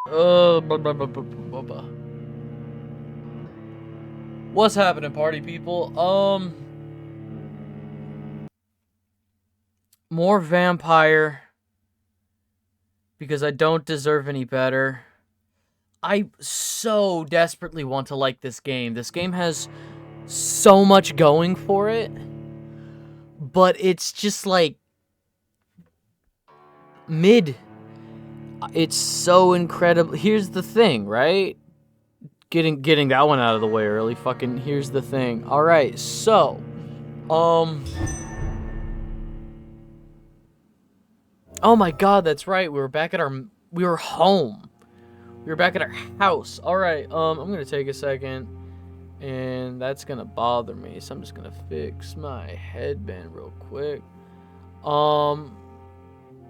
Blah. What's happening, party people? More Vampyr. Because I don't deserve any better. I so desperately want to like this game. This game has so much going for it. But it's just like mid. It's so incredible. Here's the thing, right? Getting that one out of the way early. Fucking here's the thing. All right, so oh my god, that's right. We were home. We were back at our house. All right. I'm going to take a second and that's going to bother me. So I'm just going to fix my headband real quick.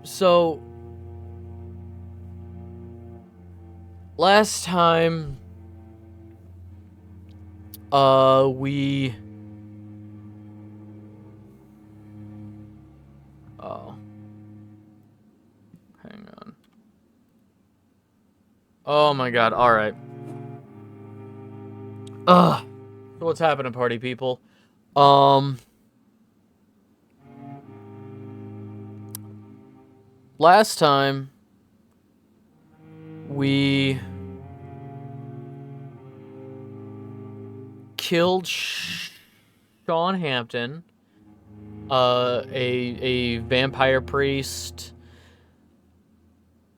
So last time we hang on. Oh my god, alright. So what's happening, party people? Last time we killed Sean Hampton, a vampire priest.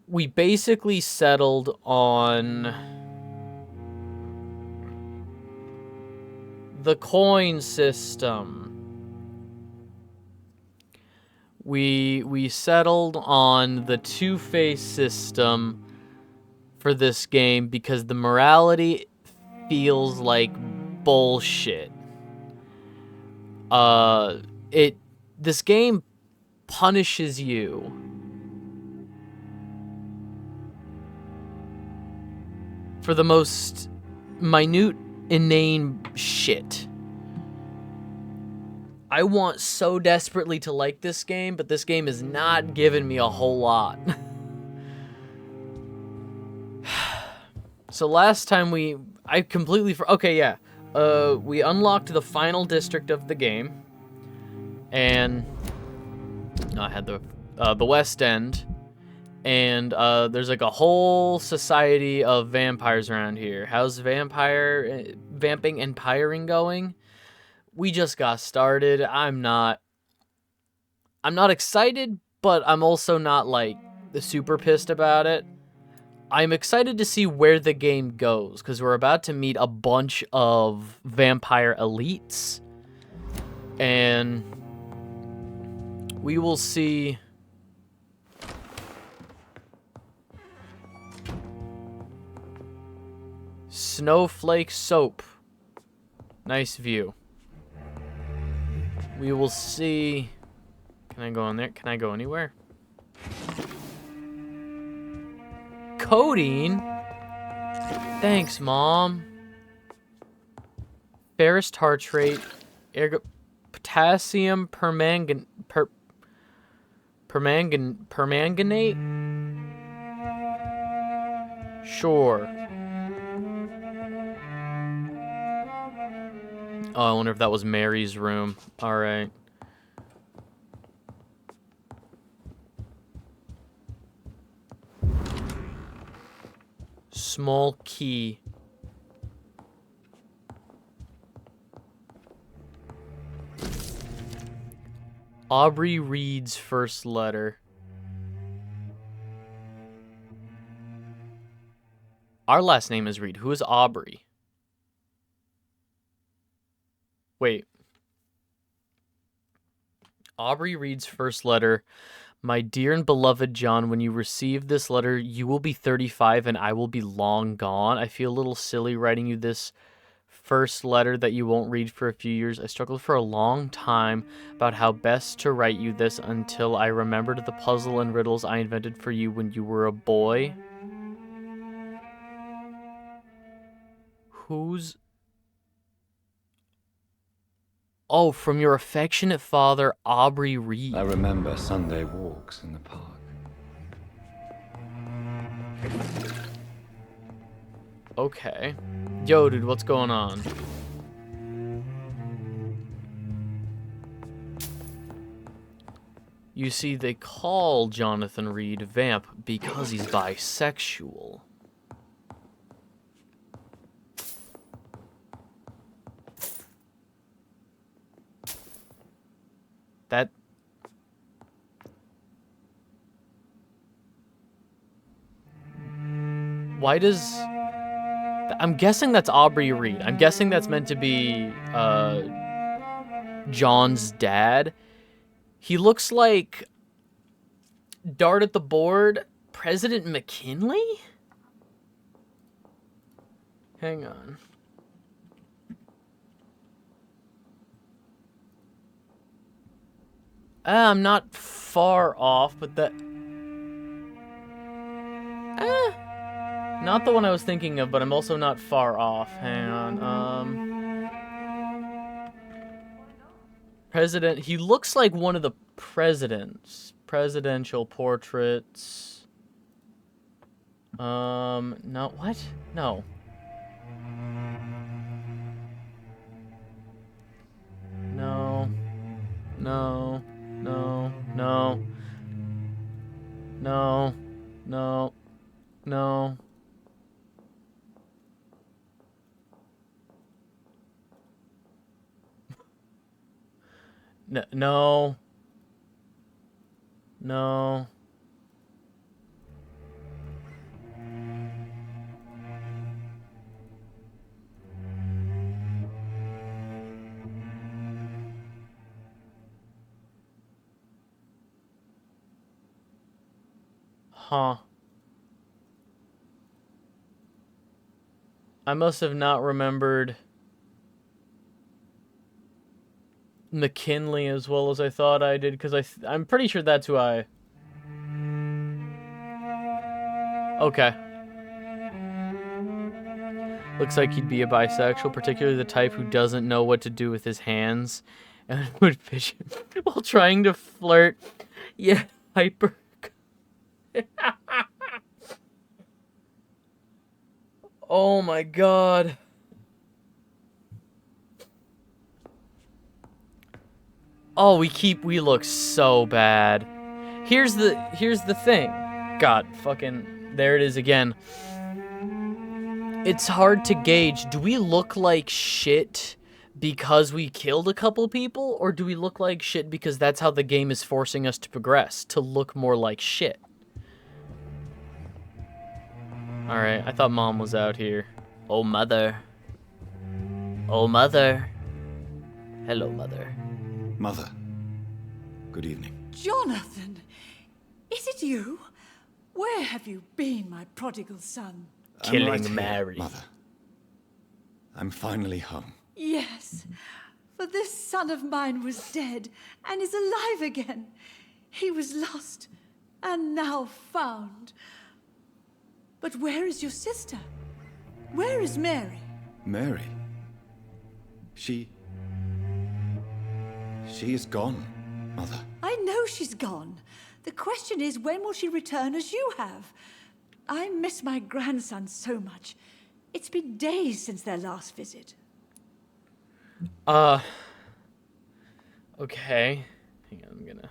We basically settled on the coin system. We settled on the two-face system for this game because the morality feels like bullshit. This game punishes you for the most minute, inane shit. I want so desperately to like this game, but this game is not giving me a whole lot. So last time we unlocked the final district of the game, and I had the West End, and there's like a whole society of vampires around here. How's vamping and piring going? We just got started. I'm not excited, but I'm also not like super pissed about it. I'm excited to see where the game goes, because we're about to meet a bunch of vampire elites, and we will see Snowflake Soap. Nice view. We will see. Can I go in there? Can I go anywhere? Codeine? Thanks, Mom. Ferrous tartrate. Potassium permanganate? Sure. Oh, I wonder if that was Mary's room. Alright. Small key. Aubrey Reed's first letter. Our last name is Reed. Who is Aubrey? Wait. Aubrey Reed's first letter. My dear and beloved John, when you receive this letter, you will be 35 and I will be long gone. I feel a little silly writing you this first letter that you won't read for a few years. I struggled for a long time about how best to write you this until I remembered the puzzle and riddles I invented for you when you were a boy. Who's... Oh, from your affectionate father, Aubrey Reed. I remember Sunday walks in the park. Okay. Yo, dude, what's going on? You see, they call Jonathan Reed Vamp because he's bisexual. That... Why does... I'm guessing that's Aubrey Reed. I'm guessing that's meant to be, John's dad. He looks like... Dart at the board, President McKinley? Hang on. I'm not far off, but that... Not the one I was thinking of, but I'm also not far off. Hang on, President... He looks like one of the presidents. Presidential portraits. No, what? No. No. No. No. No. No. No. No. No. No. Huh. I must have not remembered McKinley as well as I thought I did, because I'm pretty sure that's who I... Okay. Looks like he'd be a bisexual, particularly the type who doesn't know what to do with his hands and would fish while trying to flirt. Yeah, hyper. Oh my god. Oh, we look so bad. Here's the thing. God, fucking, there it is again. It's hard to gauge. Do we look like shit because we killed a couple people, or do we look like shit because that's how the game is forcing us to progress, to look more like shit? Alright, I thought Mom was out here. Oh, Mother. Oh, Mother. Hello, Mother. Mother, good evening. Jonathan, is it you? Where have you been, my prodigal son? Killing I'm right here, Mary. Mother. I'm finally home. Yes, for this son of mine was dead and is alive again. He was lost and now found. But where is your sister? Where is Mary? Mary? She is gone, Mother. I know she's gone. The question is, when will she return as you have? I miss my grandson so much. It's been days since their last visit. Okay. Hang on, I'm gonna...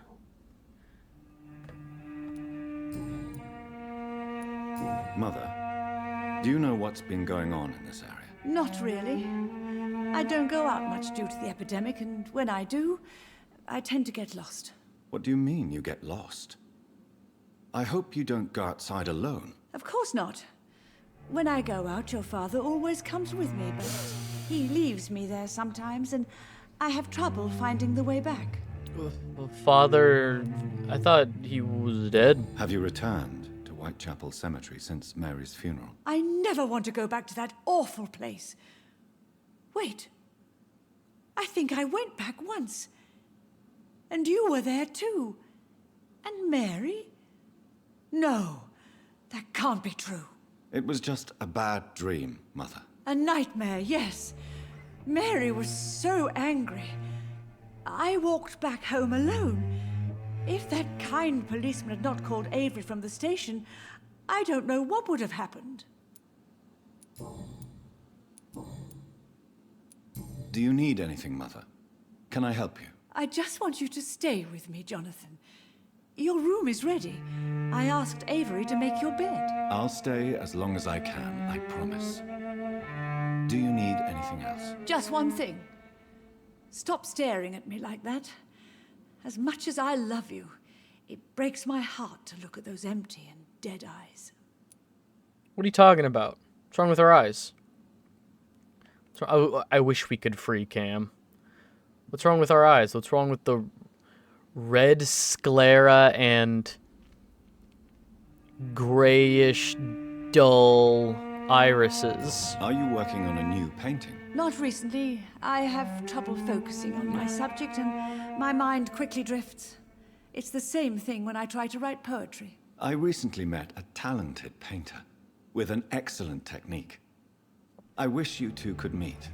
Mother, do you know what's been going on in this area? Not really. I don't go out much due to the epidemic, and when I do, I tend to get lost. What do you mean you get lost? I hope you don't go outside alone. Of course not. When I go out, your father always comes with me, but he leaves me there sometimes, and I have trouble finding the way back. Father... I thought he was dead. Have you returned to Whitechapel Cemetery since Mary's funeral? I never want to go back to that awful place. Wait. I think I went back once. And you were there too. And Mary? No, that can't be true. It was just a bad dream, Mother. A nightmare, yes. Mary was so angry. I walked back home alone. If that kind policeman had not called Avery from the station, I don't know what would have happened. Do you need anything, Mother? Can I help you? I just want you to stay with me, Jonathan. Your room is ready. I asked Avery to make your bed. I'll stay as long as I can, I promise. Do you need anything else? Just one thing. Stop staring at me like that. As much as I love you, it breaks my heart to look at those empty and dead eyes. What are you talking about? What's wrong with our eyes? I wish we could free Cam. What's wrong with our eyes? What's wrong with the red sclera and grayish, dull irises? Are you working on a new painting? Not recently. I have trouble focusing on my subject and my mind quickly drifts. It's the same thing when I try to write poetry. I recently met a talented painter with an excellent technique. I wish you two could meet.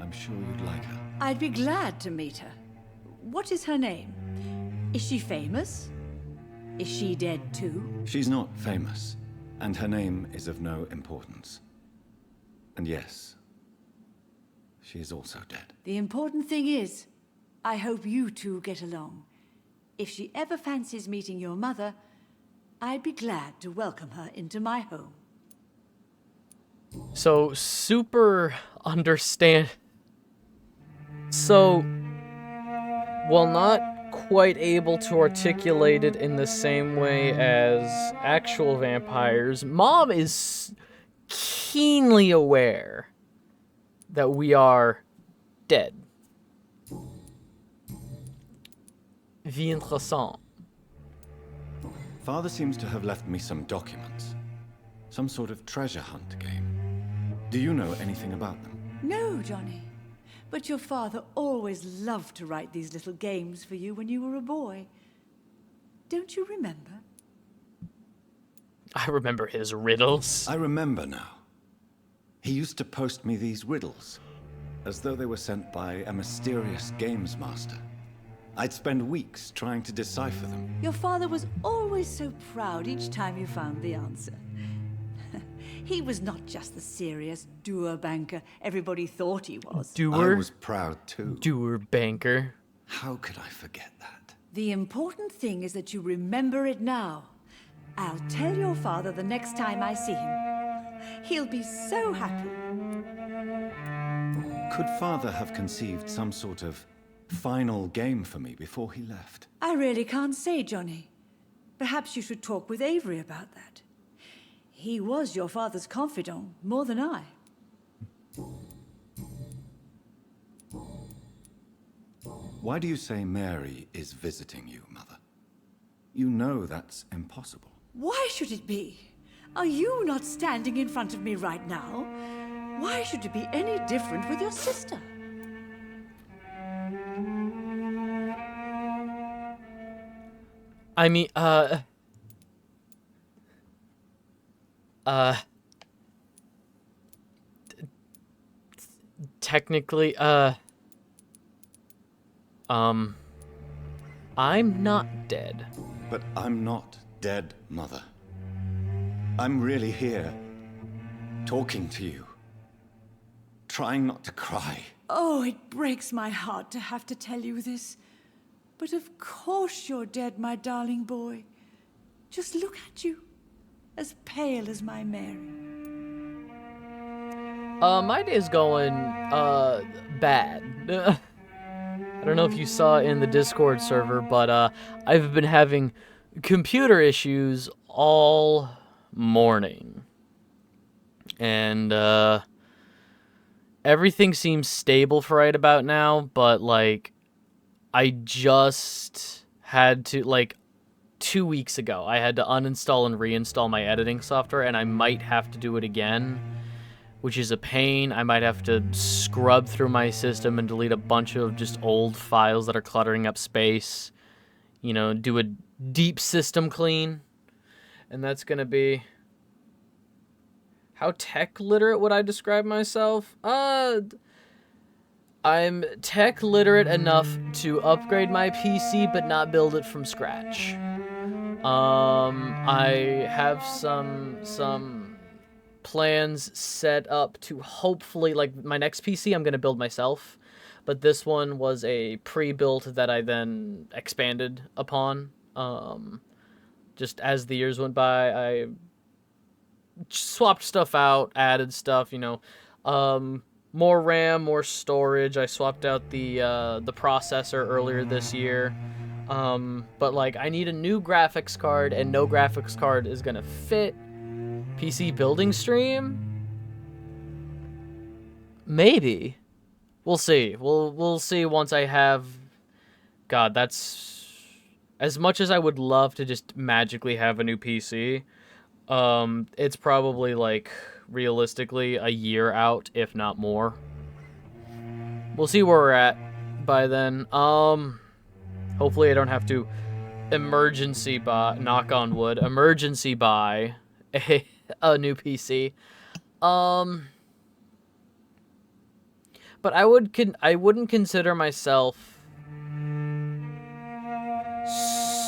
I'm sure you'd like her. I'd be glad to meet her. What is her name? Is she famous? Is she dead too? She's not famous, and her name is of no importance. And yes, she is also dead. The important thing is, I hope you two get along. If she ever fancies meeting your mother, I'd be glad to welcome her into my home. So, super understand... So, while not quite able to articulate it in the same way as actual vampires, Mom is keenly aware that we are dead. Wie interessant. Father seems to have left me some documents. Some sort of treasure hunt game. Do you know anything about them? No, Johnny. But your father always loved to write these little games for you when you were a boy. Don't you remember? I remember his riddles. I remember now. He used to post me these riddles, as though they were sent by a mysterious games master. I'd spend weeks trying to decipher them. Your father was always so proud each time you found the answer. He was not just the serious doer banker everybody thought he was. Doer? I was proud too. Doer banker. How could I forget that? The important thing is that you remember it now. I'll tell your father the next time I see him. He'll be so happy. Could Father have conceived some sort of final game for me before he left? I really can't say, Johnny. Perhaps you should talk with Avery about that. He was your father's confidant, more than I. Why do you say Mary is visiting you, Mother? You know that's impossible. Why should it be? Are you not standing in front of me right now? Why should it be any different with your sister? I mean, technically, I'm not dead. But I'm not dead, Mother. I'm really here, talking to you, trying not to cry. Oh, it breaks my heart to have to tell you this. But of course you're dead, my darling boy. Just look at you, as pale as my Mary. My day's going, bad. I don't know if you saw in the Discord server, but, I've been having computer issues all morning. And, everything seems stable for right about now, but, like, I just had to, like, 2 weeks ago, I had to uninstall and reinstall my editing software, and I might have to do it again, which is a pain. I might have to scrub through my system and delete a bunch of just old files that are cluttering up space. You know, do a deep system clean. And that's going to be... How tech literate would I describe myself? I'm tech literate enough to upgrade my PC, but not build it from scratch. I have some plans set up to hopefully, like, my next PC I'm going to build myself, but this one was a pre-built that I then expanded upon. Just as the years went by, I swapped stuff out, added stuff, you know, more RAM, more storage. I swapped out the processor earlier this year. But like, I need a new graphics card, and no graphics card is gonna fit. PC building stream? Maybe. We'll see. We'll see once I have. God, that's as much as I would love to just magically have a new PC. It's probably like realistically a year out, if not more. We'll see where we're at by then. Hopefully I don't have to emergency buy, knock on wood, emergency buy a new PC. But I wouldn't consider myself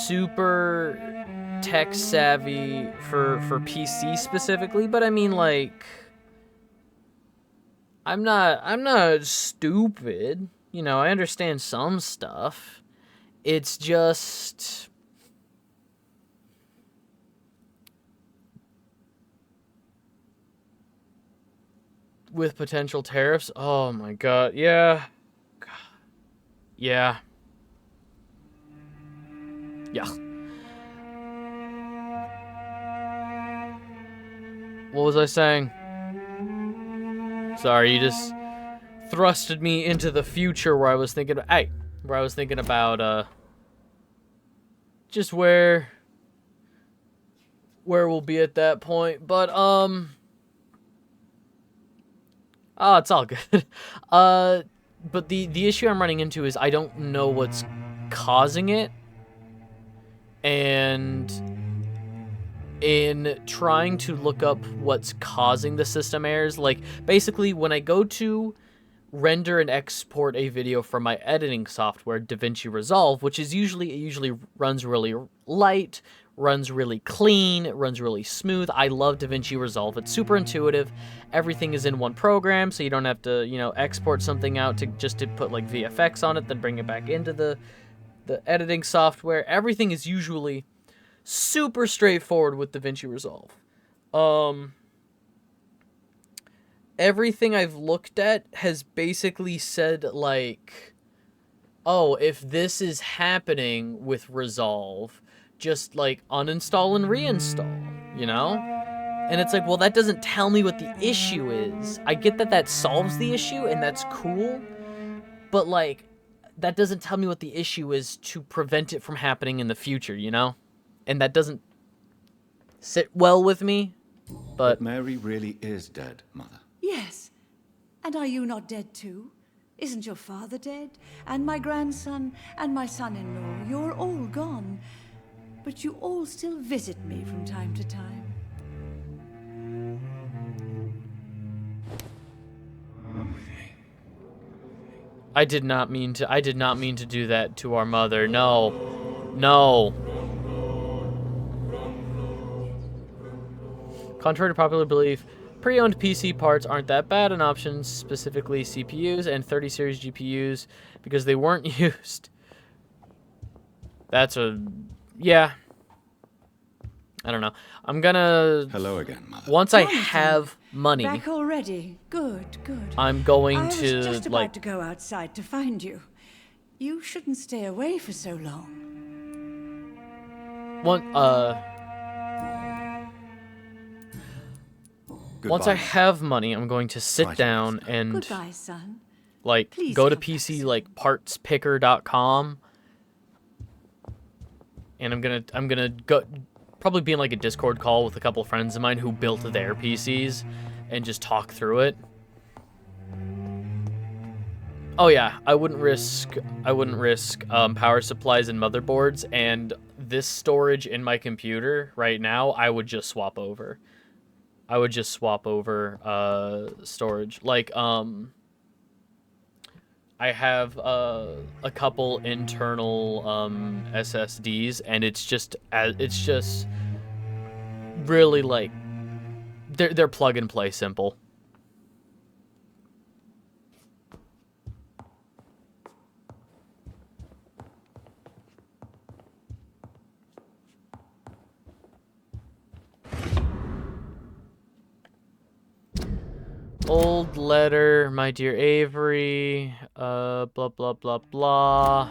super tech savvy for PC specifically, but I mean, like, I'm not stupid. You know, I understand some stuff. It's just with potential tariffs. Oh my god. Yeah. Yeah. Yeah. What was I saying? Sorry, you just thrusted me into the future where I was thinking, about just where we'll be at that point. But oh, it's all good. But the issue I'm running into is I don't know what's causing it, and in trying to look up what's causing the system errors, like, basically when I go to render and export a video from my editing software, DaVinci Resolve, which is usually runs really light, runs really clean, it runs really smooth. I love DaVinci Resolve. It's super intuitive. Everything is in one program, so you don't have to, you know, export something out to put like VFX on it, then bring it back into the editing software. Everything is usually super straightforward with DaVinci Resolve. Everything I've looked at has basically said, like, oh, if this is happening with Resolve, just, like, uninstall and reinstall, you know? And it's like, well, that doesn't tell me what the issue is. I get that solves the issue, and that's cool, but, like, that doesn't tell me what the issue is to prevent it from happening in the future, you know? And that doesn't sit well with me, but Mary really is dead, Mother. Yes. And are you not dead too? Isn't your father dead? And my grandson, and my son-in-law, you're all gone. But you all still visit me from time to time. I did not mean to do that to our mother. No. No. Contrary to popular belief, pre-owned PC parts aren't that bad an option, specifically CPUs and 30 series GPUs, because they weren't used. Yeah. I don't know. I'm gonna... Hello again, Mother. Once I have money... Back already. Good, good. I'm going I was to, just about to go outside to find you. You shouldn't stay away for so long. Goodbye. Once I have money, I'm going to sit down and... Goodbye, son. Like, Please go to come back PC, soon. like, partspicker.com, and I'm gonna go, probably be in, like, a Discord call with a couple friends of mine who built their PCs, and just talk through it. Oh yeah, I wouldn't risk power supplies and motherboards, and this storage in my computer right now, I would just swap over. Storage. Like, I have a couple internal SSDs, and it's just really, like, they're plug and play simple. Old letter, my dear Avery, blah, blah, blah, blah.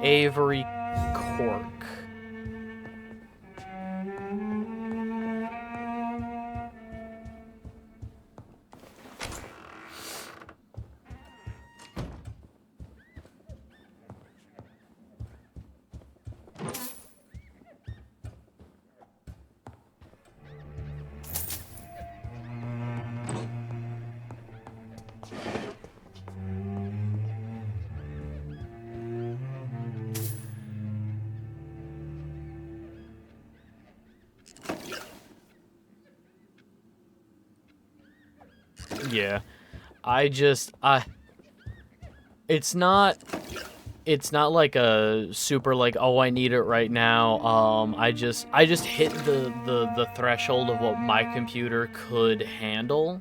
Avery Cork. Yeah, it's not like a super like, oh, I need it right now. I just hit the threshold of what my computer could handle.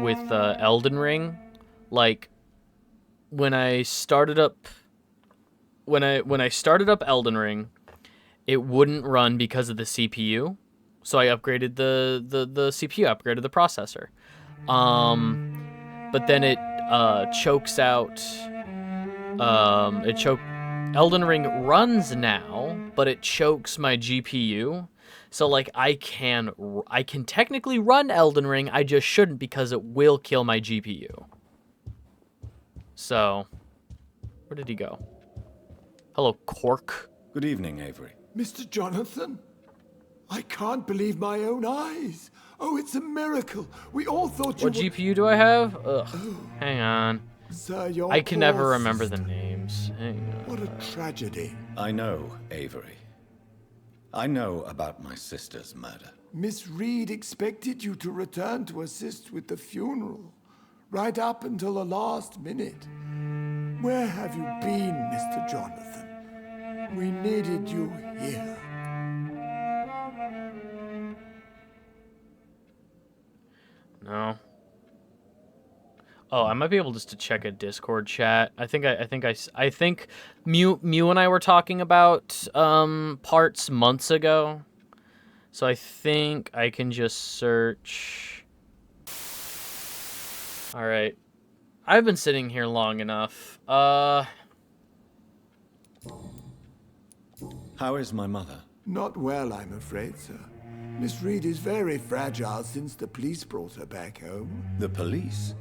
With Elden Ring, like when I started up Elden Ring, it wouldn't run because of the CPU. So I upgraded the CPU, upgraded the processor. But then it chokes out. Elden Ring runs now, but it chokes my GPU. So like I can technically run Elden Ring, I just shouldn't because it will kill my GPU. So, where did he go? Hello, Cork. Good evening, Avery. Mr. Jonathan? I can't believe my own eyes. Oh, it's a miracle. We all thought you What GPU do I have? Ugh. Hang on. Sir, your I can never poor remember the sister. names. Hang on. What a tragedy. I know, Avery. I know about my sister's murder. Miss Reed expected you to return to assist with the funeral, right up until the last minute. Where have you been, Mr. Jonathan? We needed you here. No. Oh, I might be able just to check a Discord chat. I think Mew and I were talking about parts months ago. So I think I can just search. All right. I've been sitting here long enough. How is my mother? Not well, I'm afraid, sir. Miss Reed is very fragile since the police brought her back home. The police?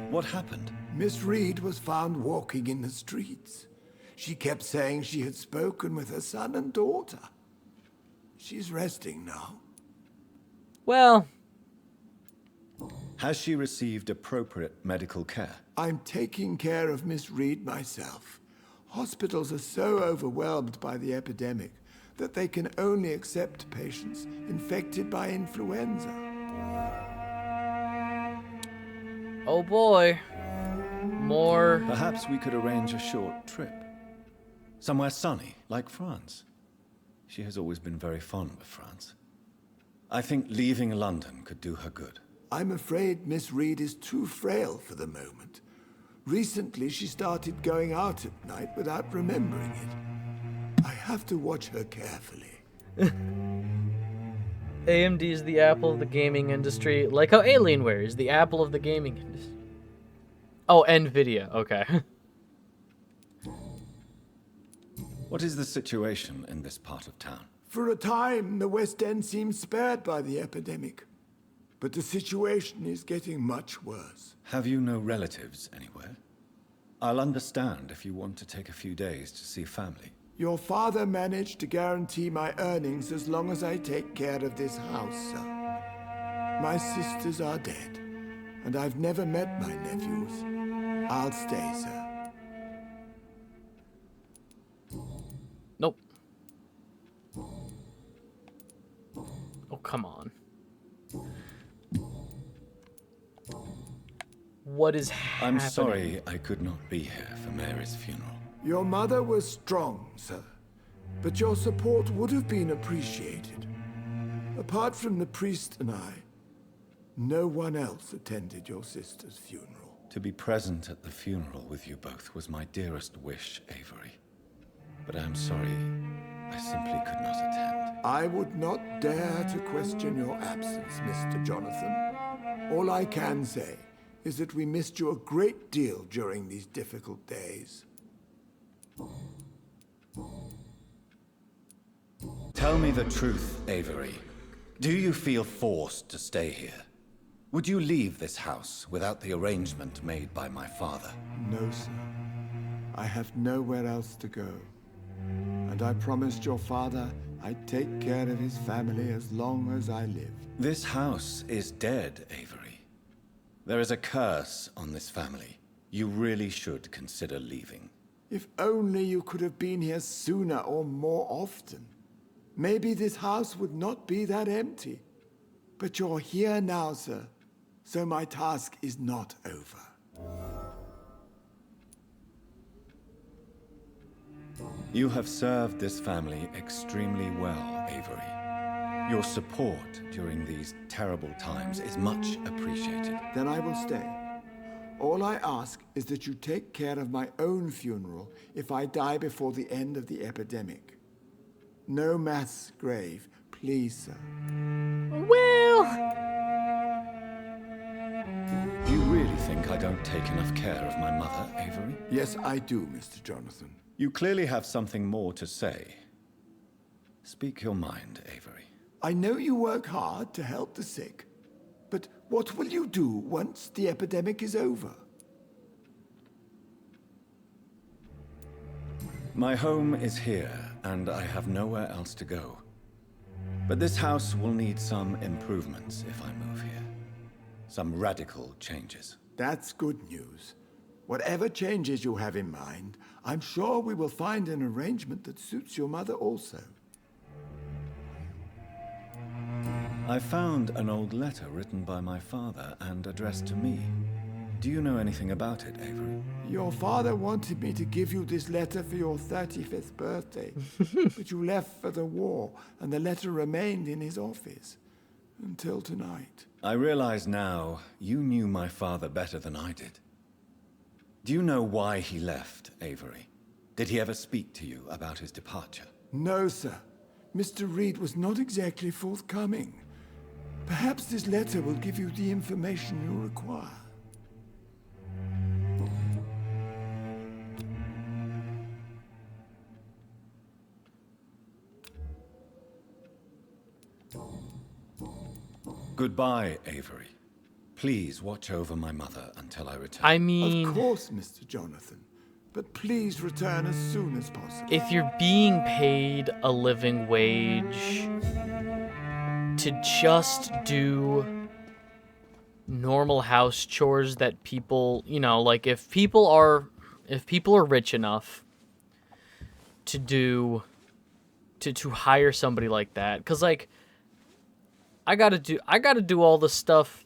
What happened? Miss Reed was found walking in the streets. She kept saying she had spoken with her son and daughter. She's resting now. Well, Has she received appropriate medical care? I'm taking care of Miss Reed myself. Hospitals are so overwhelmed by the epidemic that they can only accept patients infected by influenza. oh boy. More. Perhaps we could arrange a short trip. Somewhere sunny, like France. She has always been very fond of France. I think leaving London could do her good. I'm afraid Miss Reed is too frail for the moment. Recently, she started going out at night without remembering it. I have to watch her carefully. AMD is the apple of the gaming industry, like how Alienware is the apple of the gaming industry. Oh, Nvidia. Okay. What is the situation in this part of town? For a time, the West End seemed spared by the epidemic. But the situation is getting much worse. Have you no relatives anywhere? I'll understand if you want to take a few days to see family. Your father managed to guarantee my earnings as long as I take care of this house, sir. My sisters are dead, and I've never met my nephews. I'll stay, sir. Nope. Oh, come on. What is happening? I'm sorry I could not be here for Mary's funeral. Your mother was strong, sir. but your support would have been appreciated. Apart from the priest and I, no one else attended your sister's funeral. To be present at the funeral with you both was my dearest wish, Avery. But I'm sorry, I simply could not attend. I would not dare to question your absence, Mr. Jonathan. All I can say is that we missed you a great deal during these difficult days. Tell me the truth, Avery. Do you feel forced to stay here? Would you leave this house without the arrangement made by my father? No, sir. I have nowhere else to go. And I promised your father I'd take care of his family as long as I live. This house is dead, Avery. There is a curse on this family. You really should consider leaving. If only you could have been here sooner or more often. Maybe this house would not be that empty. But you're here now, sir. So my task is not over. You have served this family extremely well, Avery. Your support during these terrible times is much appreciated. Then I will stay. All I ask is that you take care of my own funeral if I die before the end of the epidemic. No mass grave, please, sir. Well, You really think I don't take enough care of my mother, Avery? Yes, I do, Mr. Jonathan. You clearly have something more to say. Speak your mind, Avery. I know you work hard to help the sick, but what will you do once the epidemic is over? My home is here, and I have nowhere else to go. But this house will need some improvements if I move here. Some radical changes. That's good news. Whatever changes you have in mind, I'm sure we will find an arrangement that suits your mother also. I found an old letter written by my father and addressed to me. Do you know anything about it, Avery? Your father wanted me to give you this letter for your 35th birthday, but you left for the war, and the letter remained in his office until tonight. I realize now you knew my father better than I did. Do you know why he left, Avery? Did he ever speak to you about his departure? No, sir. Mr. Reed was not exactly forthcoming. Perhaps this letter will give you the information you require. Goodbye, Avery. Please watch over my mother until I return. I mean, Of course, Mr. Jonathan. But please return as soon as possible. if you're being paid a living wage to just do normal house chores that people, you know, like if people are rich enough to do to hire somebody like that, cuz like I got to do all the stuff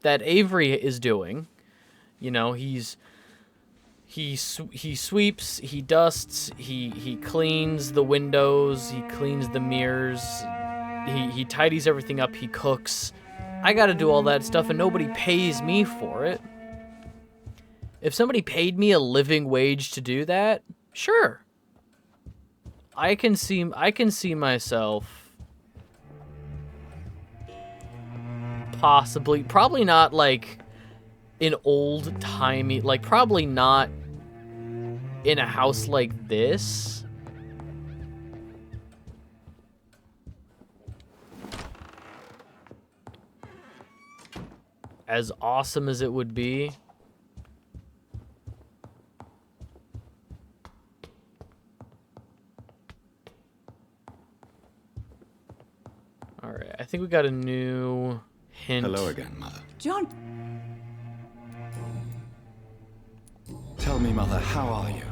that Avery is doing. You know, he sweeps, he dusts, he cleans the windows, he cleans the mirrors, he tidies everything up, he cooks. I got to do all that stuff and nobody pays me for it. If somebody paid me a living wage to do that, sure. I can see myself probably not like an old-timey, like probably not in a house like this. As awesome as it would be. All right, I think we got a new hint. Hello again, Mother. John, Tell me, Mother, how are you?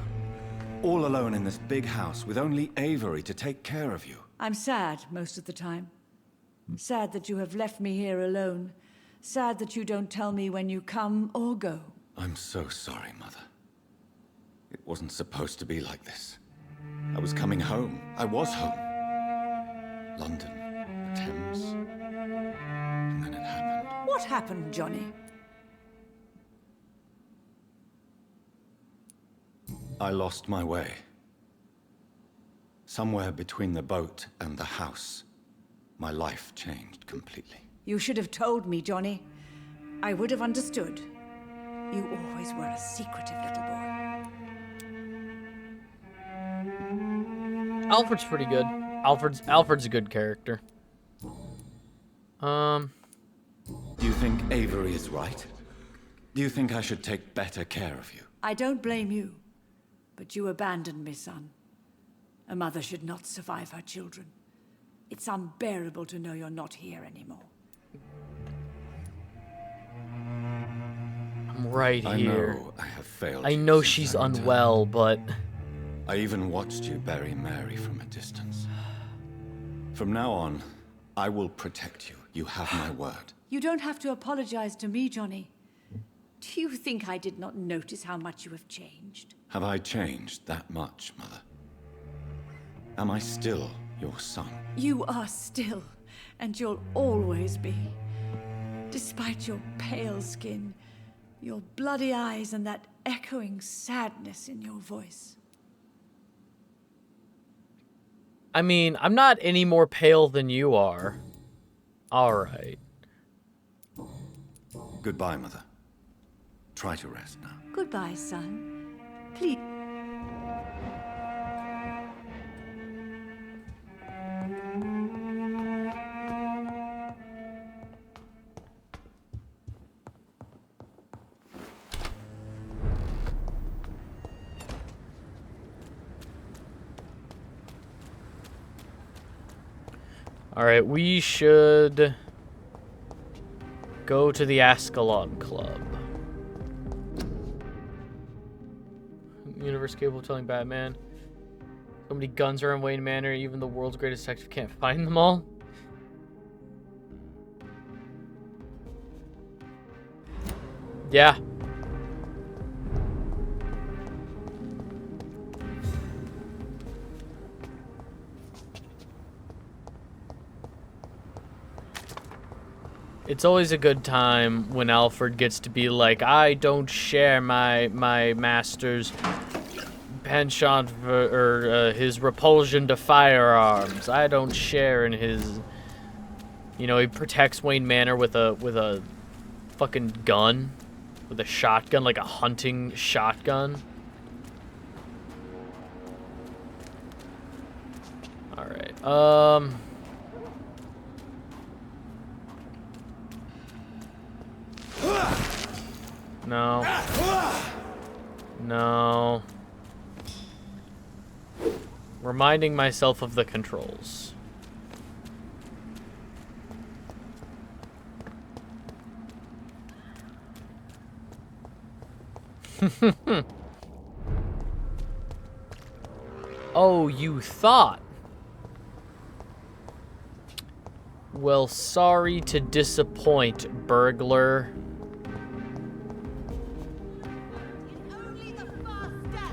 All alone in this big house with only Avery to take care of you. I'm sad most of the time. Sad that you have left me here alone. Sad that you don't tell me when you come or go. I'm so sorry, Mother. It wasn't supposed to be like this. I was coming home. I was home. London, the Thames. And then it happened. What happened, Johnny? I lost my way. Somewhere between the boat and the house, my life changed completely. You should have told me, Johnny. I would have understood. You always were a secretive little boy. Alfred's pretty good. Alfred's a good character. Do you think Avery is right? Do you think I should take better care of you? I don't blame you, but you abandoned me, son. A mother should not survive her children. It's unbearable to know you're not here anymore. I'm right here. I know I have failed. I you know since she's I returned. unwell, but I even watched you bury Mary from a distance. From now on, I will protect you. You have my word. You don't have to apologize to me, Johnny. Do you think I did not notice how much you have changed? Have I changed that much, Mother? Am I still your son? You are still, and you'll always be. Despite your pale skin, your bloody eyes, and that echoing sadness in your voice. I mean, I'm not any more pale than you are. All right. Goodbye, Mother. Try to rest now. Goodbye, son. Please. All right, we should go to the Ascalon Club. Universe capable of telling Batman. So many guns are in Wayne Manor, even the world's greatest detective can't find them all. Yeah. It's always a good time when Alfred gets to be like, I don't share my master's penchant for, or his repulsion to firearms. I don't share in his, you know, he protects Wayne Manor with a fucking gun, with a shotgun, like a hunting shotgun. All right. No. No. Reminding myself of the controls. Oh, you thought. Well, sorry to disappoint, burglar. Only the first step.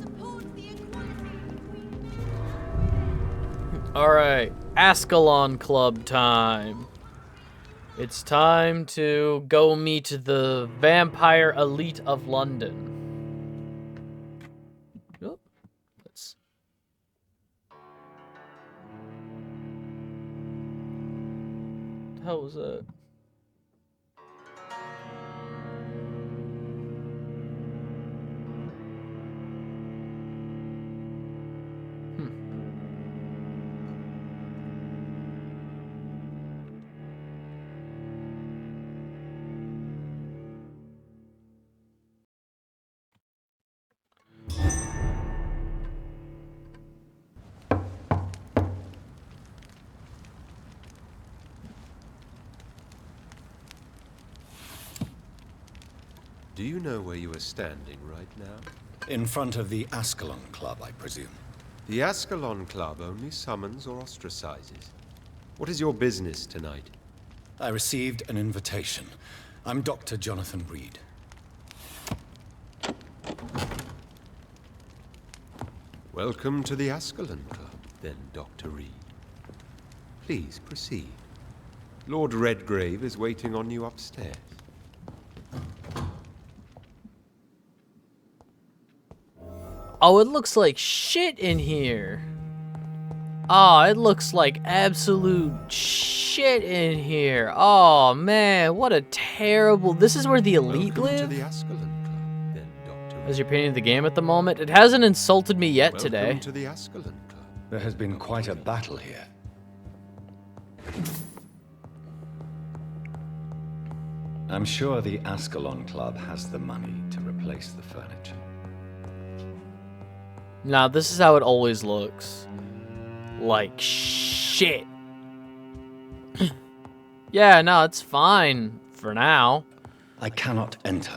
Support the equality between. Alright, Ascalon Club time. It's time to go meet the vampire elite of London. Oh, let's... What the hell was that? Do you know where you are standing right now? In front of the Ascalon Club, I presume. The Ascalon Club only summons or ostracizes. What is your business tonight? I received an invitation. I'm Dr. Jonathan Reed. Welcome to the Ascalon Club, then, Dr. Reed. Please proceed. Lord Redgrave is waiting on you upstairs. Oh, it looks like shit in here. Oh, it looks like absolute shit in here. Oh, man, what a terrible... This is where the elite Welcome to live? the Ascalon Club, then, Dr. Reed. As you're painting the game at the moment? It hasn't insulted me yet today. Welcome to the Ascalon Club. There has been quite a battle here. I'm sure the Ascalon Club has the money to replace the furniture. Nah, this is how it always looks. Like shit. Yeah, no, it's fine for now. I cannot enter.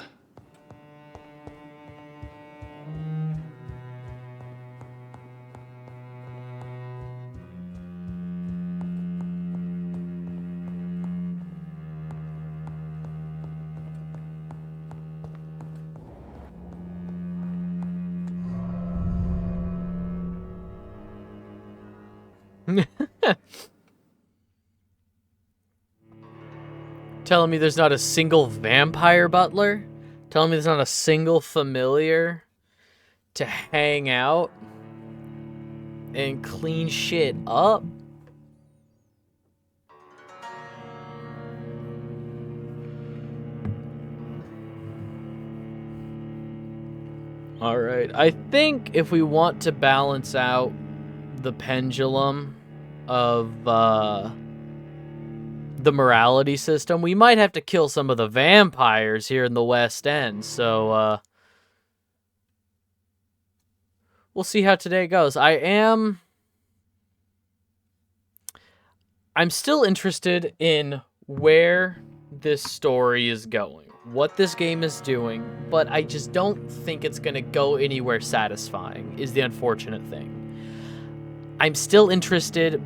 Telling me there's not a single vampire butler? Telling me there's not a single familiar to hang out and clean shit up? Alright, I think if we want to balance out the pendulum of the morality system, we might have to kill some of the vampires here in the West End, so we'll see how today goes. I'm still interested in where this story is going, what this game is doing, but I just don't think it's gonna go anywhere satisfying, is the unfortunate thing. I'm still interested,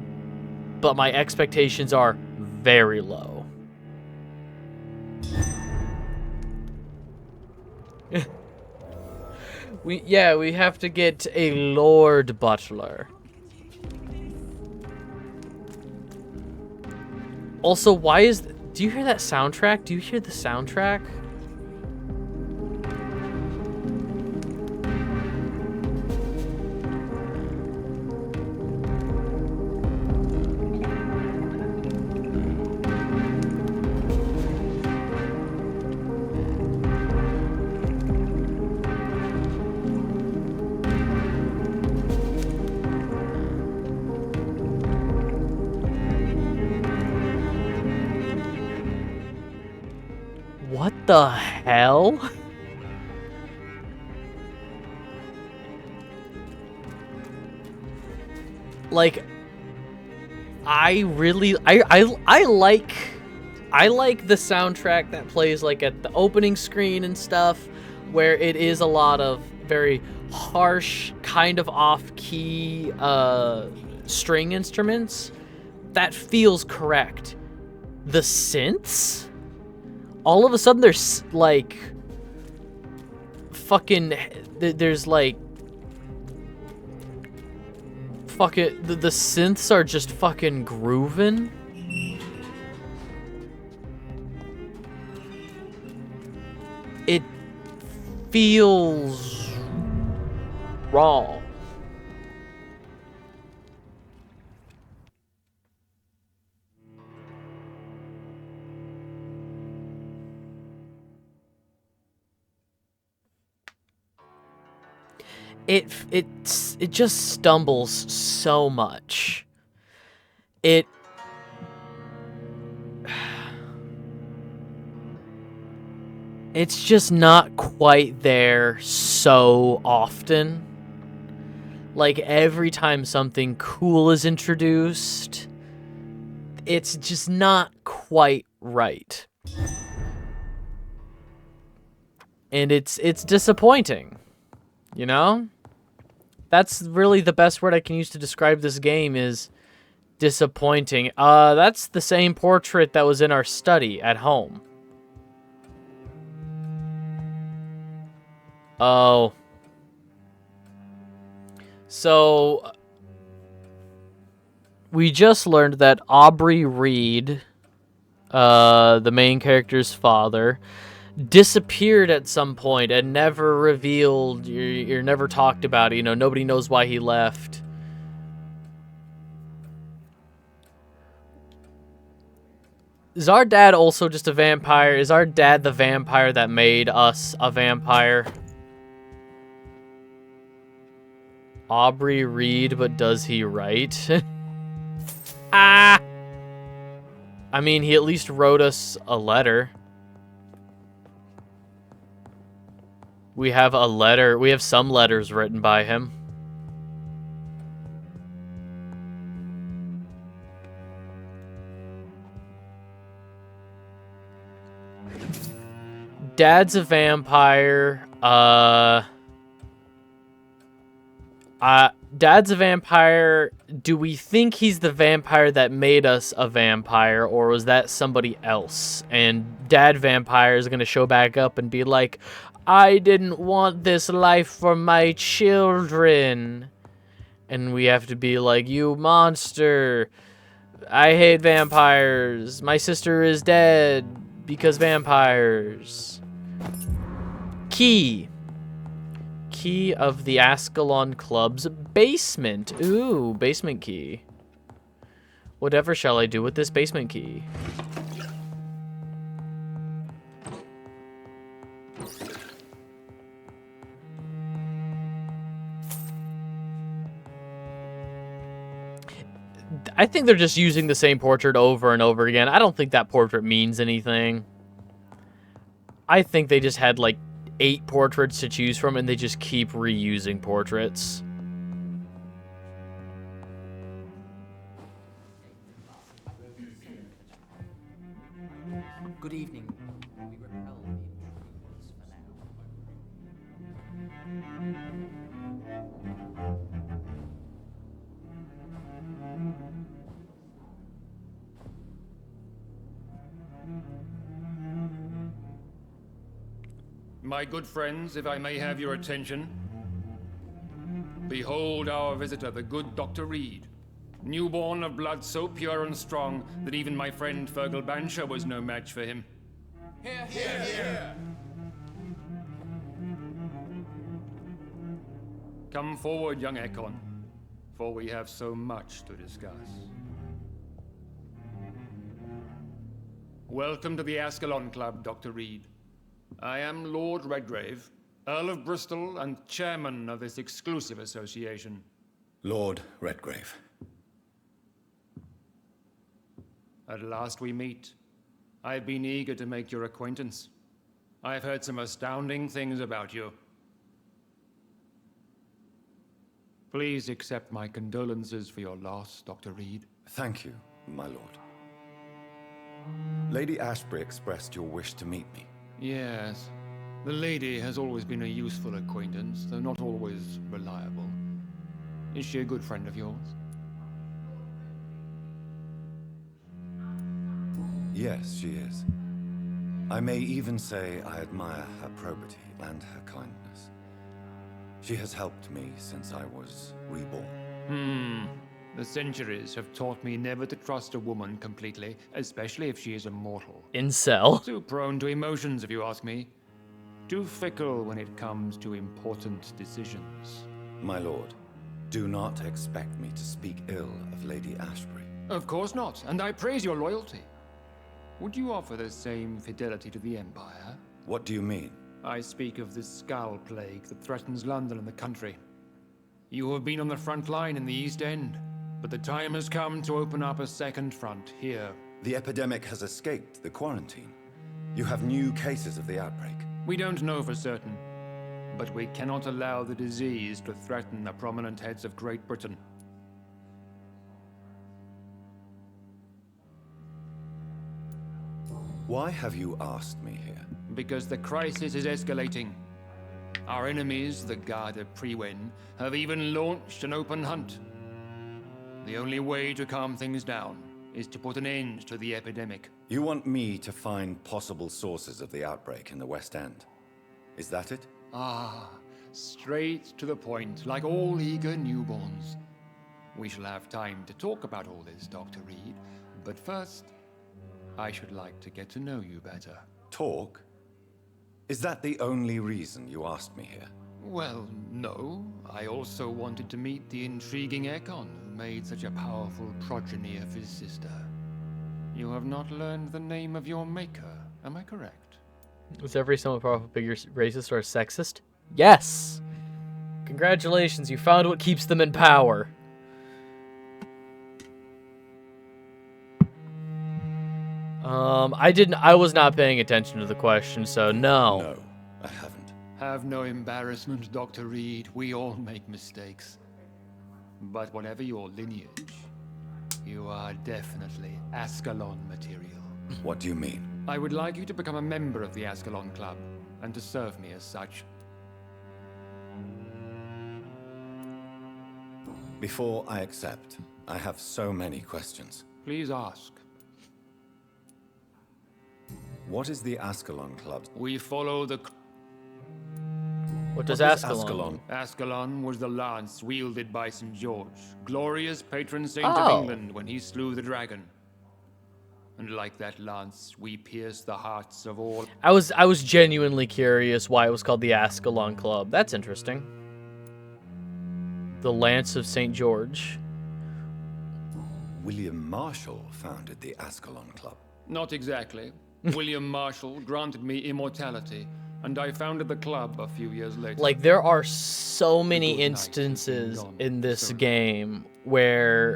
but my expectations are very low. we have to get a Lord Butler. Also, do you hear that soundtrack? Do you hear the soundtrack? What the hell? Like, I like the soundtrack that plays like at the opening screen and stuff, where it is a lot of very harsh, kind of off-key string instruments. That feels correct. The synths? All of a sudden there's like fucking there's like fuck it, the synths are just fucking grooving. It feels wrong. It just stumbles so much. It's just not quite there so often. Like every time something cool is introduced, it's just not quite right. And it's disappointing. You know? That's really the best word I can use to describe this game is disappointing. That's the same portrait that was in our study at home. Oh. So we just learned that Aubrey Reed, the main character's father, disappeared at some point and never revealed. You're never talked about. You know, nobody knows why he left. Is our dad also just a vampire? Is our dad the vampire that made us a vampire? Aubrey Reed, but does he write? Ah! I mean, he at least wrote us a letter. We have a letter. We have some letters written by him. Dad's a vampire. Dad's a vampire. Do we think he's the vampire that made us a vampire, or was that somebody else? And Dad Vampire is gonna show back up and be like, I didn't want this life for my children. And we have to be like, you monster. I hate vampires. My sister is dead because vampires. Key. Key of the Ascalon Club's basement. Ooh, basement key. Whatever shall I do with this basement key? I think they're just using the same portrait over and over again. I don't think that portrait means anything. I think they just had like 8 portraits to choose from and they just keep reusing portraits. Good evening. We repel the intruders for now. My good friends, if I may have your attention. Behold our visitor, the good Dr. Reed. Newborn of blood so pure and strong that even my friend Fergal Bansher was no match for him. Here, here, here! Come forward, young Ekon, for we have so much to discuss. Welcome to the Ascalon Club, Dr. Reed. I am Lord Redgrave, Earl of Bristol and chairman of this exclusive association. Lord Redgrave. At last we meet. I've been eager to make your acquaintance. I've heard some astounding things about you. Please accept my condolences for your loss, Dr. Reed. Thank you, my lord. Lady Ashbury expressed your wish to meet me. Yes. The lady has always been a useful acquaintance, though not always reliable. Is she a good friend of yours? Yes, she is. I may even say I admire her probity and her kindness. She has helped me since I was reborn. The centuries have taught me never to trust a woman completely, especially if she is a mortal. Incel. Too prone to emotions, if you ask me. Too fickle when it comes to important decisions. My lord, do not expect me to speak ill of Lady Ashbury. Of course not, and I praise your loyalty. Would you offer the same fidelity to the Empire? What do you mean? I speak of the Skull Plague that threatens London and the country. You have been on the front line in the East End, but the time has come to open up a second front here. The epidemic has escaped the quarantine. You have new cases of the outbreak. We don't know for certain, but we cannot allow the disease to threaten the prominent heads of Great Britain. Why have you asked me here? Because the crisis is escalating. Our enemies, the Garde of Priwen, have even launched an open hunt. The only way to calm things down is to put an end to the epidemic. You want me to find possible sources of the outbreak in the West End? Is that it? Ah, straight to the point, like all eager newborns. We shall have time to talk about all this, Dr. Reed, but first, I should like to get to know you better. Talk? Is that the only reason you asked me here? Well, no. I also wanted to meet the intriguing Ekon, who made such a powerful progeny of his sister. You have not learned the name of your maker, am I correct? Is every somewhat powerful figure racist or sexist? Yes! Congratulations, you found what keeps them in power. I was not paying attention to the question, so no. No, I haven't. Have no embarrassment, Dr. Reed. We all make mistakes. But whatever your lineage, you are definitely Ascalon material. What do you mean? I would like you to become a member of the Ascalon Club, and to serve me as such. Before I accept, I have so many questions. Please ask. What is the Ascalon Club? We follow the... What does What is Ascalon? Ascalon was the lance wielded by St. George, glorious patron saint Oh. of England when he slew the dragon. And like that lance, we pierce the hearts of all... I was genuinely curious why it was called the Ascalon Club. That's interesting. The Lance of St. George. William Marshall founded the Ascalon Club. Not exactly. William Marshall granted me immortality, and I founded the club a few years later. Like, there are so many good night instances has been gone, in this sir. game where,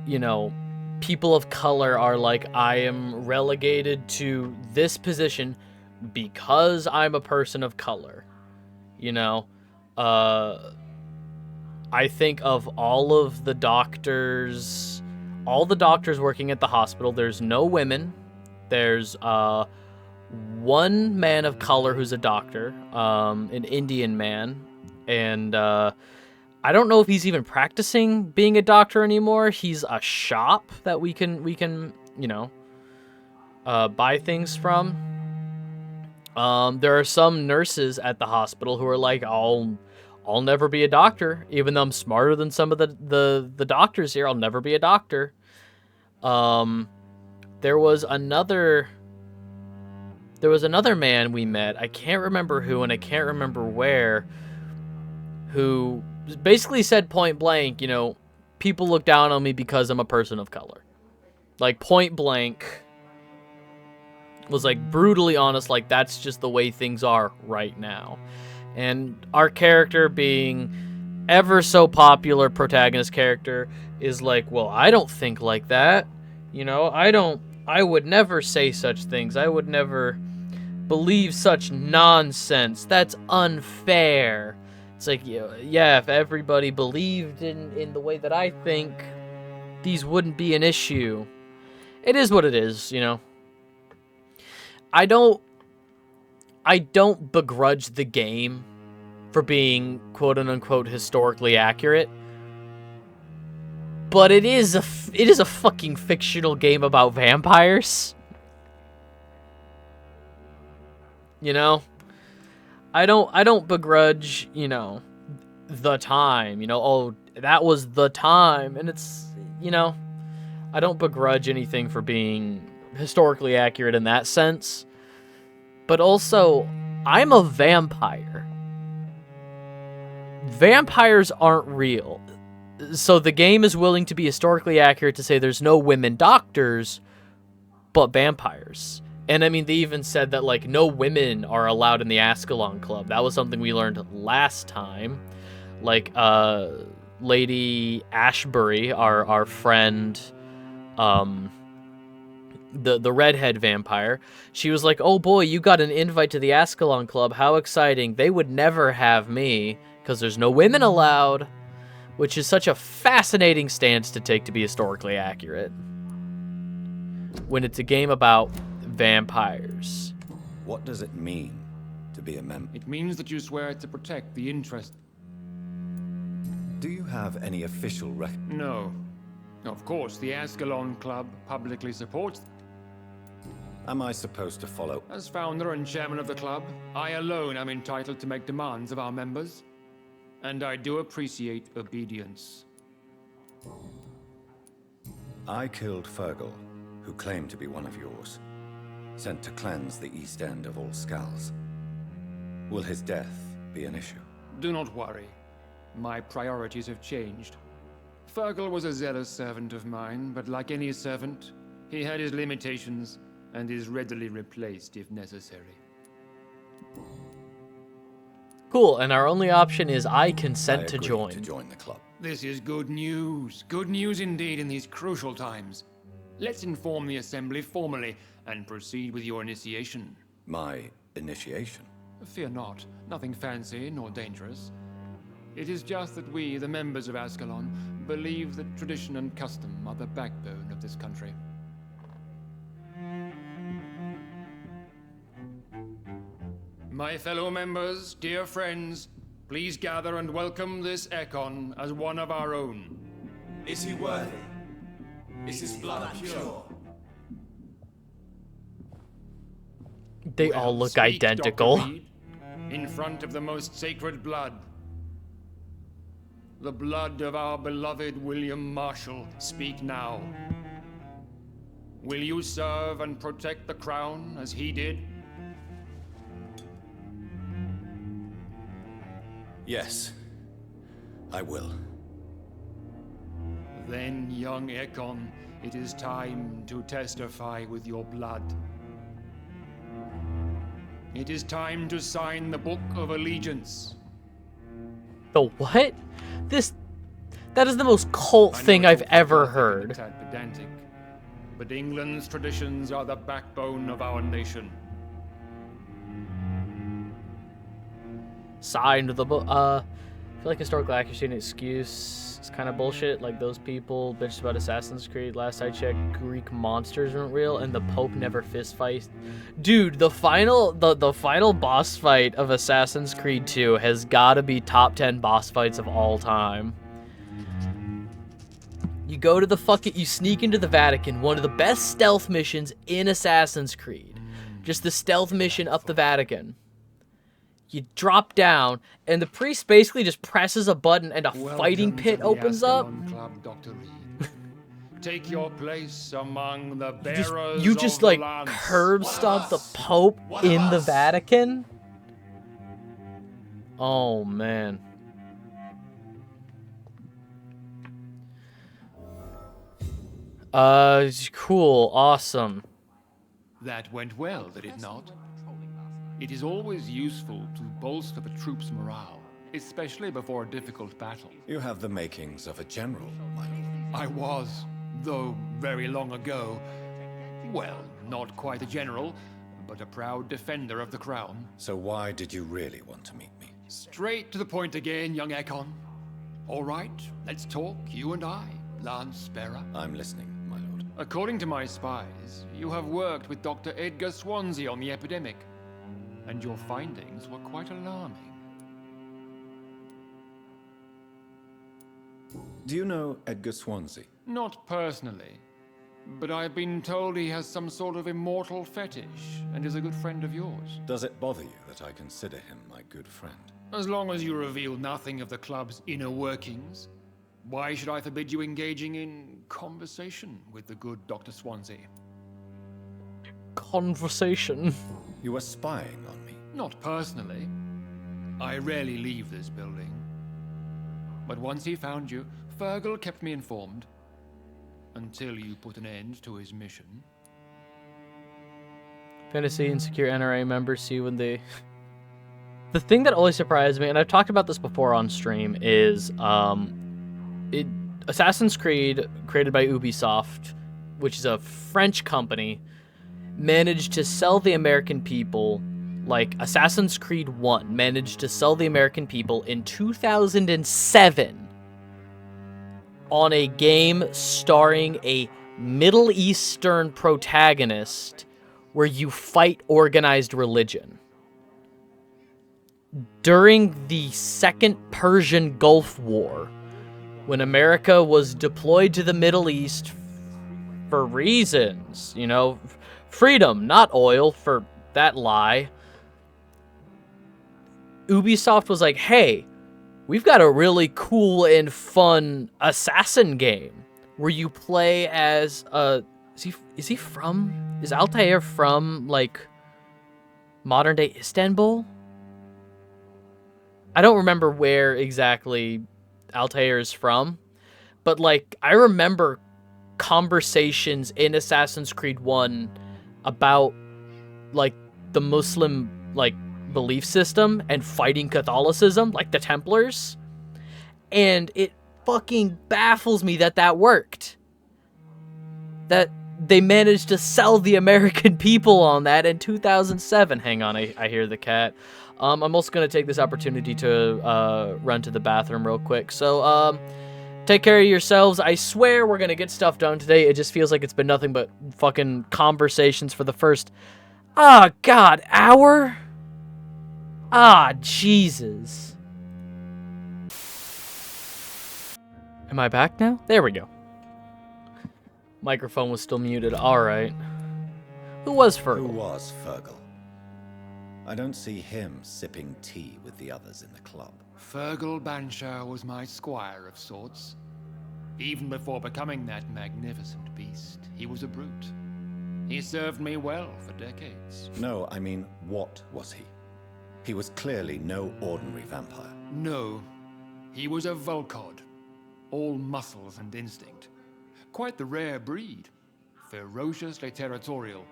you know, people of color are like, I am relegated to this position because I'm a person of color. You know? I think of all the doctors working at the hospital, there's no women. There's one man of color who's a doctor, an Indian man, and I don't know if he's even practicing being a doctor anymore. He's a shop that we can you know, buy things from. There are some nurses at the hospital who are like, I'll never be a doctor, even though I'm smarter than some of the doctors here. I'll never be a doctor. There was another man we met. I can't remember who and I can't remember where, who basically said point blank, you know, people look down on me because I'm a person of color. Like, point blank was like brutally honest, like that's just the way things are right now. And our character, being ever so popular protagonist character, is like, well, I don't think like that. You know, I would never say such things. I would never believe such nonsense. That's unfair. It's like, yeah, if everybody believed in the way that I think, these wouldn't be an issue. It is what it is, you know. I don't begrudge the game for being quote-unquote historically accurate. But it is a fucking fictional game about vampires. You know? I don't begrudge, you know, the time. You know, oh, that was the time. And it's, you know, I don't begrudge anything for being historically accurate in that sense. But also, I'm a vampire. Vampires aren't real. So the game is willing to be historically accurate to say there's no women doctors, but vampires. And I mean, they even said that, like, no women are allowed in the Ascalon Club. That was something we learned last time. Like, Lady Ashbury, our friend, the redhead vampire, she was like, oh boy, you got an invite to the Ascalon Club. How exciting. They would never have me, because there's no women allowed. Which is such a fascinating stance to take to be historically accurate. When it's a game about vampires. What does it mean to be a member? It means that you swear to protect the interest... Do you have any official No. Of course, the Ascalon Club publicly supports... Am I supposed to follow? As founder and chairman of the club, I alone am entitled to make demands of our members. And I do appreciate obedience. I killed Fergal, who claimed to be one of yours. Sent to cleanse the East End of all skulls. Will his death be an issue? Do not worry. My priorities have changed. Fergal was a zealous servant of mine, but like any servant, he had his limitations and is readily replaced if necessary. Cool, and our only option is I consent to agree join. to join the club. This is good news. Good news indeed in these crucial times. Let's inform the Assembly formally and proceed with your initiation. My initiation? Fear not. Nothing fancy nor dangerous. It is just that we, the members of Ascalon, believe that tradition and custom are the backbone of this country. My fellow members, dear friends, please gather and welcome this Ekon as one of our own. Is he worthy? Is his blood pure? They Well, all look speak, identical. Dr. Reed, in front of the most sacred blood. The blood of our beloved William Marshall, speak now. Will you serve and protect the crown as he did? Yes, I will. Then, young Ekon, it is time to testify with your blood. It is time to sign the Book of Allegiance. The what? That is the most cult I know thing it's I've all ever graphic and heard. a tad pedantic, but England's traditions are the backbone of our nation. Signed the book. I feel like historical accuracy and excuse is kind of bullshit. Like those people bitched about Assassin's Creed. Last I checked, Greek monsters weren't real, and the Pope never fist fights. Dude, the final boss fight of Assassin's Creed 2 has got to be top 10 boss fights of all time. You go to you sneak into the Vatican, one of the best stealth missions in Assassin's Creed. Just the stealth mission up the Vatican. You drop down, and the priest basically just presses a button, and a fighting Welcome to pit the opens up. Ascalon Club, Dr. Reed. Take your place among the bearers You just of the like lance. curb stomp the Pope in the Vatican. Oh man. Cool, awesome. That went well, did it not? It is always useful to bolster the troops' morale, especially before a difficult battle. You have the makings of a general, my lord. I was, though very long ago, well, not quite a general, but a proud defender of the crown. So why did you really want to meet me? Straight to the point again, young Ekon. All right, let's talk, you and I, Lance Sparrow. I'm listening, my lord. According to my spies, you have worked with Dr. Edgar Swansea on the epidemic, and your findings were quite alarming. Do you know Edgar Swansea? Not personally, but I've been told he has some sort of immortal fetish and is a good friend of yours. Does it bother you that I consider him my good friend? As long as you reveal nothing of the club's inner workings, why should I forbid you engaging in conversation with the good Dr. Swansea? Conversation. You were spying on me. Not personally. I rarely leave this building. But once he found you, Fergal kept me informed. Until you put an end to his mission. Fantasy insecure NRA members see when they... The thing that always surprised me, and I've talked about this before on stream, is Assassin's Creed, created by Ubisoft, which is a French company, managed to sell the American people, like Assassin's Creed 1 managed to sell the American people in 2007 on a game starring a Middle Eastern protagonist where you fight organized religion. During the Second Persian Gulf War, when America was deployed to the Middle East for reasons, freedom, not oil, for that lie. Ubisoft was like, hey, we've got a really cool and fun assassin game where you play as is Altair from like modern day Istanbul? I don't remember where exactly Altair is from, but like I remember conversations in Assassin's Creed 1 about like the Muslim like belief system and fighting Catholicism, like the Templars. And it fucking baffles me that worked. That they managed to sell the American people on that in 2007. Hang on, I hear the cat. I'm also going to take this opportunity to run to the bathroom real quick. So, take care of yourselves. I swear we're going to get stuff done today. It just feels like it's been nothing but fucking conversations for the first, God, hour? Jesus. Am I back now? There we go. Microphone was still muted. Alright. Who was Fergal? Who was Fergal? I don't see him sipping tea with the others in the club. Fergal Banshire was my squire of sorts. Even before becoming that magnificent beast, he was a brute. He served me well for decades. No, I mean, what was he? He was clearly no ordinary vampire. No, he was a Volcod. All muscles and instinct. Quite the rare breed. Ferociously territorial.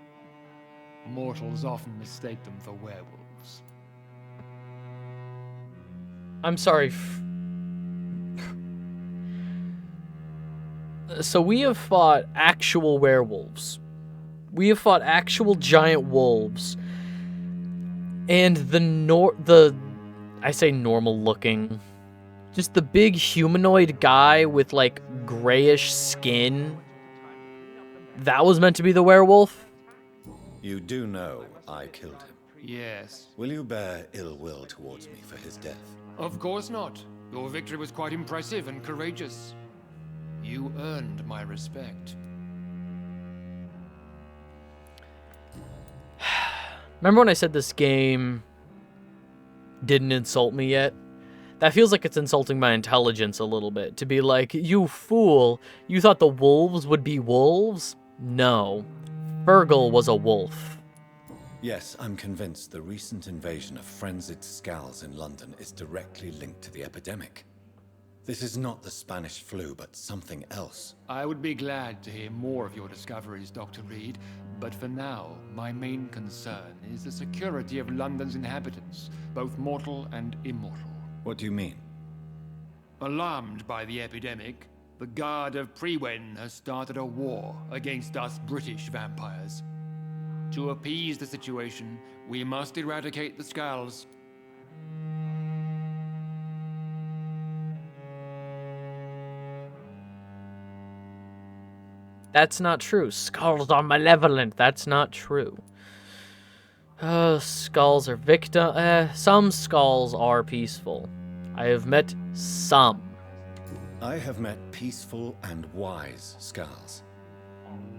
Mortals often mistake them for werewolves. I'm sorry. So we have fought actual werewolves. We have fought actual giant wolves. And I say normal looking, just the big humanoid guy with like grayish skin, that was meant to be the werewolf? You do know I killed him. Yes. Will you bear ill will towards me for his death? Of course not. Your victory was quite impressive and courageous. You earned my respect. Remember when I said this game didn't insult me yet? That feels like it's insulting my intelligence a little bit. To be like, you fool, you thought the wolves would be wolves? No. Fergal was a wolf. Yes, I'm convinced the recent invasion of frenzied skulls in London is directly linked to the epidemic. This is not the Spanish flu, but something else. I would be glad to hear more of your discoveries, Dr. Reed, but for now, my main concern is the security of London's inhabitants, both mortal and immortal. What do you mean? Alarmed by the epidemic, the Guard of Prewen has started a war against us British vampires. To appease the situation, we must eradicate the skulls. That's not true. Skulls are malevolent. That's not true. Skulls are some skulls are peaceful. I have met some. I have met peaceful and wise skulls.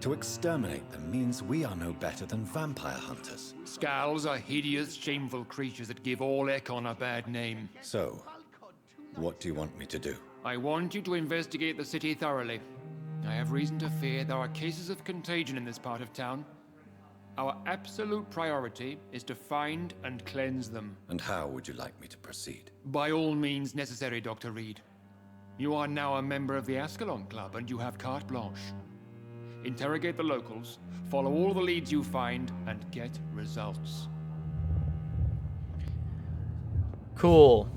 To exterminate them means we are no better than vampire hunters. Skulls are hideous, shameful creatures that give all Ekon a bad name. So, what do you want me to do? I want you to investigate the city thoroughly. I have reason to fear there are cases of contagion in this part of town. Our absolute priority is to find and cleanse them. And how would you like me to proceed? By all means necessary, Dr. Reed. You are now a member of the Ascalon Club and you have carte blanche. Interrogate the locals, follow all the leads you find, and get results. Cool.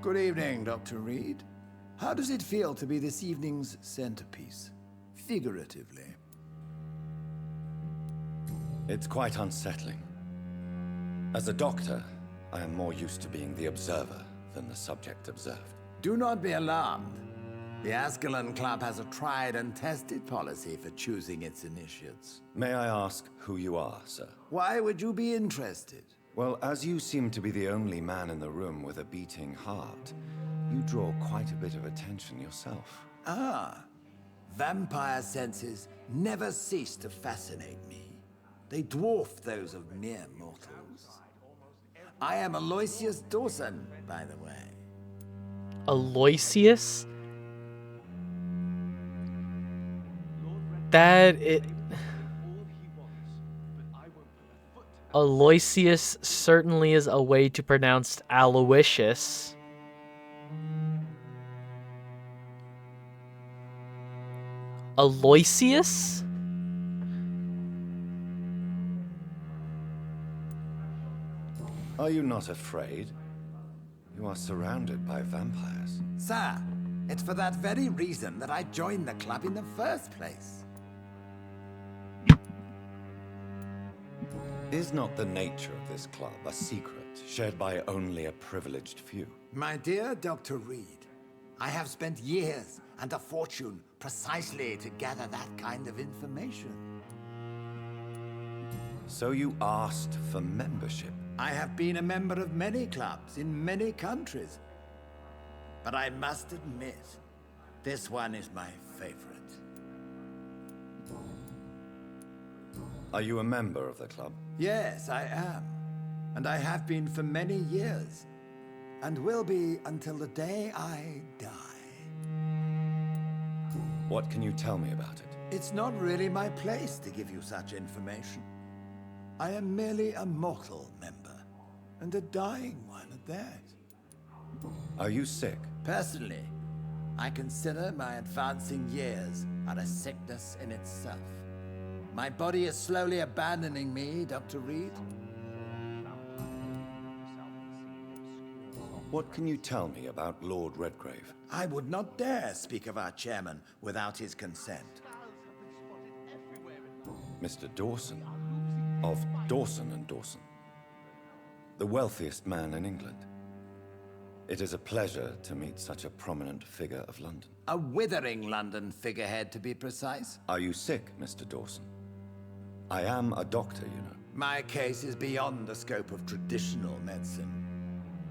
Good evening, Dr. Reed. How does it feel to be this evening's centerpiece? Figuratively. It's quite unsettling. As a doctor, I am more used to being the observer than the subject observed. Do not be alarmed. The Ascalon Club has a tried and tested policy for choosing its initiates. May I ask who you are, sir? Why would you be interested? Well, as you seem to be the only man in the room with a beating heart, you draw quite a bit of attention yourself. Ah, vampire senses never cease to fascinate me. They dwarf those of mere mortals. I am Aloysius Dawson, by the way. Aloysius? That it. Aloysius certainly is a way to pronounce Aloysius. Aloysius? Are you not afraid? You are surrounded by vampires. Sir, it's for that very reason that I joined the club in the first place. Is not the nature of this club a secret shared by only a privileged few? My dear Dr. Reed, I have spent years and a fortune precisely to gather that kind of information. So you asked for membership? I have been a member of many clubs in many countries. But I must admit, this one is my favorite. Are you a member of the club? Yes, I am. And I have been for many years. And will be until the day I die. What can you tell me about it? It's not really my place to give you such information. I am merely a mortal member, and a dying one at that. Are you sick? Personally, I consider my advancing years are a sickness in itself. My body is slowly abandoning me, Dr. Reed. What can you tell me about Lord Redgrave? I would not dare speak of our chairman without his consent. Mr. Dawson, of Dawson and Dawson, the wealthiest man in England. It is a pleasure to meet such a prominent figure of London. A withering London figurehead, to be precise. Are you sick, Mr. Dawson? I am a doctor, you know. My case is beyond the scope of traditional medicine.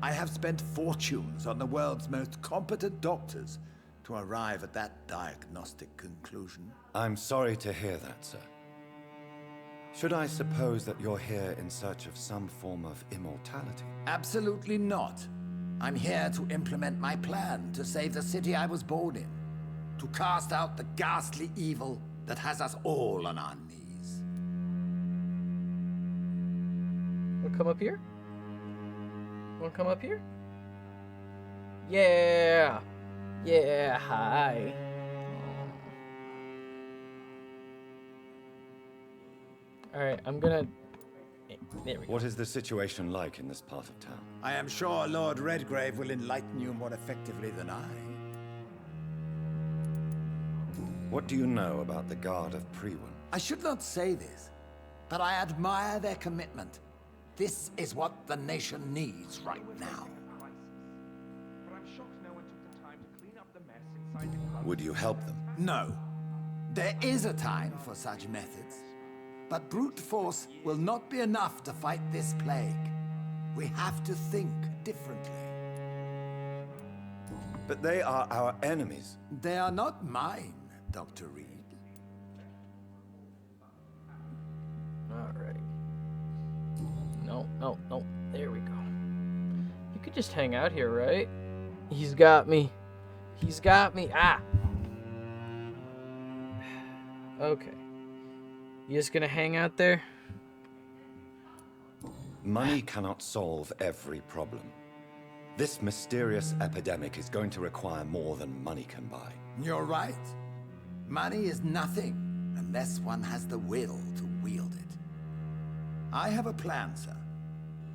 I have spent fortunes on the world's most competent doctors to arrive at that diagnostic conclusion. I'm sorry to hear that, sir. Should I suppose that you're here in search of some form of immortality? Absolutely not. I'm here to implement my plan to save the city I was born in. To cast out the ghastly evil that has us all on our knees. Wanna come up here? Wanna come up here? Yeah! Yeah, hi. Alright, I'm gonna... There we go. What is the situation like in this part of town? I am sure Lord Redgrave will enlighten you more effectively than I. What do you know about the Guard of Prewin? I should not say this, but I admire their commitment. This is what the nation needs right now. Would you help them? No. There is a time for such methods. But brute force will not be enough to fight this plague. We have to think differently. But they are our enemies. They are not mine, Dr. Reed. Alright. No. There we go. You could just hang out here, right? He's got me. He's got me. Ah! Okay. You just gonna hang out there? Money cannot solve every problem. This mysterious epidemic is going to require more than money can buy. You're right. Money is nothing unless one has the will to wield it. I have a plan, sir.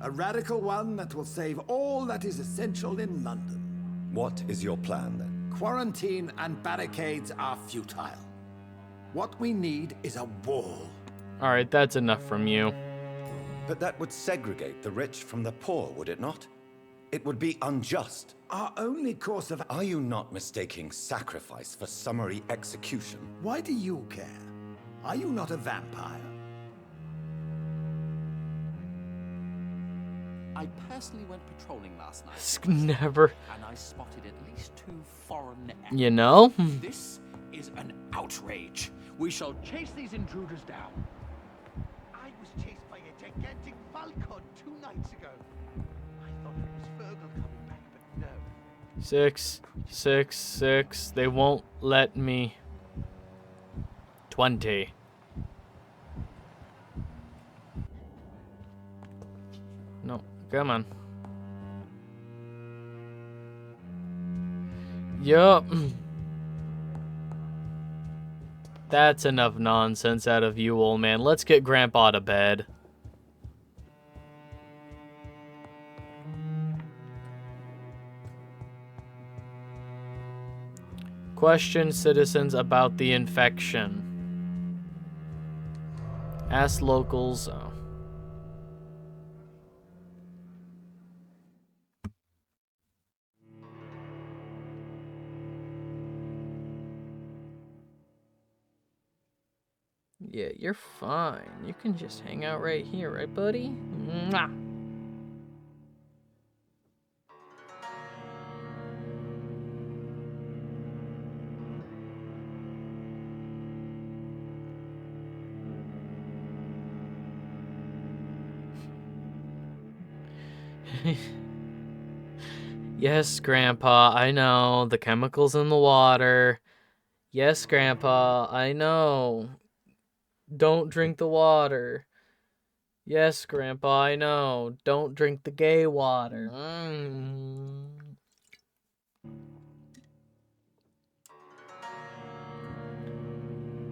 A radical one that will save all that is essential in London. What is your plan, then? Quarantine and barricades are futile. What we need is a wall. Alright, that's enough from you. But that would segregate the rich from the poor, would it not? It would be unjust. Our only course of... Are you not mistaking sacrifice for summary execution? Why do you care? Are you not a vampire? I personally went patrolling last night. Never. And I spotted at least 2 foreign... You know? This is an outrage. We shall chase these intruders down. I was chased by a gigantic falcon 2 nights ago. I thought it was Fergal coming back, but no. 6, 6, 6. They won't let me. 20. No, come on. Yup. That's enough nonsense out of you, old man. Let's get Grandpa to bed. Question citizens about the infection. Ask locals. Oh. Yeah, you're fine. You can just hang out right here, right, buddy? Mwah. Yes, Grandpa, I know. The chemicals in the water. Yes, Grandpa, I know. Don't drink the water. Yes, Grandpa, I know. Don't drink the gay water.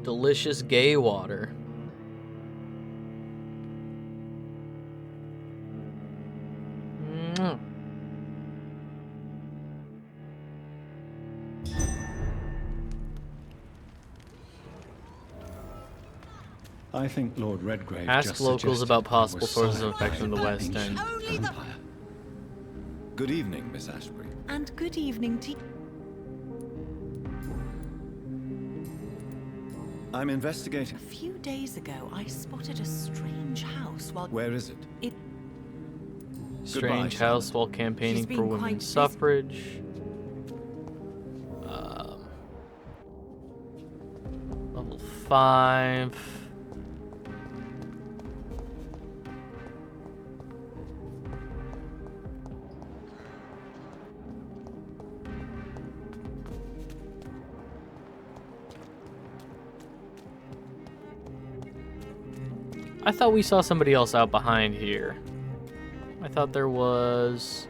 Delicious gay water. I think Lord Redgrave Ask just locals suggested about I possible was sources of sired by infection in the an West ancient End. Vampire. Good evening, Miss Ashbury. And good evening to I'm investigating. A few days ago, I spotted a strange house while... Where is it? Strange Goodbye, house while campaigning She's been for quite women's busy. suffrage. Level 5. I thought we saw somebody else out behind here. I thought there was...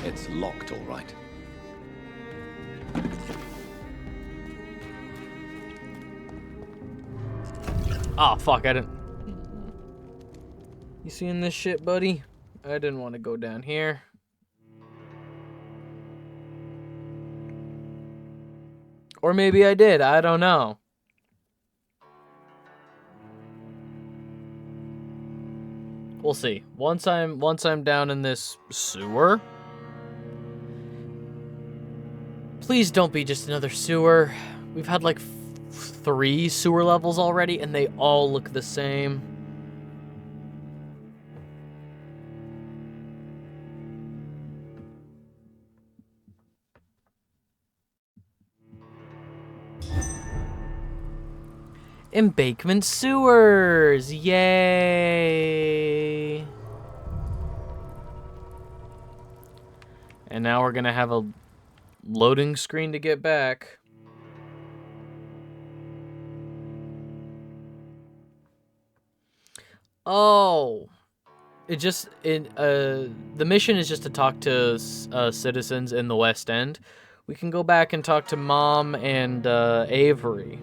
It's locked, all right. Oh, fuck, I didn't... You seeing this shit, buddy? I didn't want to go down here. Or maybe I did, I don't know. We'll see. Once I'm down in this sewer. Please don't be just another sewer. We've had like 3 sewer levels already and they all look the same. Embankment sewers! Yay! And now we're gonna have a loading screen to get back. Oh! The mission is just to talk to citizens in the West End. We can go back and talk to Mom and Avery.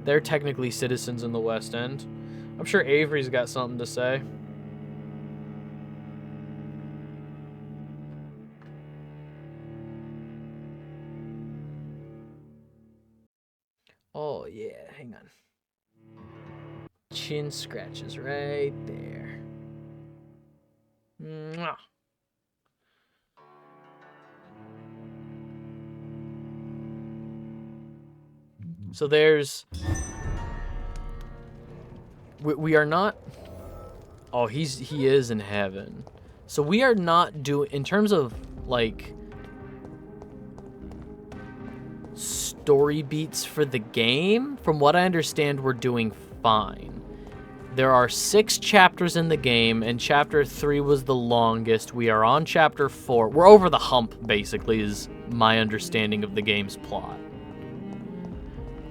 They're technically citizens in the West End. I'm sure Avery's got something to say. Oh, yeah. Hang on. Chin scratches right there. Mwah. So there's... We are not... Oh, he is in heaven. So we are not doing... In terms of, like... story beats for the game, from what I understand, we're doing fine. There are 6 chapters in the game, and chapter 3 was the longest. We are on chapter 4. We're over the hump, basically, is my understanding of the game's plot.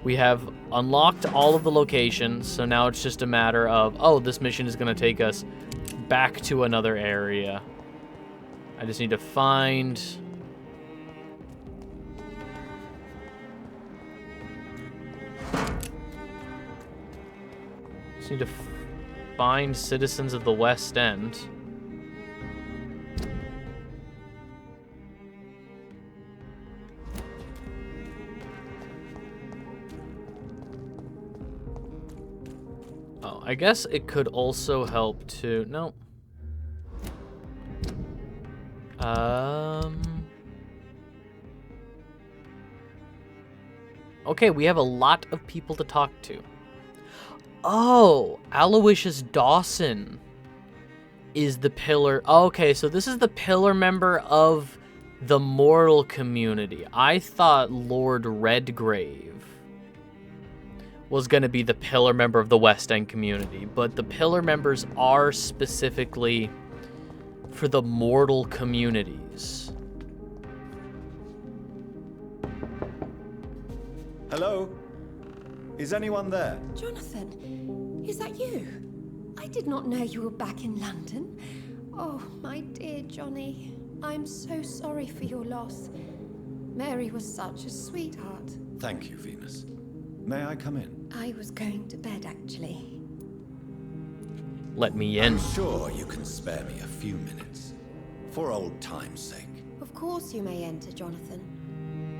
We have unlocked all of the locations, so now it's just a matter of, oh, this mission is going to take us back to another area. I just need to find... Just need to find citizens of the West End. Oh, I guess it could also help to... No. Okay, we have a lot of people to talk to. Oh, Aloysius Dawson is the pillar. Okay, so this is the pillar member of the mortal community. I thought Lord Redgrave was going to be the pillar member of the West End community, but the pillar members are specifically for the mortal communities. Hello? Is anyone there? Jonathan, is that you? I did not know you were back in London. Oh, my dear Johnny, I'm so sorry for your loss. Mary was such a sweetheart. Thank you, Venus. May I come in? I was going to bed, actually. Let me in. I'm sure you can spare me a few minutes. For old time's sake. Of course you may enter, Jonathan.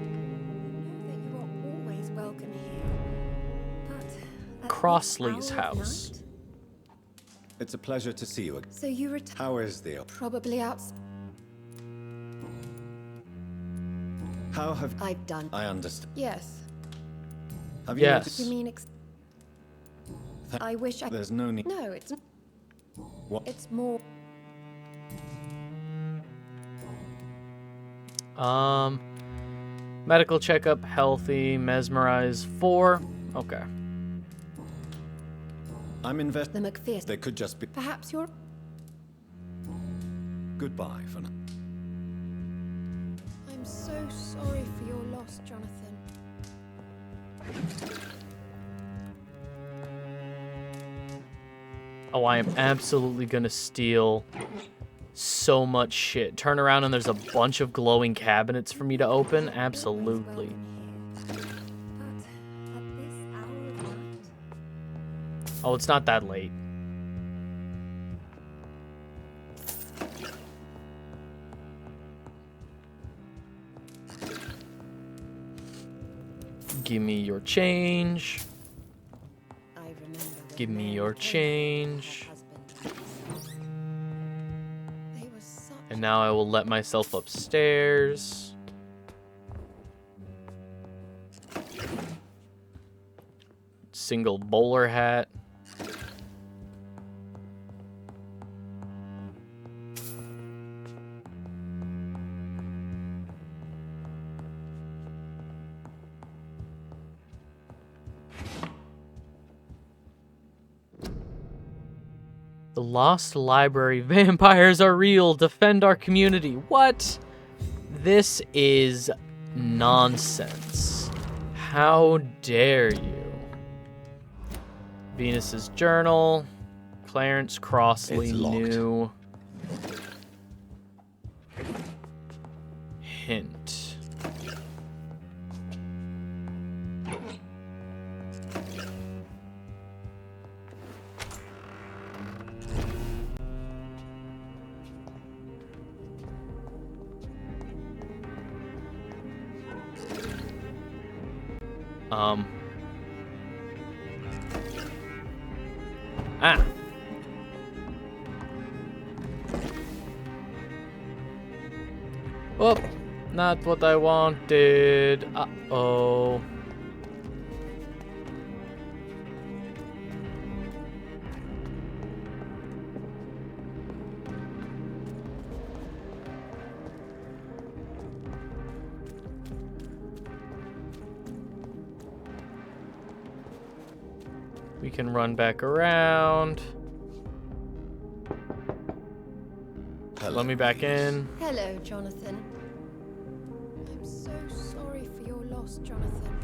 You know that you are always welcome here. Crossley's house. It's a pleasure to see you again. So you retire? How is the opera? Probably out. How have I've done? I understand. Yes. Have you Yes. You mean I wish I... There's no need. No, it's... What? It's more... Medical checkup, healthy, mesmerize 4. Okay. I'm invested. The McPherson. They could just be. Perhaps you're... Goodbye for now. I'm so sorry for your loss, Jonathan. Oh, I am absolutely gonna steal so much shit. Turn around and there's a bunch of glowing cabinets for me to open? Absolutely. Oh, it's not that late. Give me your change. Give me your change. And now I will let myself upstairs. Single bowler hat. The Lost Library. Vampires are real. Defend our community. What? This is nonsense. How dare you? Venus's journal. Clarence Crossley knew. Hint. Ah. Oh, not what I wanted. Uh-oh. We can run back around. Let me back in. Hello, Jonathan. I'm so sorry for your loss, Jonathan.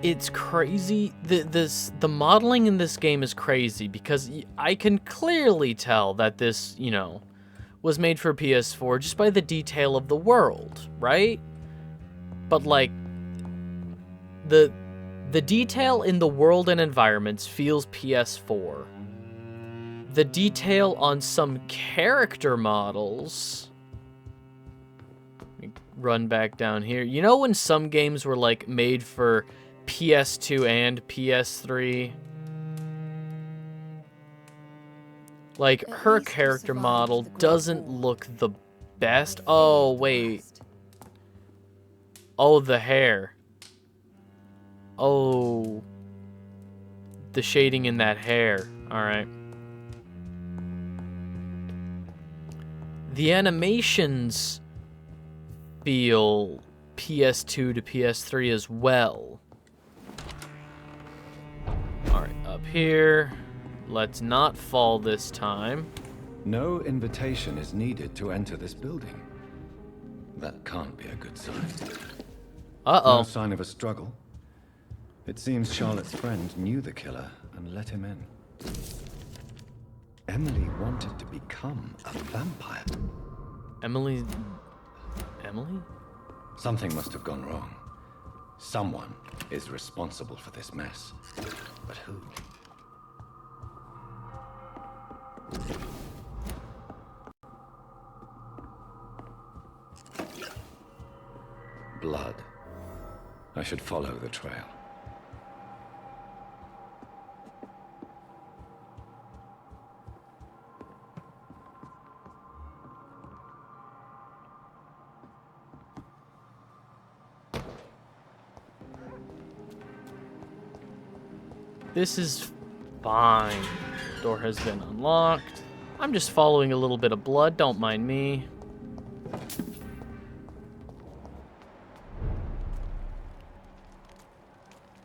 It's crazy. The modeling in this game is crazy because I can clearly tell that this, you know, was made for PS4 just by the detail of the world, right? But like the detail in the world and environments feels PS4. The detail on some character models. Let me run back down here. You know when some games were like made for PS2 and PS3? Like her character model doesn't look the best. Oh, wait. Oh, the hair. Oh. The shading in that hair. All right. The animations feel PS2 to PS3 as well. Alright, up here. Let's not fall this time. No invitation is needed to enter this building. That can't be a good sign. Uh-oh. No sign of a struggle. It seems Charlotte's friend knew the killer and let him in. Emily wanted to become a vampire. Emily? Something must have gone wrong. Someone is responsible for this mess. But who? Blood. I should follow the trail. This is fine. Door has been unlocked. I'm just following a little bit of blood, don't mind me.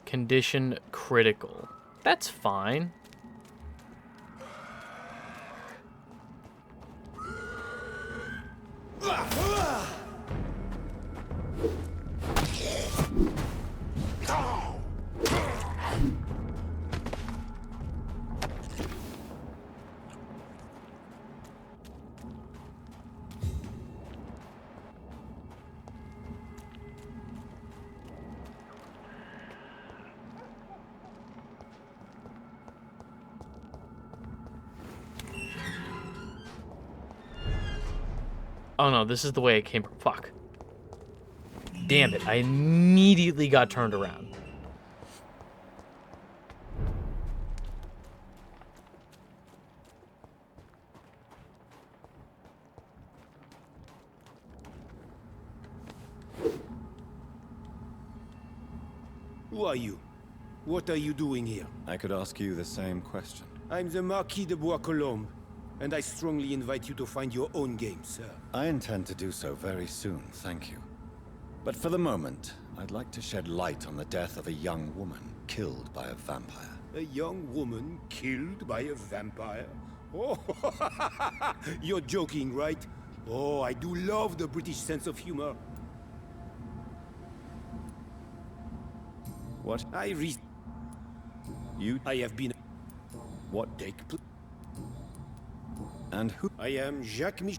Condition critical. That's fine. Oh no, this is the way it came from. Fuck. Damn it, I immediately got turned around. Who are you? What are you doing here? I could ask you the same question. I'm the Marquis de Bois-Colombes, and I strongly invite you to find your own game, sir. I intend to do so very soon, thank you. But for the moment, I'd like to shed light on the death of a young woman killed by a vampire. A young woman killed by a vampire? Oh, you're joking, right? Oh, I do love the British sense of humor. What? I have been... What? Take... And who? I am Jacques Mich...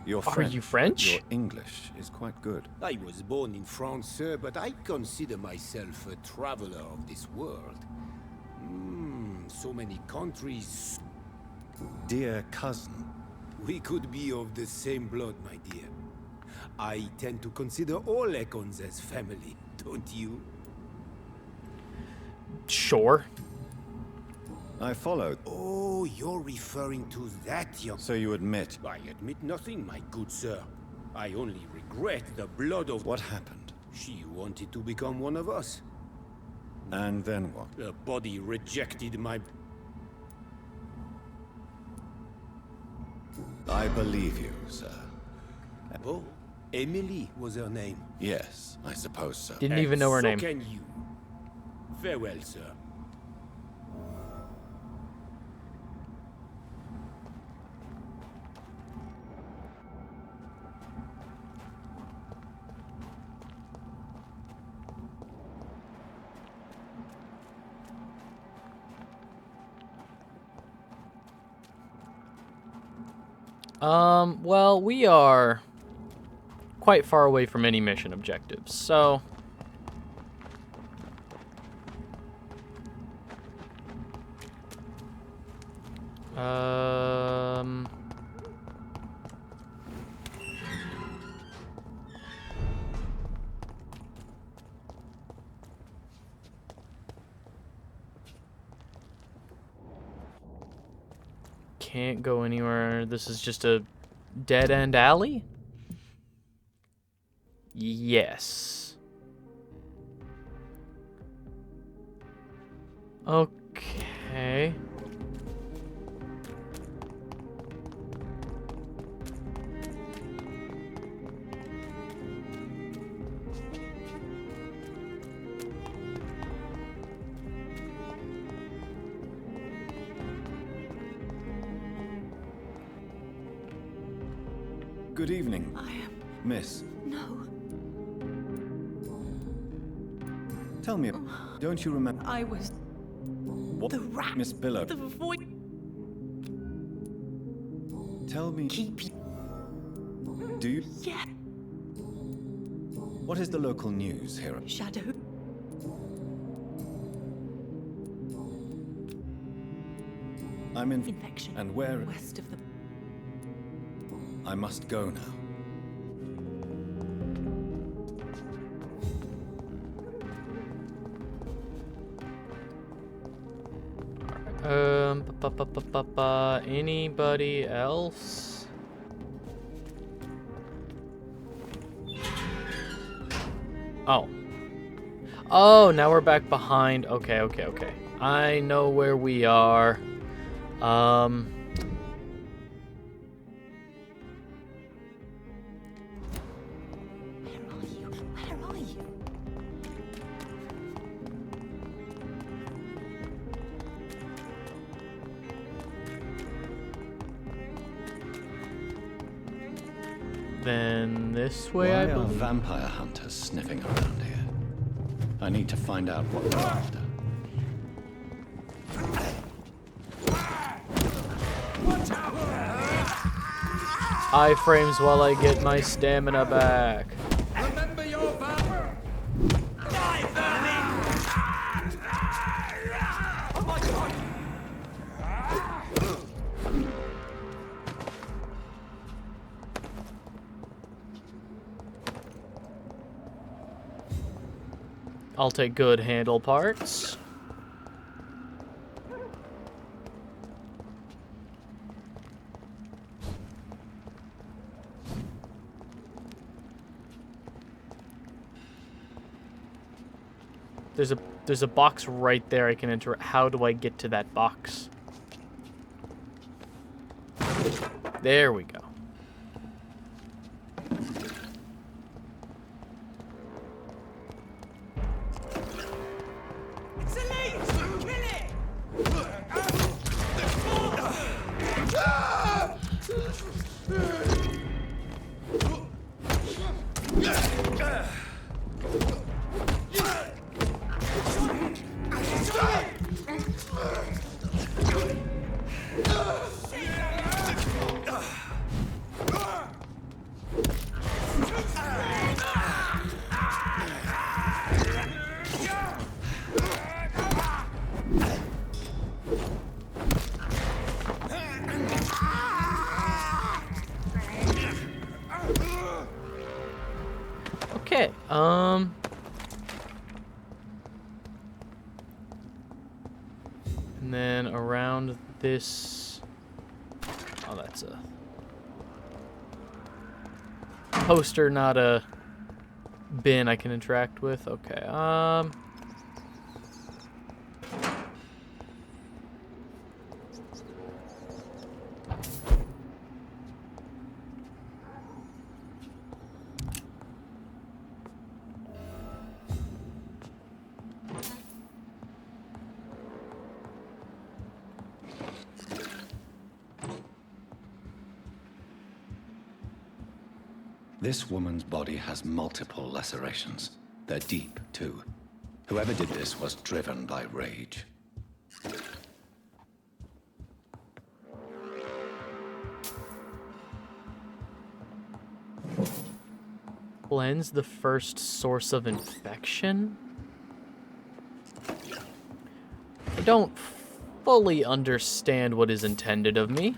You're Are French. you French? Your English is quite good. I was born in France, sir, but I consider myself a traveler of this world. So many countries. Dear cousin. We could be of the same blood, my dear. I tend to consider all Econs as family, don't you? Sure. I followed. Oh, you're referring to that young... So you admit? I admit nothing, my good sir. I only regret the blood of... What happened? She wanted to become one of us. And then what? The body rejected my... I believe you, sir. Oh, Emily was her name. Yes, I suppose so. Didn't even know her name. So can you. Farewell, sir. Well, we are quite far away from any mission objectives, so... Can't go anywhere. This is just a dead-end alley? Yes. Okay. Good evening. I am... Miss. No. Tell me, don't you remember... I was... What? The rat. Miss Billow. The voice... Tell me... Keep you... Do you... Yeah. What is the local news here? Shadow. I'm in... Infection. And where... West of the... I must go now. Anybody else? Oh. Oh, now we're back behind. Okay. I know where we are. Where are you? Then this way, Why I are believe. vampire hunters sniffing around here? I need to find out what they're after. Iframes while I get my stamina back. Remember your vow. Die, oh my God. I'll take good handle parts. There's a box right there I can enter. How do I get to that box? There we go. Okay, And then around this... Oh, that's a poster, not a bin I can interact with. Okay, This woman's body has multiple lacerations. They're deep, too. Whoever did this was driven by rage. Cleanse the first source of infection? I don't fully understand what is intended of me.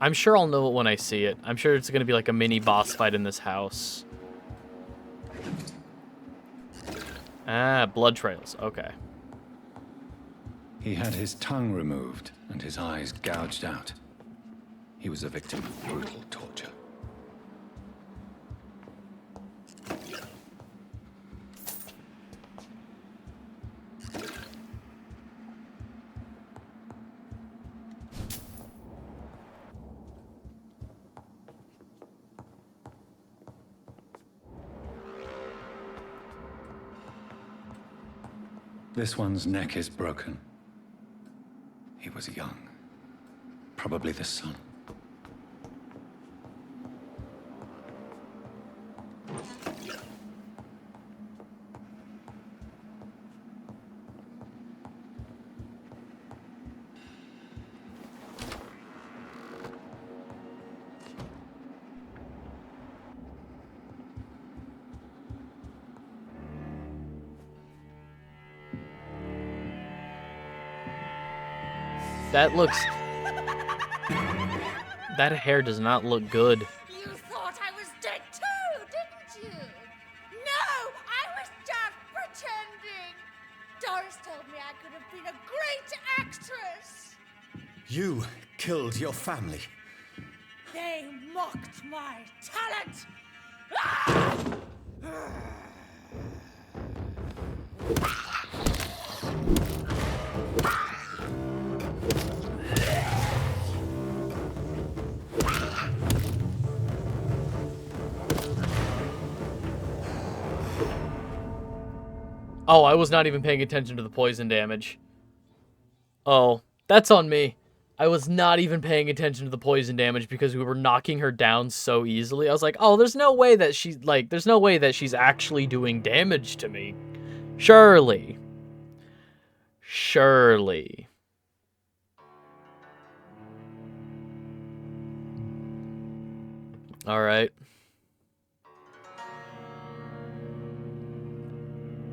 I'm sure I'll know it when I see it. I'm sure it's going to be like a mini boss fight in this house. Ah, blood trails. Okay. He had his tongue removed and his eyes gouged out. He was a victim of brutal torture. This one's neck is broken. He was young. Probably the son. That looks... That hair does not look good. You thought I was dead too, didn't you? No, I was just pretending. Doris told me I could have been a great actress. You killed your family. They mocked my talent. Ah! Oh, I was not even paying attention to the poison damage. Oh, that's on me. I was not even paying attention to the poison damage because we were knocking her down so easily. I was like, oh, there's no way that there's no way that she's actually doing damage to me. Surely. Surely. All right.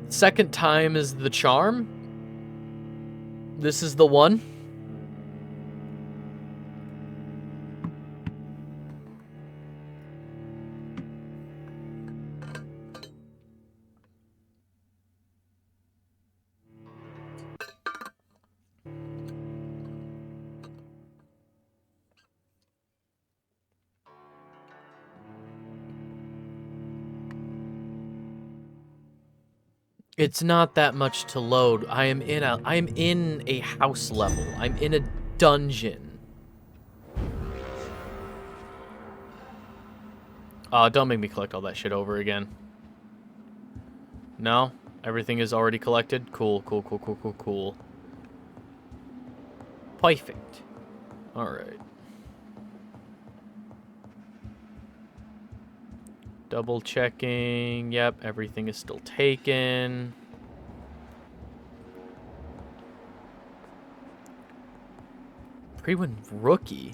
Second time is the charm. This is the one. It's not that much to load. I am in a house level. I'm in a dungeon. Don't make me collect all that shit over again. No? Everything is already collected? Cool, cool, cool, cool, cool, cool. Perfect. Alright. Double checking. Yep, everything is still taken. Pre-win rookie.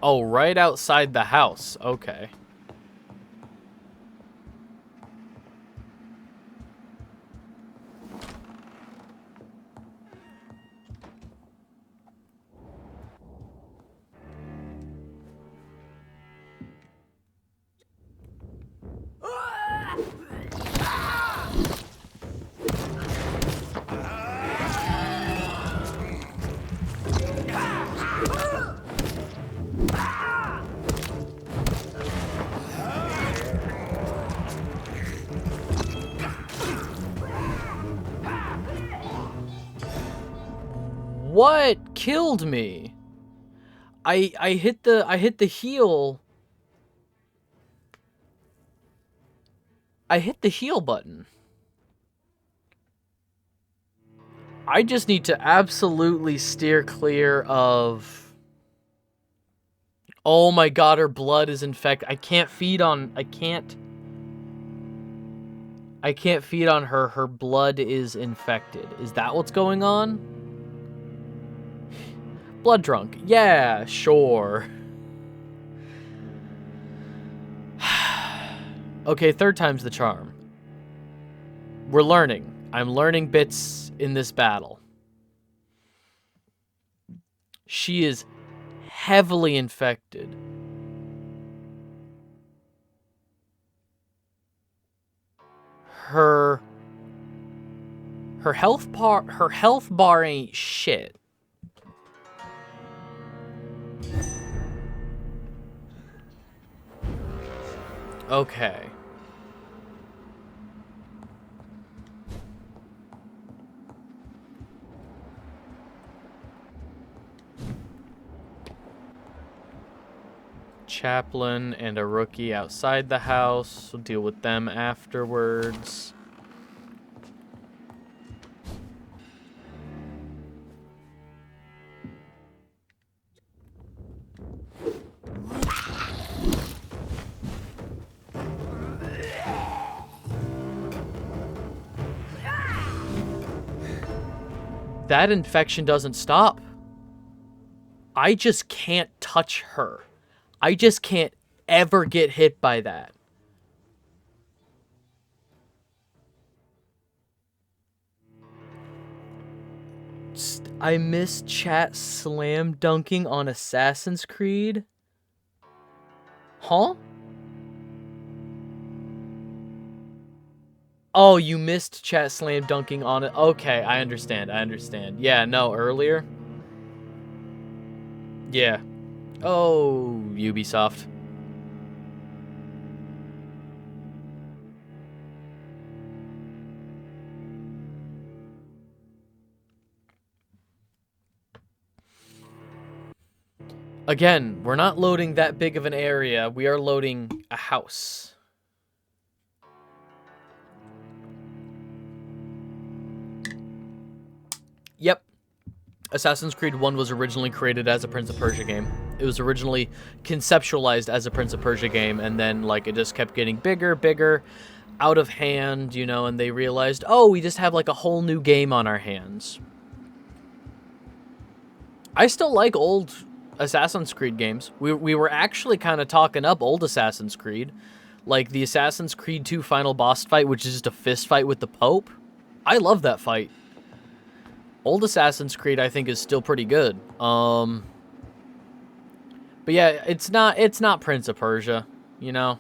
Oh, right outside the house. Okay. What killed me? I hit the heal. I hit the heal button. I just need to absolutely steer clear of... Oh my god, her blood is infected. I can't feed on... I can't feed on her. Her blood is infected. Is that what's going on? Blood drunk. Yeah, sure. Okay, third time's the charm. We're learning. I'm learning bits in this battle. She is heavily infected. Her health bar ain't shit. Okay. Chaplain and a rookie outside the house. We'll deal with them afterwards. That infection doesn't stop. I just can't touch her. I just can't ever get hit by that. I miss chat slam dunking on Assassin's Creed. Huh? Oh, you missed chat slam dunking on it. Okay, I understand. Yeah, no, earlier. Yeah. Oh, Ubisoft. Again, we're not loading that big of an area. We are loading a house. Yep. Assassin's Creed 1 was originally created as a Prince of Persia game. It was originally conceptualized as a Prince of Persia game, and then, like, it just kept getting bigger, out of hand, you know, and they realized, oh, we just have, like, a whole new game on our hands. I still like old Assassin's Creed games. We were actually kind of talking up old Assassin's Creed. Like, the Assassin's Creed 2 final boss fight, which is just a fist fight with the Pope. I love that fight. Old Assassin's Creed, I think, is still pretty good. But yeah, it's not Prince of Persia, you know.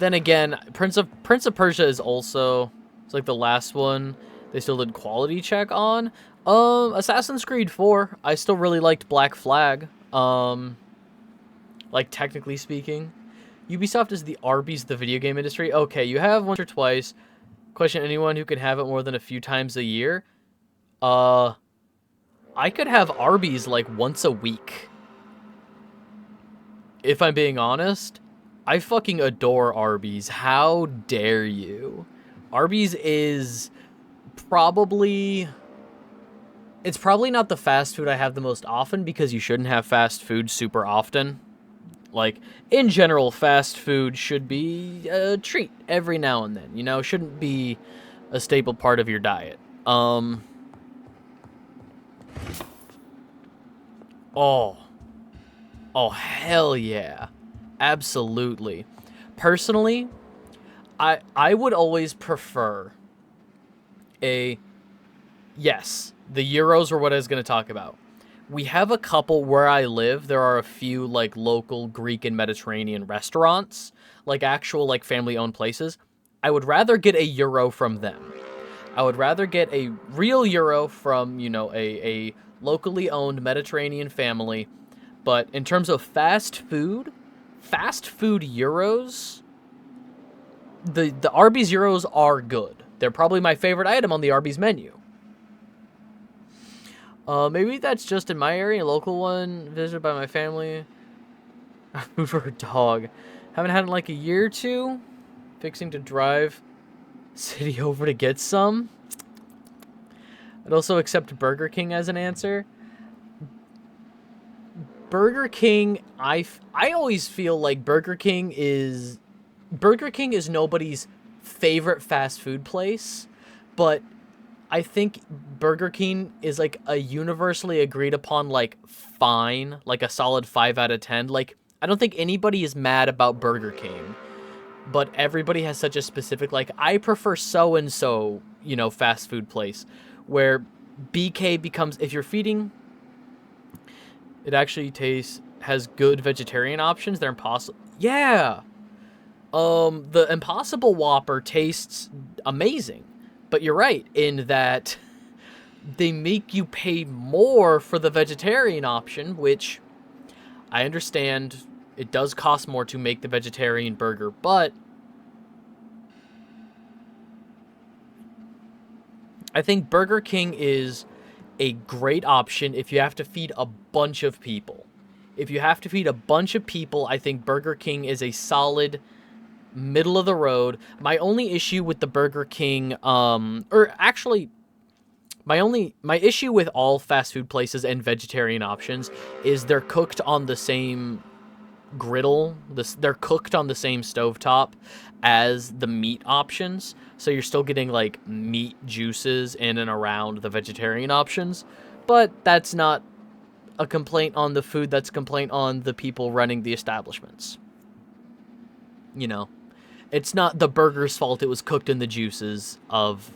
Then again, Prince of Persia is also, it's like the last one they still did quality check on. Assassin's Creed 4, I still really liked Black Flag. Like, technically speaking. Ubisoft is the Arby's of the video game industry. Okay, you have once or twice. Question, anyone who can have it more than a few times a year? I could have Arby's like once a week. If I'm being honest, I fucking adore Arby's. How dare you? Arby's is probably... It's probably not the fast food I have the most often, because you shouldn't have fast food super often. Like, in general, fast food should be a treat every now and then, you know? Shouldn't be a staple part of your diet. Oh, hell yeah. Absolutely. Personally, I would always prefer a... Yes, the gyros are what I was going to talk about. We have a couple where I live. There are a few, like, local Greek and Mediterranean restaurants. Like, actual, like, family-owned places. I would rather get a gyro from them. I would rather get a real gyro from, you know, a locally owned Mediterranean family. But in terms of fast food gyros, the Arby's gyros are good. They're probably my favorite item on the Arby's menu. Maybe that's just in my area. A local one visited by my family. Food for a dog. Haven't had it in like a year or two. Fixing to drive city over to get some. I'd also accept Burger King as an answer. Burger King, I always feel like Burger King is nobody's favorite fast food place, but I think Burger King is like a universally agreed upon like fine, like a solid 5 out of 10. Like I don't think anybody is mad about Burger King, but everybody has such a specific like I prefer so and so, you know, fast food place where BK becomes if you're feeding it actually has good vegetarian options. They're impossible. Yeah. The Impossible Whopper tastes amazing. But you're right in that they make you pay more for the vegetarian option, which I understand it does cost more to make the vegetarian burger, but I think Burger King is a great option if you have to feed a bunch of people. If you have to feed a bunch of people, I think Burger King is a solid middle of the road. My only issue with the Burger King, my issue with all fast food places and vegetarian options is they're cooked on the same griddle. They're cooked on the same stovetop as the meat options. So you're still getting like meat juices in and around the vegetarian options. But that's not a complaint on the food, that's a complaint on the people running the establishments. You know, it's not the burger's fault it was cooked in the juices of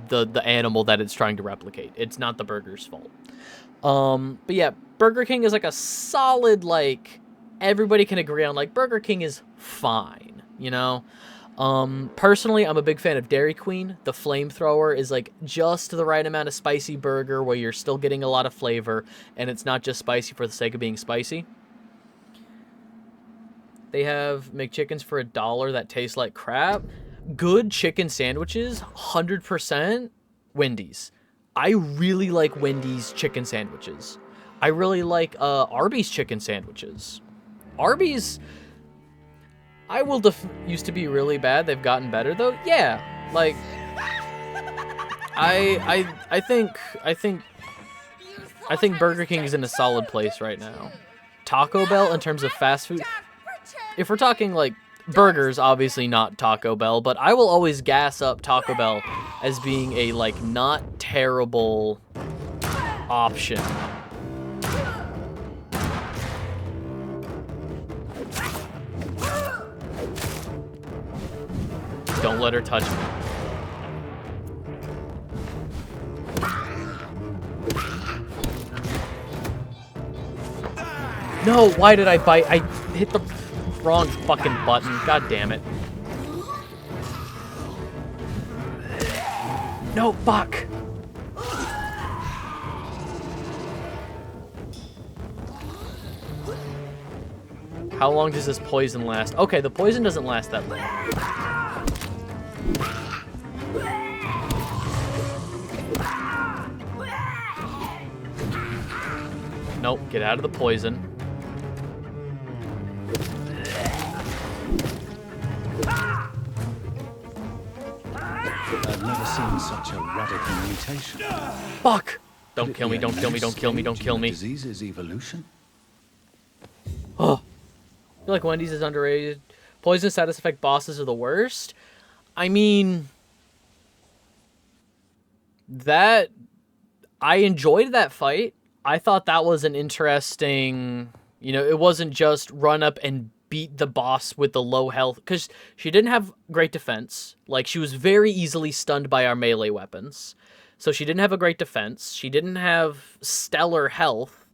the animal that it's trying to replicate. It's not the burger's fault. But yeah, Burger King is like a solid, like, everybody can agree on, like, Burger King is fine, you know? Personally, I'm a big fan of Dairy Queen. The flamethrower is like just the right amount of spicy burger where you're still getting a lot of flavor and it's not just spicy for the sake of being spicy. They have McChickens for $1 that taste like crap. Good chicken sandwiches, 100% Wendy's. I really like Wendy's chicken sandwiches. I really like Arby's chicken sandwiches. Arby's, I will used to be really bad. They've gotten better though. Yeah, like I think Burger King is in a solid place right now. Taco Bell in terms of fast food. If we're talking like burgers, obviously not Taco Bell, but I will always gas up Taco Bell as being a like not terrible option. Don't let her touch me. No, why did I bite? I hit the wrong fucking button. God damn it. No, fuck. How long does this poison last? Okay, the poison doesn't last that long. Nope, get out of the poison. I've never seen such a radical mutation. Fuck! Don't kill me, don't kill me, don't kill me, don't kill me. Disease's evolution? Oh. I feel like Wendy's is underrated. Poison side effect bosses are the worst. I mean, that I enjoyed that fight. I thought that was an interesting, you know, it wasn't just run up and beat the boss with the low health, because she didn't have great defense. Like, she was very easily stunned by our melee weapons. So she didn't have a great defense. She didn't have stellar health.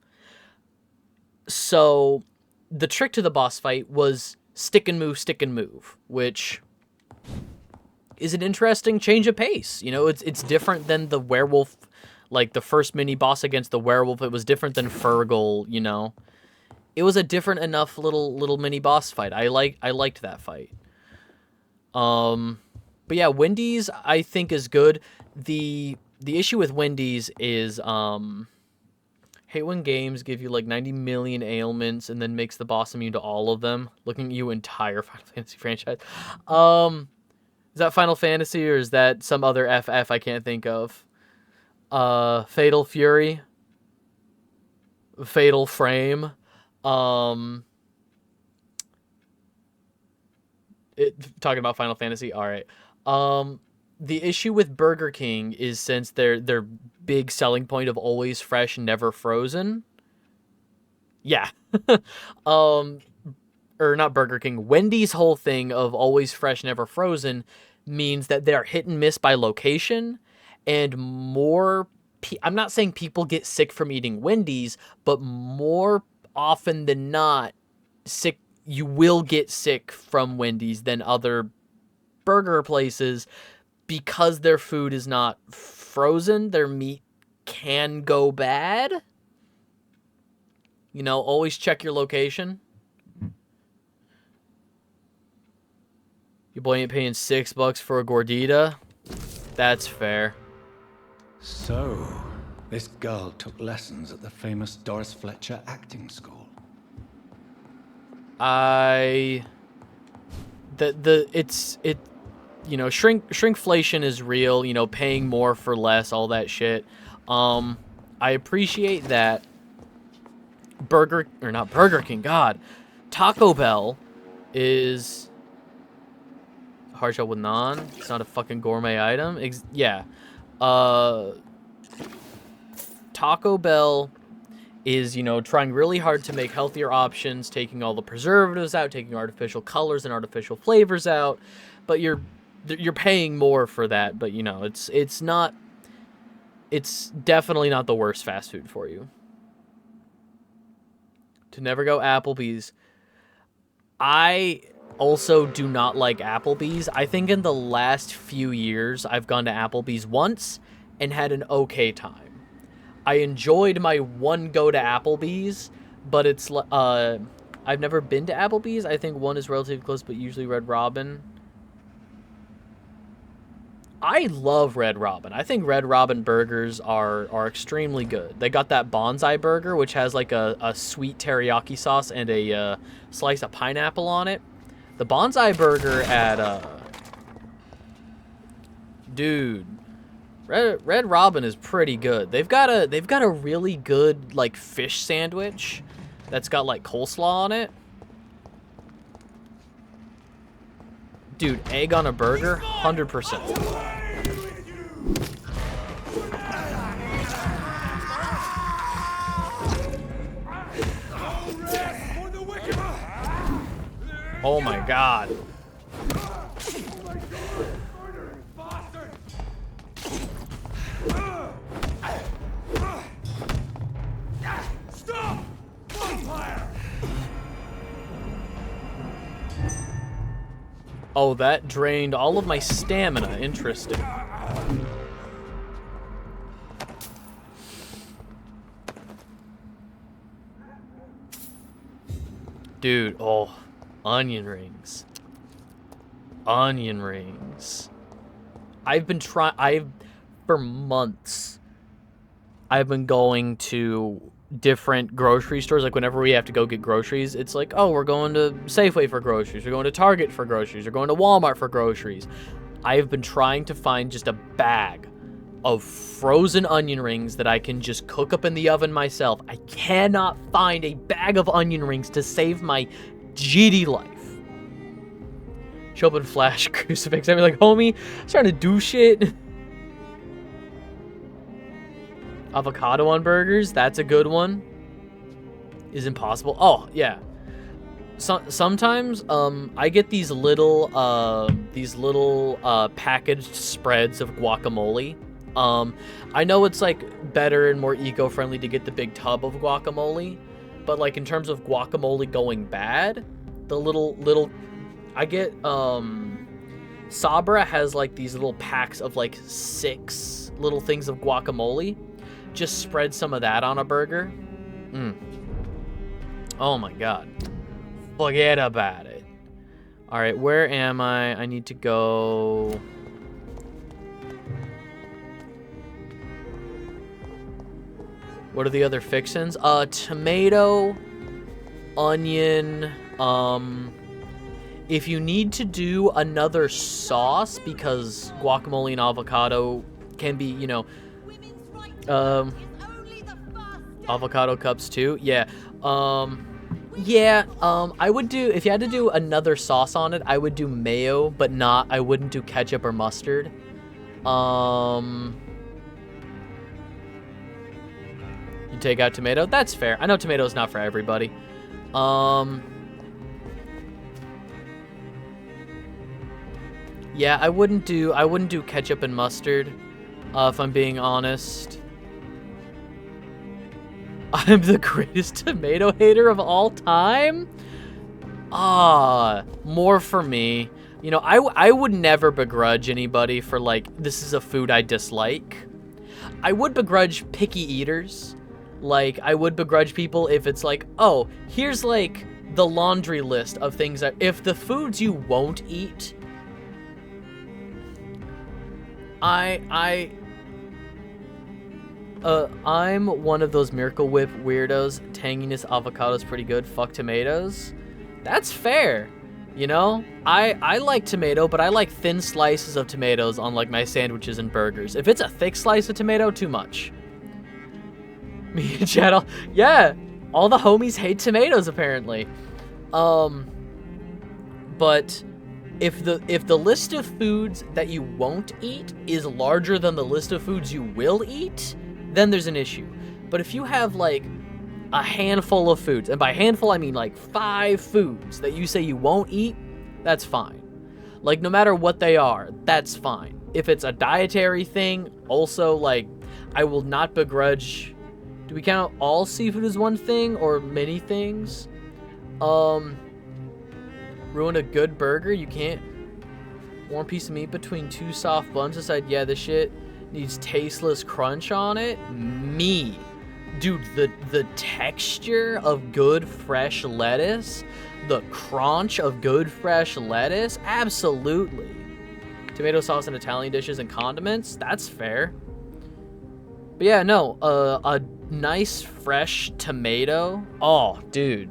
So the trick to the boss fight was stick and move, which is an interesting change of pace. You know, it's different than the werewolf, like the first mini boss against the werewolf. It was different than Fergal, you know. It was a different enough little mini boss fight. I liked that fight. But yeah, Wendy's I think is good. The issue with Wendy's is Hate when games give you like 90 million ailments and then makes the boss immune to all of them. Looking at you entire Final Fantasy franchise. Is that Final Fantasy or is that some other FF I can't think of? Fatal Fury. Fatal Frame. Talking about Final Fantasy. All right. The issue with Burger King is since their big selling point of always fresh, never frozen. Yeah. Or not Burger King. Wendy's whole thing of always fresh, never frozen means that they're hit and miss by location, and more. I'm not saying people get sick from eating Wendy's, but more often than not, you will get sick from Wendy's than other burger places because their food is not frozen. Their meat can go bad. You know, always check your location. Your boy ain't paying $6 for a gordita. That's fair. So, this girl took lessons at the famous Doris Fletcher acting school. You know, shrinkflation is real, you know, paying more for less, all that shit. I appreciate that Burger King, God. Taco Bell is hard shell with naan. It's not a fucking gourmet item. Yeah. Taco Bell is, you know, trying really hard to make healthier options, taking all the preservatives out, taking artificial colors and artificial flavors out, but you're paying more for that. But you know, it's definitely not the worst fast food for you. To never go Applebee's. I also do not like Applebee's. I think in the last few years I've gone to Applebee's once and had an okay time. I enjoyed my one go to Applebee's, but it's I've never been to Applebee's. I think one is relatively close, but usually Red Robin. I love Red Robin. I think Red Robin burgers are extremely good. They got that bonsai burger, which has like a sweet teriyaki sauce and a slice of pineapple on it. The bonsai burger at dude, Red Robin is pretty good. They've got a really good like fish sandwich that's got like coleslaw on it. Dude, egg on a burger, 100%. Oh my God. Stop! Vampire! Oh, that drained all of my stamina. Interesting. Dude, oh, onion rings. Onion rings. For months, I've been going to different grocery stores. Like whenever we have to go get groceries, it's like, oh, we're going to Safeway for groceries, we're going to Target for groceries, we're going to Walmart for groceries. I've been trying to find just a bag of frozen onion rings that I can just cook up in the oven myself. I cannot find a bag of onion rings to save my GD life. Show up in Flash Crucifix. I mean, like, homie, I was trying to do shit. Avocado on burgers, that's a good one. Is impossible. Oh, yeah. Sometimes I get these little packaged spreads of guacamole. I know it's like better and more eco-friendly to get the big tub of guacamole, but like in terms of guacamole going bad, the little I get Sabra has like these little packs of like 6 little things of guacamole. Just spread some of that on a burger. Oh my God. Forget about it. All right, where am I? I need to go. What are the other fixins? Tomato, onion, if you need to do another sauce, because guacamole and avocado can be, you know, avocado cups too. Yeah. I would do, if you had to do another sauce on it, I would do mayo, but I wouldn't do ketchup or mustard. You take out tomato. That's fair. I know tomato's not for everybody. Yeah, I wouldn't do ketchup and mustard, if I'm being honest. I'm the greatest tomato hater of all time? More for me. You know, I would never begrudge anybody for, like, this is a food I dislike. I would begrudge picky eaters. Like, I would begrudge people if it's like, oh, here's, like, the laundry list of things that, if the foods you won't eat, I'm one of those Miracle Whip weirdos. Tanginess avocado's pretty good. Fuck tomatoes. That's fair. You know? I like tomato, but I like thin slices of tomatoes on, like, my sandwiches and burgers. If it's a thick slice of tomato, too much. Me and Chad, yeah. All the homies hate tomatoes, apparently. But if the list of foods that you won't eat is larger than the list of foods you will eat, then there's an issue. But if you have, like, a handful of foods, and by handful I mean like 5 foods that you say you won't eat, that's fine. Like, no matter what they are, that's fine. If it's a dietary thing, also, like, I will not begrudge. Do we count all seafood as one thing or many things? Ruin a good burger? You can't. One piece of meat between 2 soft buns. Decide, yeah, this shit needs tasteless crunch on it. Me. Dude, the texture of good fresh lettuce, the crunch of good fresh lettuce, absolutely. Tomato sauce in Italian dishes and condiments, that's fair. But yeah, no, a nice fresh tomato. Oh, dude.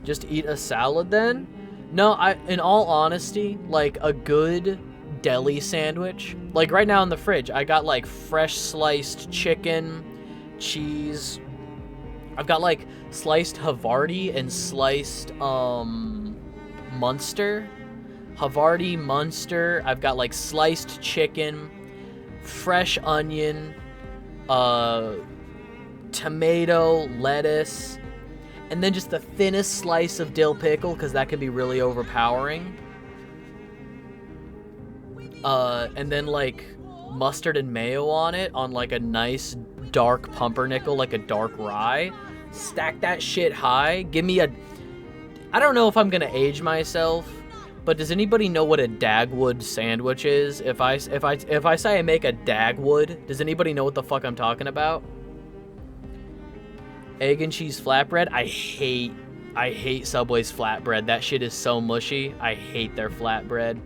Just eat a salad then? No, in all honesty, like a good deli sandwich. Like right now in the fridge, I got like fresh sliced chicken, cheese. I've got like sliced Havarti and sliced Munster. Havarti, Munster. I've got like sliced chicken, fresh onion, tomato, lettuce, and then just the thinnest slice of dill pickle, because that can be really overpowering. And then like mustard and mayo on it, on like a nice dark pumpernickel, like a dark rye. Stack that shit high. Give me a... I don't know if I'm gonna age myself, but does anybody know what a Dagwood sandwich is? If I say I make a Dagwood, does anybody know what the fuck I'm talking about? Egg and cheese flatbread. I hate Subway's flatbread. That shit is so mushy. I hate their flatbread.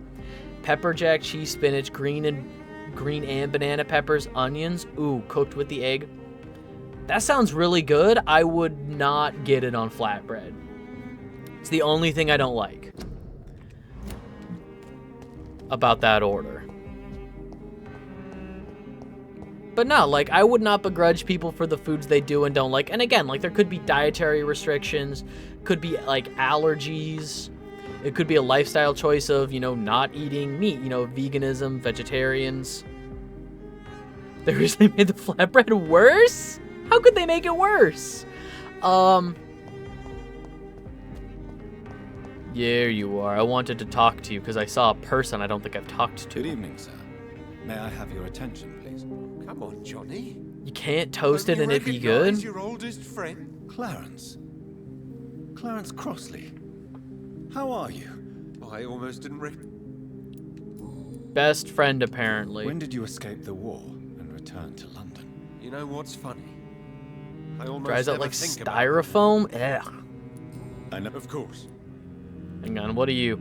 Pepper jack, cheese, spinach, green and banana peppers, onions. Ooh, cooked with the egg. That sounds really good. I would not get it on flatbread. It's the only thing I don't like about that order. But no, like, I would not begrudge people for the foods they do and don't like. And again, like, there could be dietary restrictions, could be, like, allergies. It could be a lifestyle choice of, you know, not eating meat, you know, veganism, vegetarians. They recently made the flatbread worse? How could they make it worse? There you are. I wanted to talk to you because I saw a person I don't think I've talked to. Good evening, sir. May I have your attention, please? Come on, Johnny. You can't toast it and it be good? Your oldest friend? Clarence. Clarence Crossley. How are you? I almost didn't Best friend, apparently. When did you escape the war and return to London? You know what's funny? I almost Dries out never like think styrofoam? Ugh. I know. Of course. Hang on, what are you?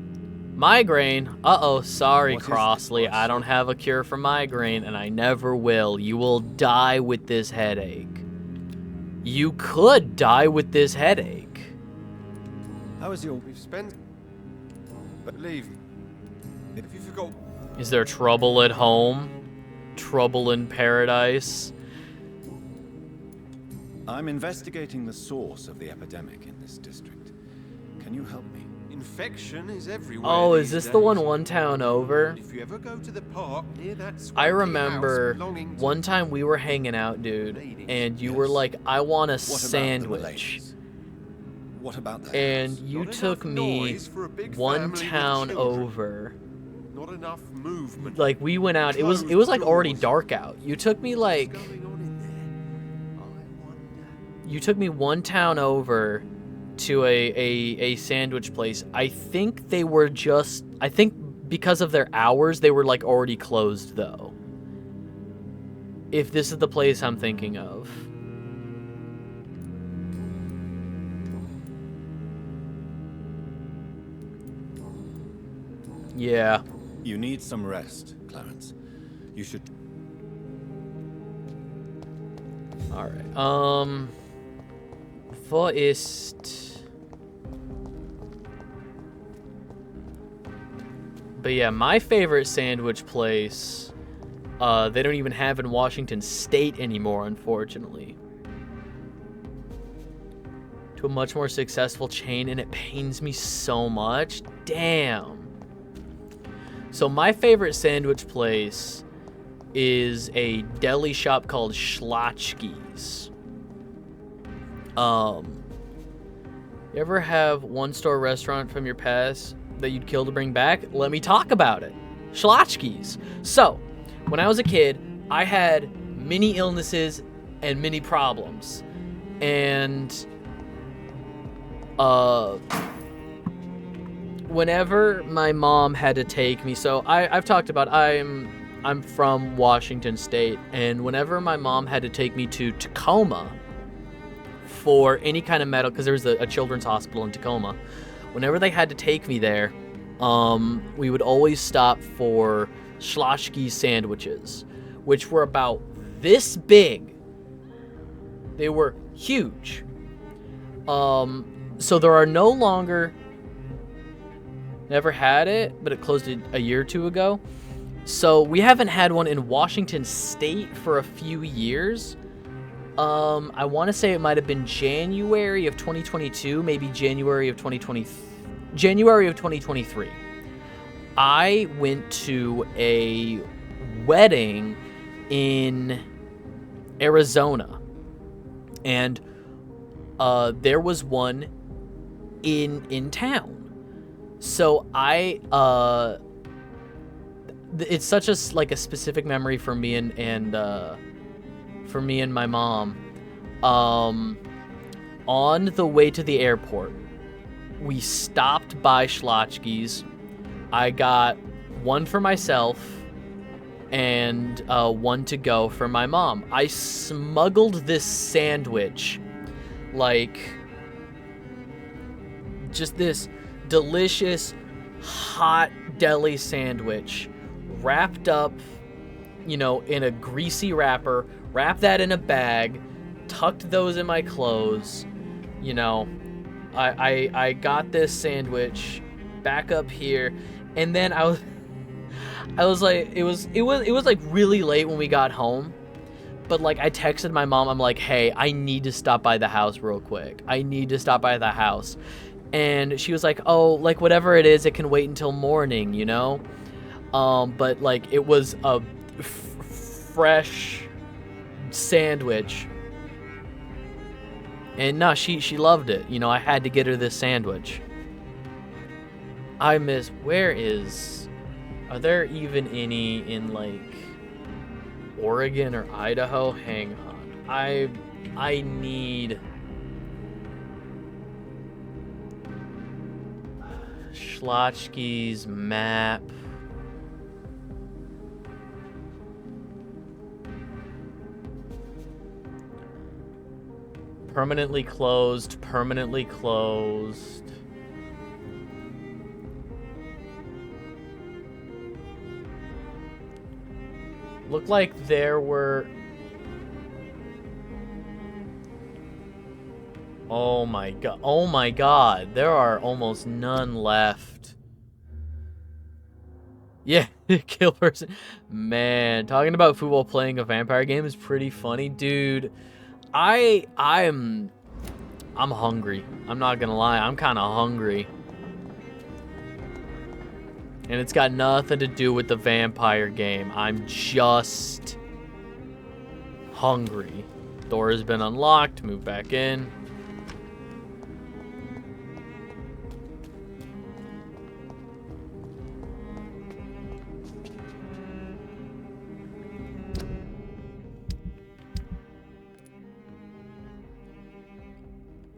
Migraine? Uh-oh, sorry, What is Crossley. this, I don't have a cure for migraine, and I never will. You will die with this headache. You could die with this headache. How is your... We've spent... But leave. If you forgot... Is there trouble at home? Trouble in paradise? I'm investigating the source of the epidemic in this district. Can you help me? Infection is everywhere. Oh, is these this the days. one town over? If you ever go to the park near that I swanky remember house belonging to one time we were hanging out, dude, and you were like, I want a sandwich. What about that? And you Not took enough me noise for a big one family with town children. over. Not enough movement. Like we went out, it was like already dark out. You took me like one town over to a sandwich place. I think they were just, I think because of their hours they were like already closed though. If this is the place I'm thinking of. Yeah. You need some rest, Clarence. You should... Alright, wo ist... But yeah, my favorite sandwich place, they don't even have in Washington State anymore, unfortunately. To a much more successful chain, and it pains me so much. Damn. So my favorite sandwich place is a deli shop called Schlotchke's. You ever have one-store restaurant from your past that you'd kill to bring back? Let me talk about it. Schlotchke's. So, when I was a kid, I had many illnesses and many problems. And, whenever my mom had to take me, so I've talked about I'm from Washington State, and whenever my mom had to take me to Tacoma for any kind of medical, because there was a children's hospital in Tacoma, whenever they had to take me there, we would always stop for Schlotchke's sandwiches, which were about this big. They were huge. So there are no longer... Never had it, but it closed a year or two ago. So we haven't had one in Washington State for a few years. I want to say it might have been January of 2022, maybe January of 2023. I went to a wedding in Arizona, and there was one in town. So it's such a like a specific memory for me and my mom. On the way to the airport, we stopped by Schlotchke's. I got one for myself and one to go for my mom. I smuggled this sandwich, like just this delicious hot deli sandwich wrapped up, you know, in a greasy wrapper, wrapped that in a bag, tucked those in my clothes. You know, I got this sandwich back up here, and then I was like, it was like really late when we got home, but like I texted my mom, I'm like, hey, I need to stop by the house real quick. I need to stop by the house. And she was like, oh, like whatever it is, it can wait until morning, you know? But like it was a fresh sandwich. And no, she loved it. You know, I had to get her this sandwich. I miss, are there even any in like Oregon or Idaho? Hang on. I need Schlotchke's map. Permanently closed, permanently closed. Looked like there were... Oh my god, there are almost none left. Yeah, kill person. Man, talking about football playing a vampire game is pretty funny, dude. I'm hungry. I'm not gonna lie, I'm kind of hungry. And it's got nothing to do with the vampire game. I'm just hungry. Door has been unlocked. Move back in.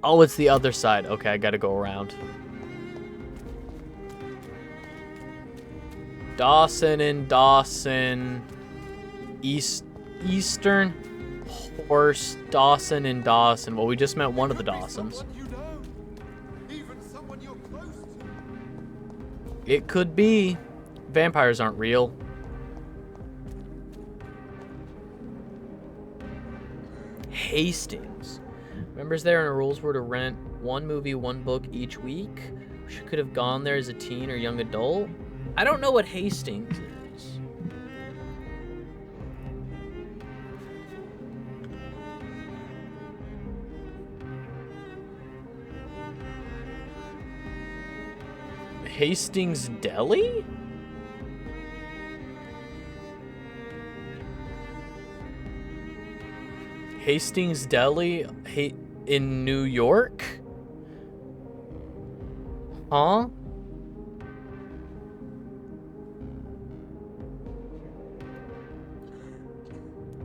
Oh, it's the other side. Okay, I gotta go around. Dawson and Dawson. Eastern Horse, Dawson and Dawson. Well, we just met one of the Dawsons. It could be. Vampires aren't real. Hastings. Members there and the rules were to rent one movie, one book each week. She could have gone there as a teen or young adult. I don't know what Hastings is. Hastings Deli? Hastings Deli in New York? Huh?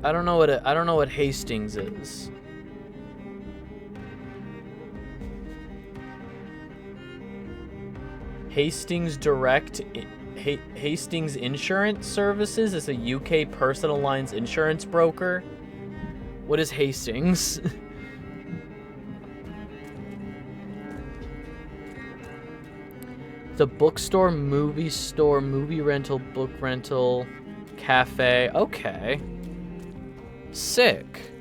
I don't know what Hastings is. Hastings Hastings Insurance Services is a UK personal lines insurance broker. What is Hastings? The bookstore, movie rental, book rental, cafe. Okay. Sick.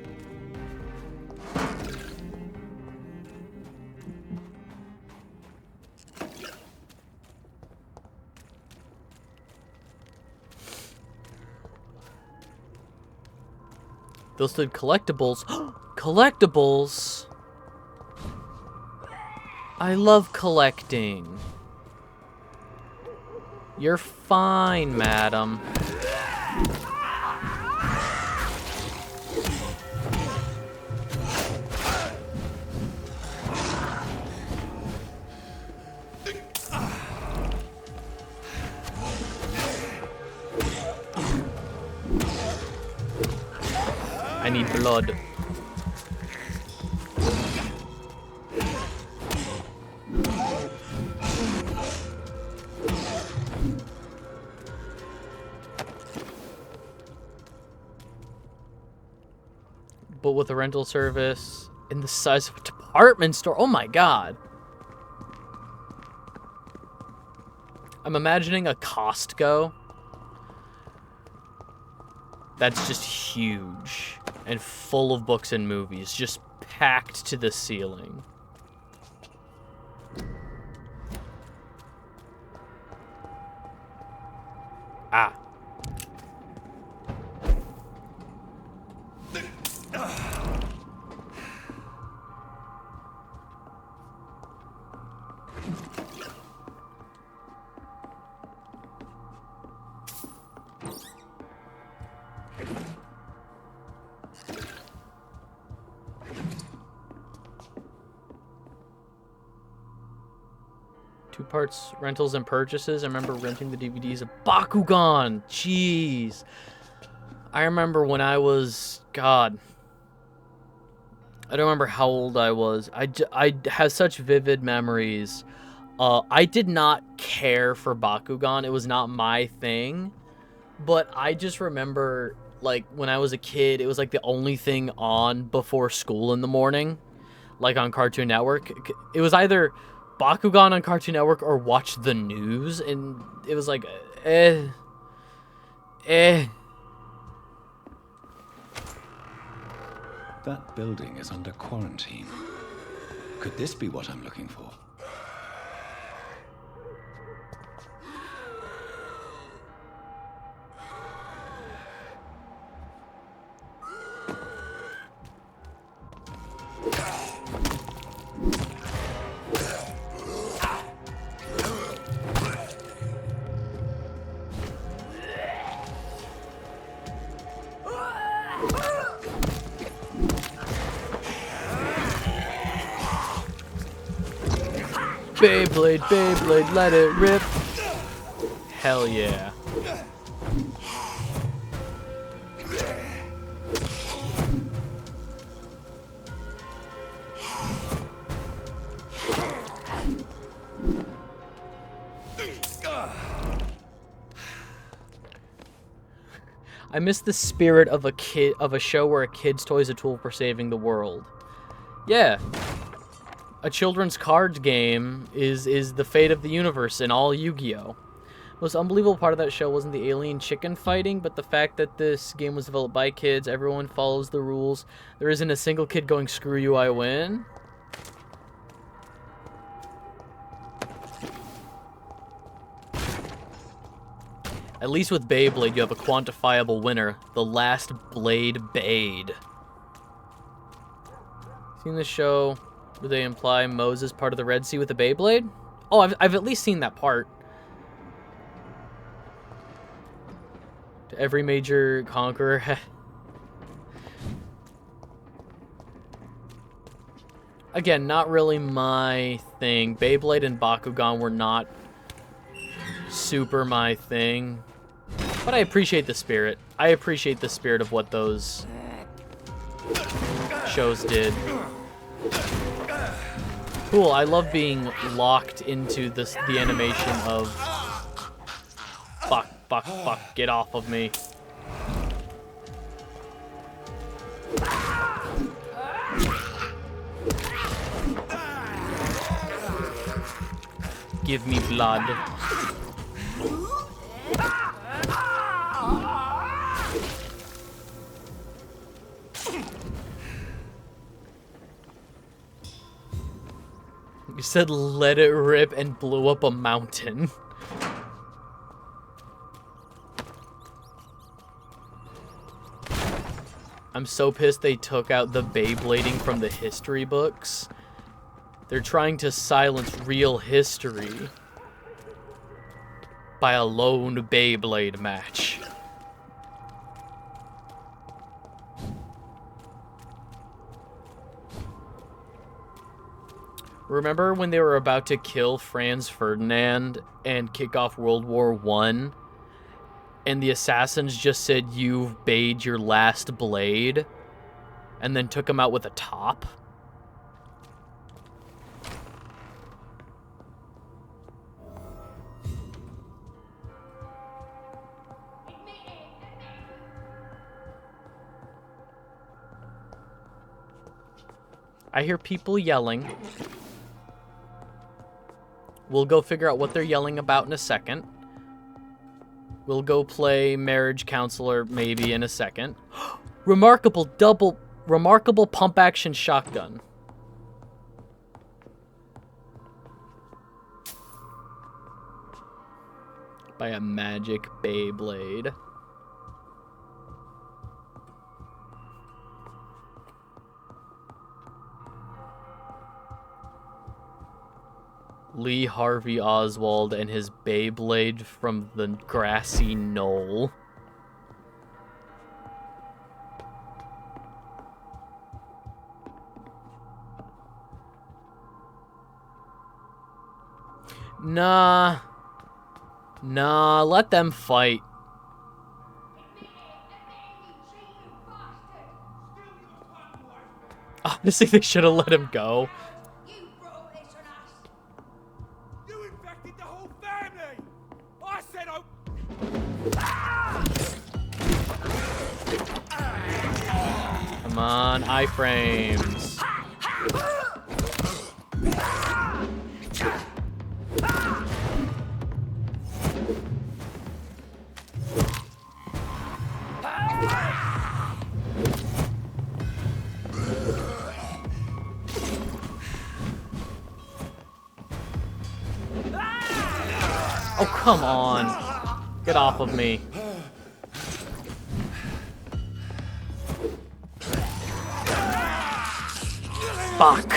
Those did collectibles. Collectibles! I love collecting. You're fine, madam. I need blood. But with a rental service in the size of a department store. Oh my god. I'm imagining a Costco that's just huge and full of books and movies, just packed to the ceiling. Ah. Two parts rentals and purchases. I remember renting the DVDs of Bakugan. Jeez. I remember when I was, God, I don't remember how old I was. I have such vivid memories. I did not care for Bakugan. It was not my thing. But I just remember, like, when I was a kid, it was like the only thing on before school in the morning. Like on Cartoon Network. It was either Bakugan on Cartoon Network or watch the news, and it was like, That building is under quarantine. Could this be what I'm looking for? Beyblade, Beyblade, let it rip. Hell yeah. I miss the spirit of a show where a kid's toy is a tool for saving the world. Yeah. A children's cards game is the fate of the universe in all Yu-Gi-Oh! The most unbelievable part of that show wasn't the alien chicken fighting, but the fact that this game was developed by kids, everyone follows the rules. There isn't a single kid going, screw you, I win. At least with Beyblade, you have a quantifiable winner. The last Blade Bade. Seen the show? Do they imply Moses part of the Red Sea with the Beyblade? Oh, I've at least seen that part. To every major conqueror. Again, not really my thing. Beyblade and Bakugan were not super my thing. But I appreciate the spirit. I appreciate the spirit of what those shows did. Cool, I love being locked into the animation of... Fuck, fuck, fuck, get off of me. Give me blood. You said let it rip and blew up a mountain. I'm so pissed they took out the Beyblading from the history books. They're trying to silence real history by a lone Beyblade match. Remember when they were about to kill Franz Ferdinand and kick off World War I? And the assassins just said, "You've bayed your last blade," and then took him out with a top? I hear people yelling. We'll go figure out what they're yelling about in a second. We'll go play Marriage Counselor maybe in a second. Remarkable pump action shotgun. By a magic Beyblade. Lee Harvey Oswald and his Beyblade from the grassy knoll. Nah, let them fight. Honestly, they should have let him go. Come on, iframes. Oh, come on. Get off of me. Fuck.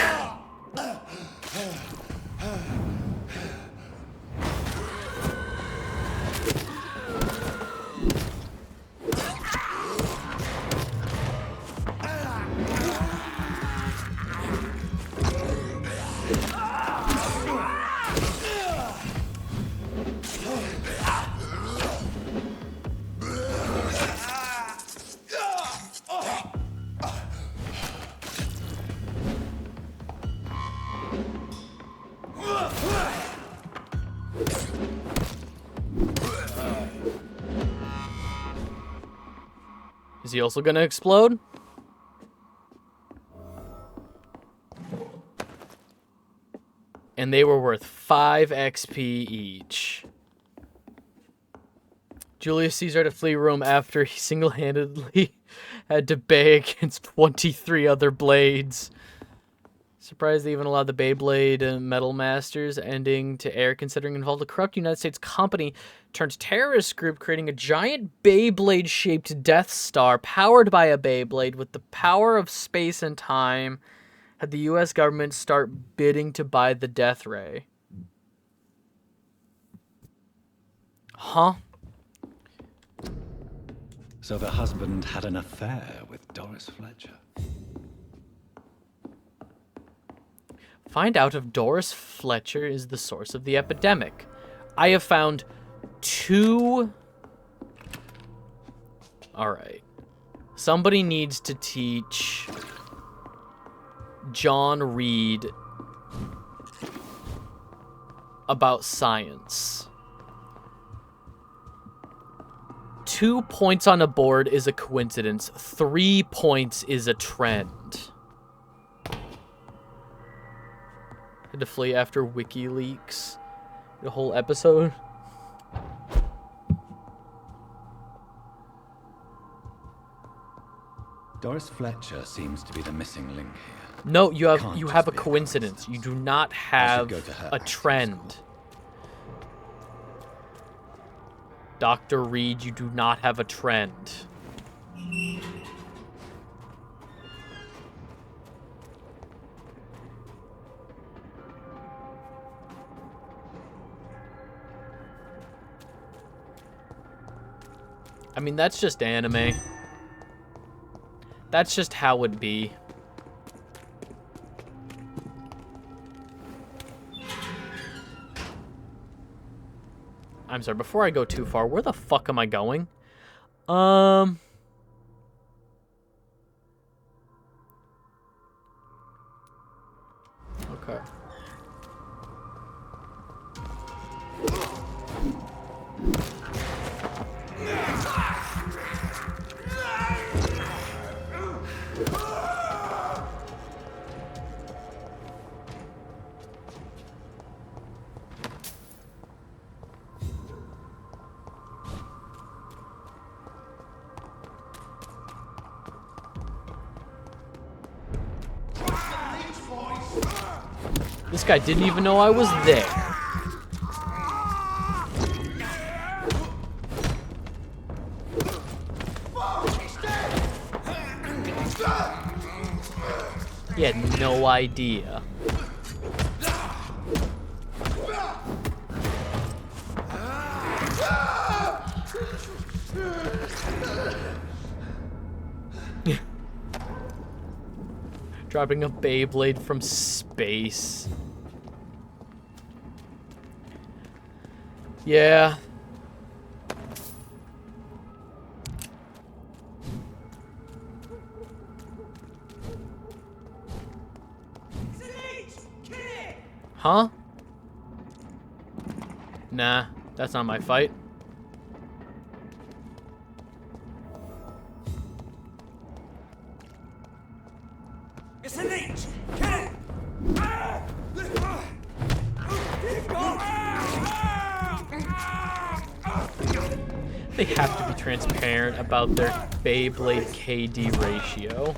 Is he also gonna explode? And they were worth 5 XP each. Julius Caesar had to flee Rome after he single-handedly had to bay against 23 other blades. Surprised they even allowed the Beyblade Metal Masters ending to air, considering it involved a corrupt United States company turned terrorist group creating a giant Beyblade-shaped Death Star powered by a Beyblade with the power of space and time. Had the U.S. government start bidding to buy the Death Ray. Huh? So the husband had an affair with Doris Fletcher. Find out if Doris Fletcher is the source of the epidemic. I have found 2... Alright. Somebody needs to teach John Reed about science. 2 points on a board is a coincidence. 3 points is a trend. Had to flee after WikiLeaks. The whole episode. Doris Fletcher seems to be the missing link here. No, you have a coincidence. You do not have a trend. Dr. Reed, you do not have a trend. I mean, that's just anime. That's just how it be. I'm sorry, before I go too far, where the fuck am I going? Okay. This guy didn't even know I was there. He had no idea. Dropping a Beyblade from space. Yeah. Huh? Nah, that's not my fight. It's a leech! Kill it! They have to be transparent about their Beyblade KD ratio.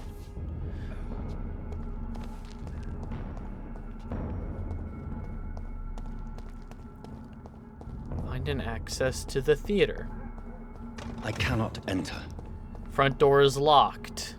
Find abandon access to the theater. I cannot enter. Front door is locked.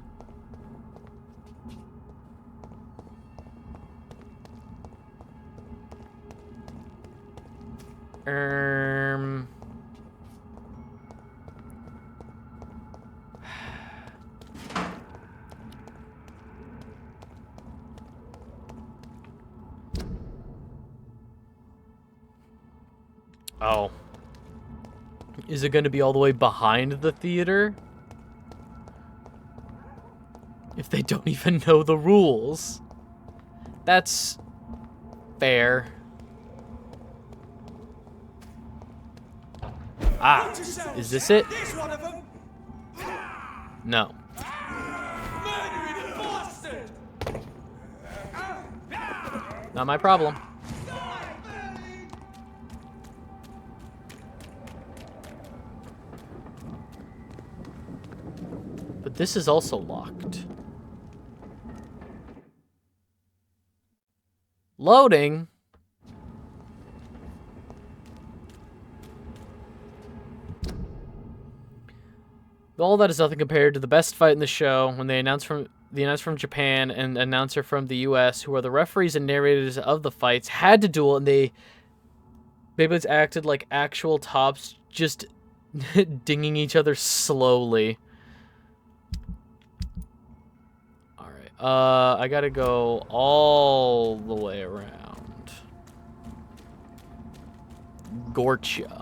Oh. Is it going to be all the way behind the theater? If they don't even know the rules. That's fair. Ah, is this it? No. Not my problem. But this is also locked. Loading? All that is nothing compared to the best fight in the show when they announcer from Japan and announcer from the US, who are the referees and narrators of the fights, had to duel, and Beyblades acted like actual tops, just dinging each other slowly. Alright, I gotta go all the way around. Gotcha.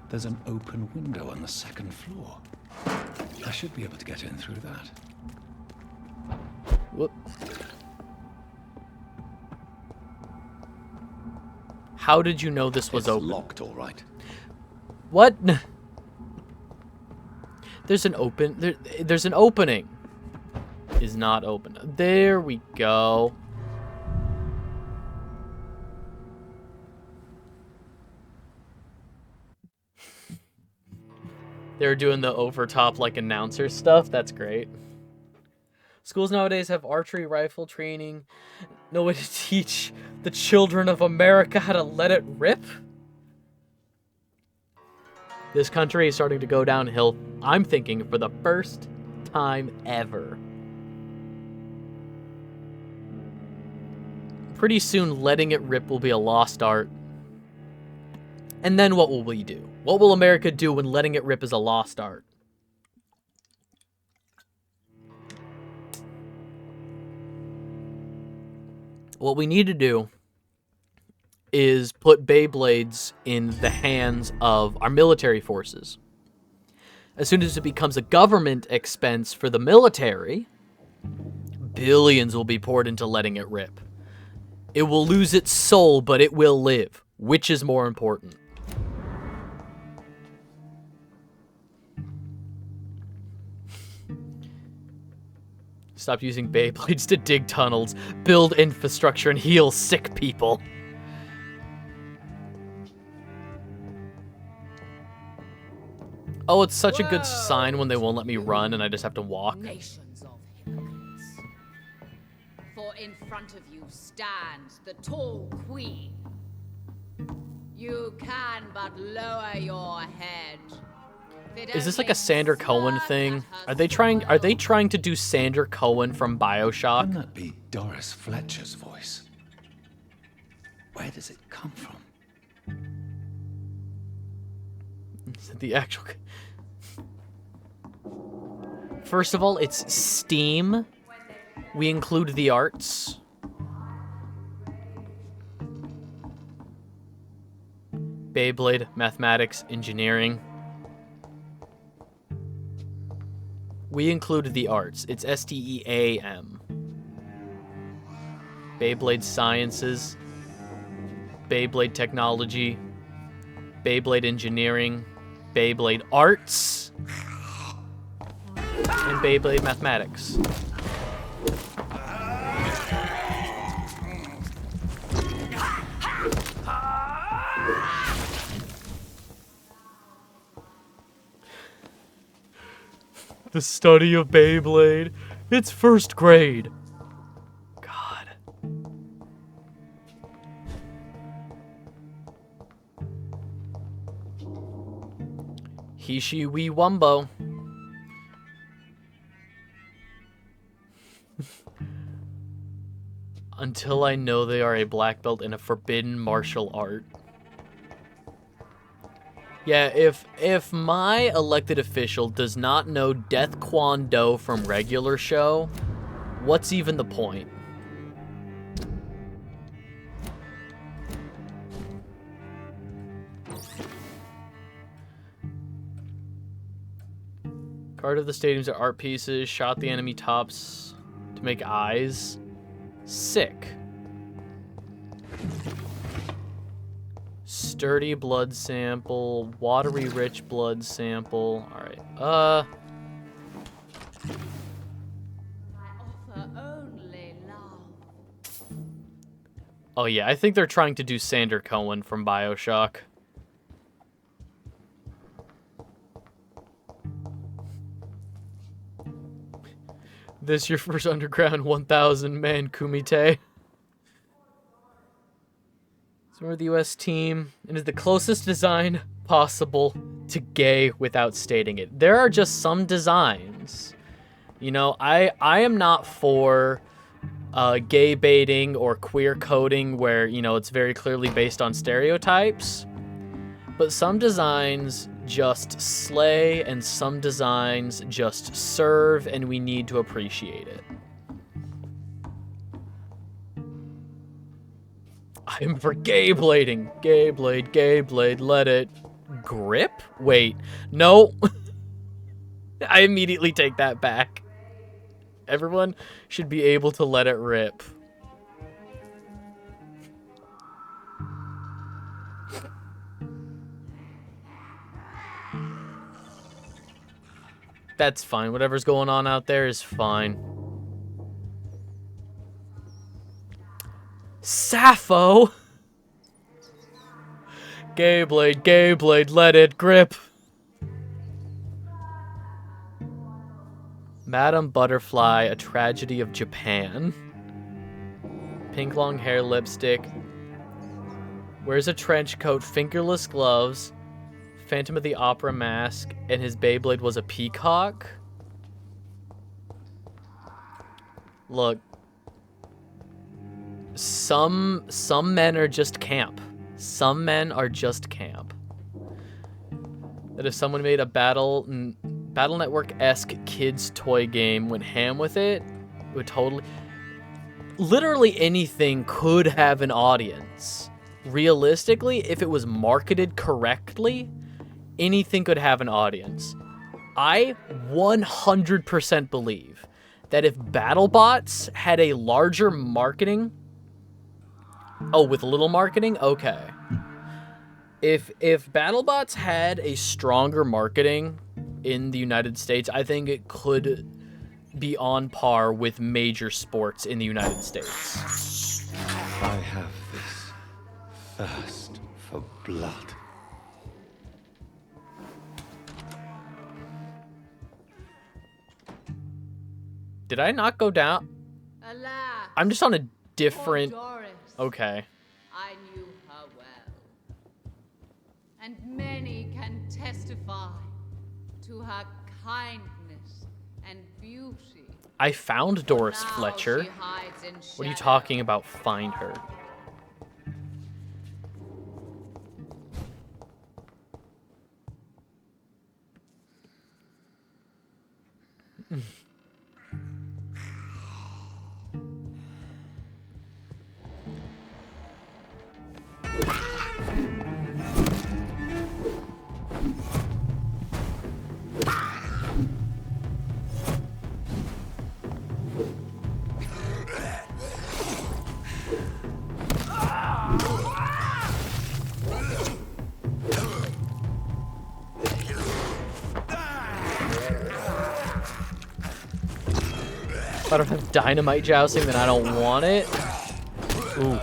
There's an open window on the second floor. I should be able to get in through that. Whoop. How did you know this was open? Locked, all right. What? There's an there's an opening. Is not open. There we go. They're doing the overtop like announcer stuff. That's great. Schools nowadays have archery rifle training. No way to teach the children of America how to let it rip. This country is starting to go downhill, I'm thinking, for the first time ever. Pretty soon, letting it rip will be a lost art. And then what will we do? What will America do when letting it rip is a lost art? What we need to do is put Beyblades in the hands of our military forces. As soon as it becomes a government expense for the military, billions will be poured into letting it rip. It will lose its soul, but it will live. Which is more important? Stop using Beyblades to dig tunnels, build infrastructure, and heal sick people. Oh, it's such a good sign when they won't let me run and I just have to walk. Nations of hypocrites. For in front of you stands the tall queen. You can but lower your head. Is this like a Sander Cohen thing? Are they trying to do Sander Cohen from BioShock? Can that be Doris Fletcher's voice? Where does it come from? The actual... First of all, it's STEAM. We include the arts. Beyblade, mathematics, engineering. We include the arts. It's STEAM. Beyblade Sciences. Beyblade Technology. Beyblade Engineering. Beyblade Arts. And Beyblade Mathematics. The study of Beyblade. It's first grade. God. He, we, wumbo. Until I know they are a black belt in a forbidden martial art. Yeah, if my elected official does not know Death Kwon Do from regular show, what's even the point? Part of the stadiums are art pieces, shot the enemy tops to make eyes. Sick. Sturdy blood sample, watery rich blood sample. Alright, I offer only love. Oh yeah, I think they're trying to do Sander Cohen from BioShock. This your first underground 1,000 man kumite. So we're the US team, and is the closest design possible to gay without stating it. There are just some designs. You know, I am not for gay baiting or queer coding where, you know, it's very clearly based on stereotypes. But some designs just slay and some designs just serve, and we need to appreciate it. I'm for gay blading. Gay blade, let it grip? Wait, no. I immediately take that back. Everyone should be able to let it rip. That's fine. Whatever's going on out there is fine. Sappho! Gay blade, let it grip. Madame Butterfly, A Tragedy of Japan. Pink long hair, lipstick. Wears a trench coat, fingerless gloves. Phantom of the Opera mask, and his Beyblade was a peacock. Look. Some men are just camp. Some men are just camp. That if someone made a Battle Network-esque kids toy game, went ham with it, would totally... Literally anything could have an audience. Realistically, if it was marketed correctly, anything could have an audience. I 100% believe that if BattleBots had a larger marketing... Oh, with little marketing? Okay. If BattleBots had a stronger marketing in the United States, I think it could be on par with major sports in the United States. I have this thirst for blood. Did I not go down? Alas, I'm just on a different... Doris, Okay. I knew her well. And many can testify to her kindness and beauty. I found Doris Now Fletcher. she hides in What are you shadow. talking about, find her? If I don't have dynamite jousting, then I don't want it. Ooh.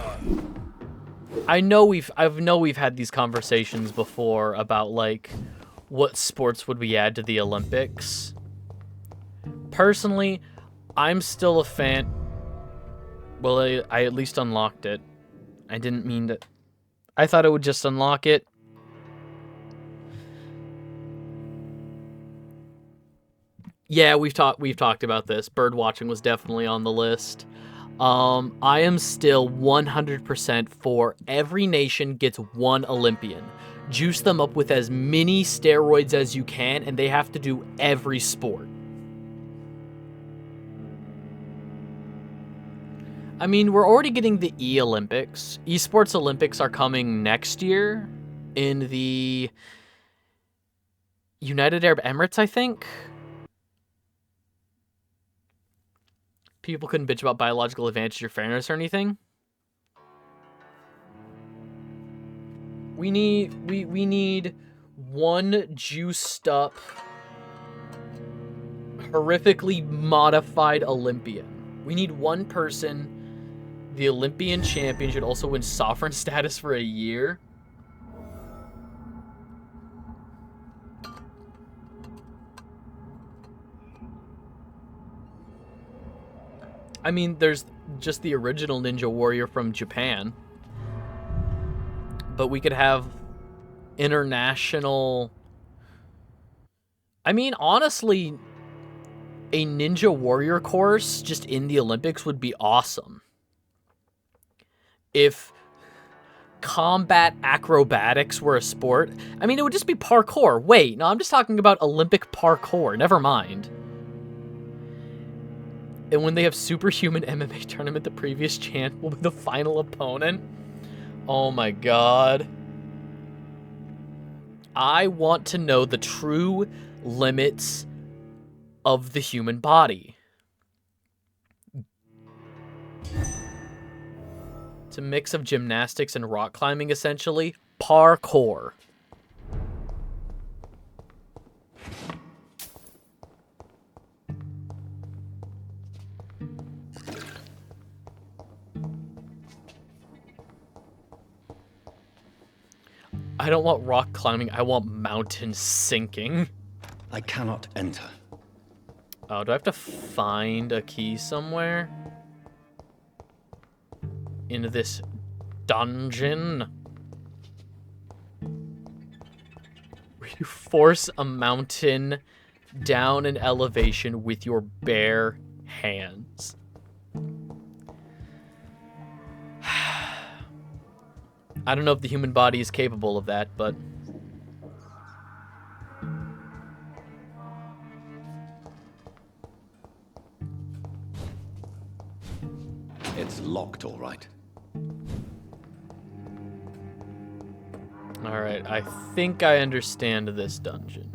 I know we've had these conversations before about like what sports would we add to the Olympics. Personally, I'm still a fan. Well, I at least unlocked it. I didn't mean to. I thought it would just unlock it. Yeah, we've talked about this. Bird watching was definitely on the list. I am still 100% for every nation gets one Olympian. Juice them up with as many steroids as you can, and they have to do every sport. I mean, we're already getting the E-Olympics. Esports Olympics are coming next year in the United Arab Emirates, I think. People couldn't bitch about biological advantage or fairness or anything. We need one juiced up, horrifically modified Olympian. We need one person. The Olympian champion should also win sovereign status for a year. I mean, there's just the original Ninja Warrior from Japan. But we could have international... I mean, honestly, a Ninja Warrior course just in the Olympics would be awesome. If combat acrobatics were a sport, I mean, it would just be parkour. Wait, no, I'm just talking about Olympic parkour. Never mind. And when they have superhuman MMA tournament, the previous champ will be the final opponent. Oh my god. I want to know the true limits of the human body. It's a mix of gymnastics and rock climbing, essentially. Parkour. I don't want rock climbing, I want mountain sinking. I cannot enter. Oh, do I have to find a key somewhere? In this dungeon? Where you force a mountain down an elevation with your bare hands. I don't know if the human body is capable of that, but... It's locked, all right. Alright, I think I understand this dungeon.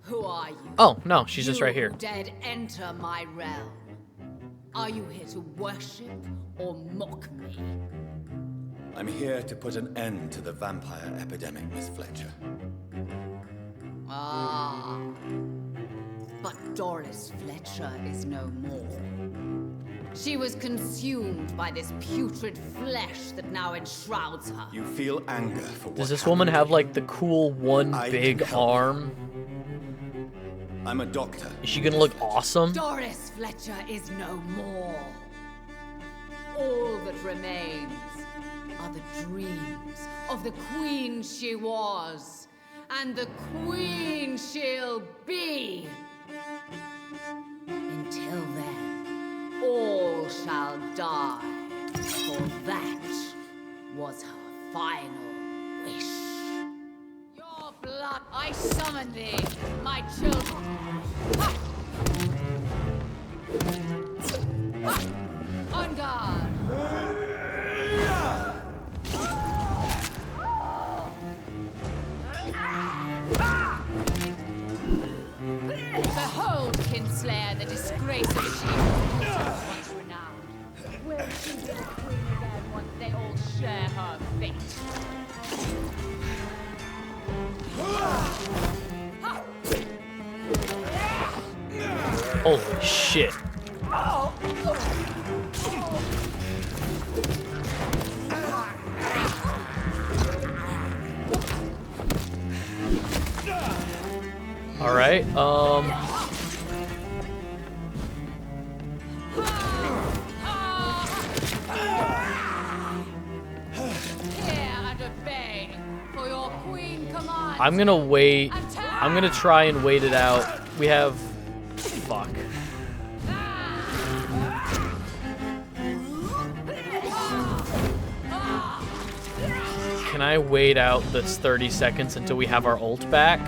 Who are you? Oh, no, she's just right here. You dared enter my realm. Are you here to worship or mock me? I'm here to put an end to the vampire epidemic, Miss Fletcher. Ah. But Doris Fletcher is no more. She was consumed by this putrid flesh that now enshrouds her. You feel anger for what Does this woman have, like, the cool one big arm? I'm a doctor. Is she gonna look awesome? Doris Fletcher is no more. All that remains are the dreams of the queen she was, and the queen she'll be. Until then, all shall die, for that was her final wish. Your blood, I summon thee, my children. Ha! Ha! On guard! Behold, Kinslayer, the disgrace of Shield, once renowned. Will she be the queen again once they all share her fate? Holy shit. All right. I'm gonna wait. I'm gonna try and wait it out. We have... Fuck. Can I wait out this 30 seconds until we have our ult back?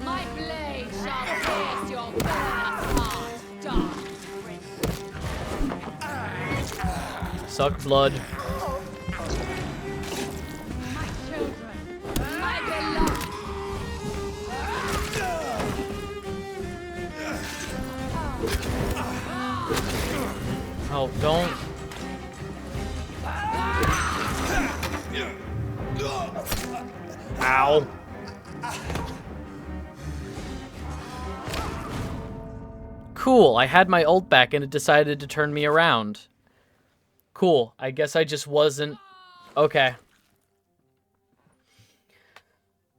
My blade shall pierce your heart, dark. Suck blood. My children, my beloved. Oh, don't. Ow. Cool, I had my ult back and it decided to turn me around. Cool, I guess I just wasn't... Okay.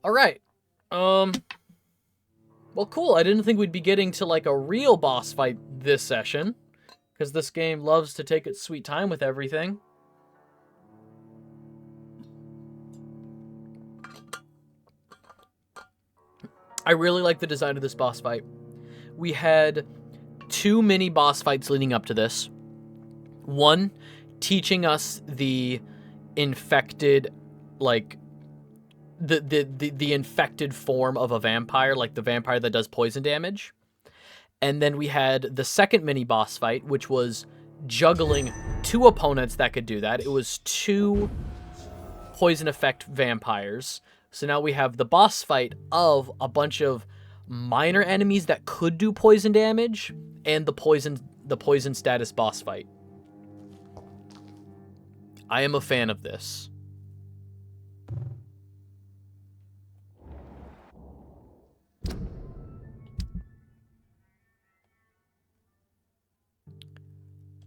Alright. Well, cool, I didn't think we'd be getting to, like, a real boss fight this session. Because this game loves to take its sweet time with everything. I really like the design of this boss fight. We had 2 mini boss fights leading up to this. One, teaching us the infected, like, the infected form of a vampire, like the vampire that does poison damage. And then we had the second mini boss fight, which was juggling 2 opponents that could do that. It was 2 poison effect vampires. So now we have the boss fight of a bunch of minor enemies that could do poison damage, and the poison status boss fight. I am a fan of this.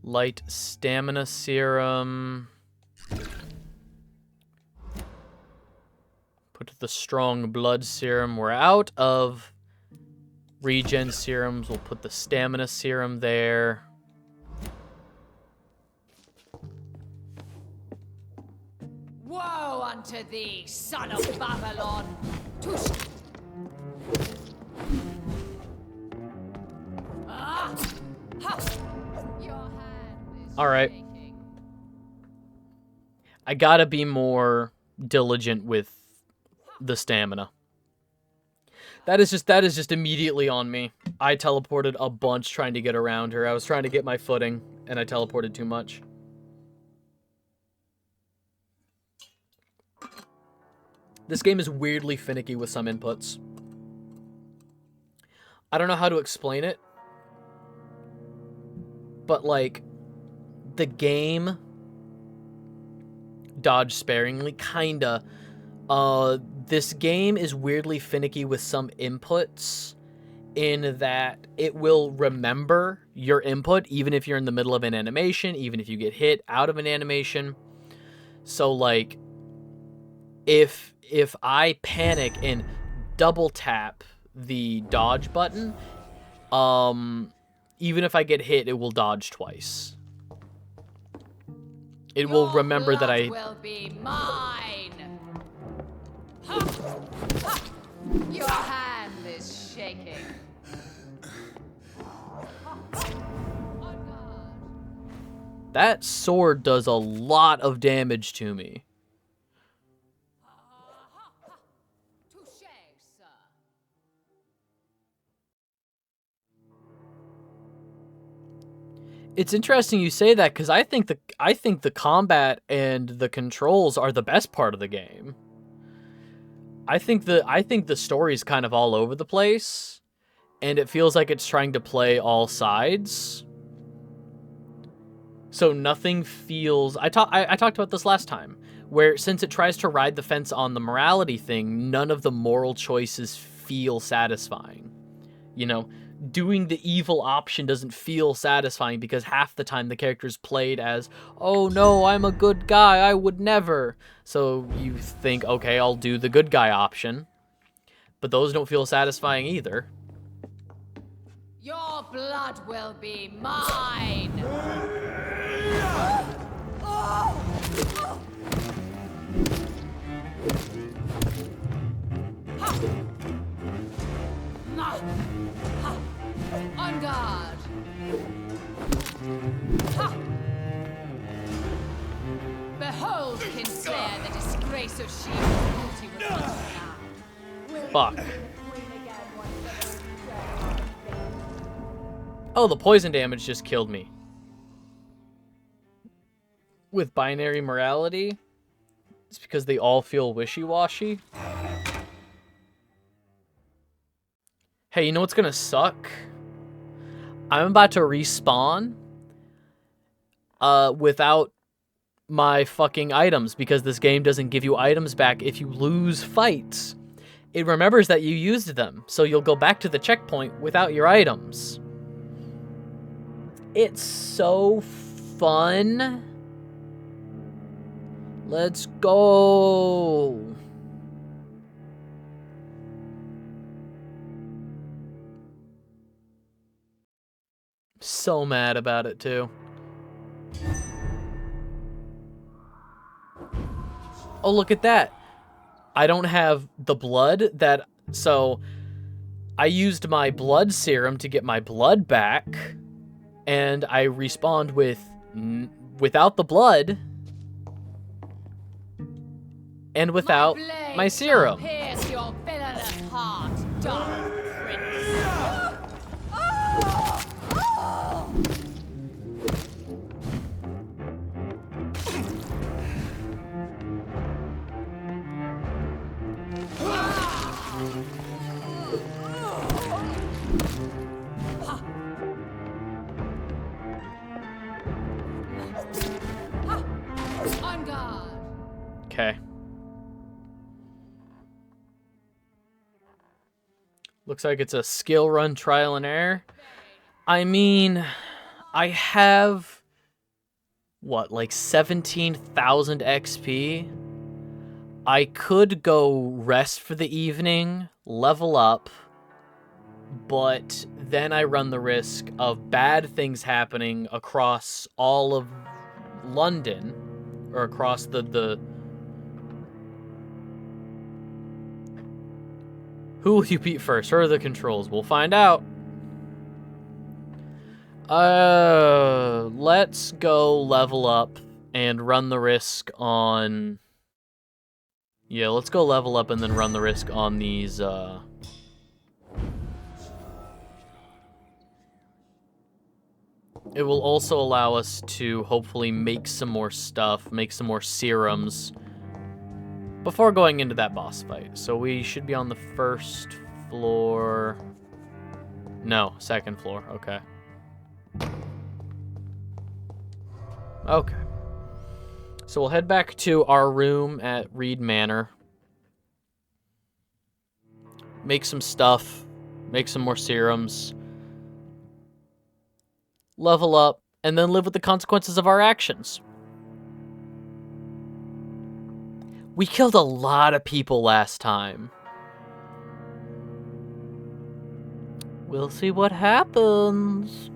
Light stamina serum. Put the strong blood serum. We're out of regen serums. We'll put the stamina serum there. Woe unto thee, son of Babylon! All right. I gotta be more diligent with the stamina. That is just immediately on me. I teleported a bunch trying to get around her. I was trying to get my footing, and I teleported too much. This game is weirdly finicky with some inputs. I don't know how to explain it, but, like, the game dodge sparingly, kinda. This game is weirdly finicky with some inputs in that it will remember your input even if you're in the middle of an animation, even if you get hit out of an animation. So, like, if I panic and double tap the dodge button, even if I get hit, it will dodge twice. It will remember that I... will be mine. Your hand is shaking. That sword does a lot of damage to me. It's interesting you say that, because I think the combat and the controls are the best part of the game. I think the story's kind of all over the place, and it feels like it's trying to play all sides. So nothing feels... I talked about this last time, where since it tries to ride the fence on the morality thing, none of the moral choices feel satisfying. You know, doing the evil option doesn't feel satisfying because half the time the character's played as, oh no, I'm a good guy, I would never. So you think, okay, I'll do the good guy option. But those don't feel satisfying either. Your blood will be mine! On guard! Ha! Behold, Kinslayer, the disgrace of Sheep's beauty was once now. Fuck. Oh, the poison damage just killed me. With binary morality? It's because they all feel wishy-washy? Hey, you know what's gonna suck? I'm about to respawn without my fucking items because this game doesn't give you items back if you lose fights. It remembers that you used them, so you'll go back to the checkpoint without your items. It's so fun. Let's go. So mad about it too. Oh, look at that. I don't have the blood that, so I used my blood serum to get my blood back, and I respawned without the blood and without my serum. Pierce your villainous heart, dark prince. On guard. Okay. Looks like it's a skill run, trial and error. I mean, I have, what, like 17,000 XP? I could go rest for the evening, level up, but then I run the risk of bad things happening across all of London, or across the Who will you beat first? Her or the controls? We'll find out. Let's go level up and run the risk on... Yeah, let's go level up and then run the risk on these, It will also allow us to hopefully make some more stuff, make some more serums before going into that boss fight. So we should be on the first floor. No, second floor. Okay. Okay. So we'll head back to our room at Reed Manor. Make some stuff. Make some more serums. Level up, and then live with the consequences of our actions. We killed a lot of people last time. We'll see what happens.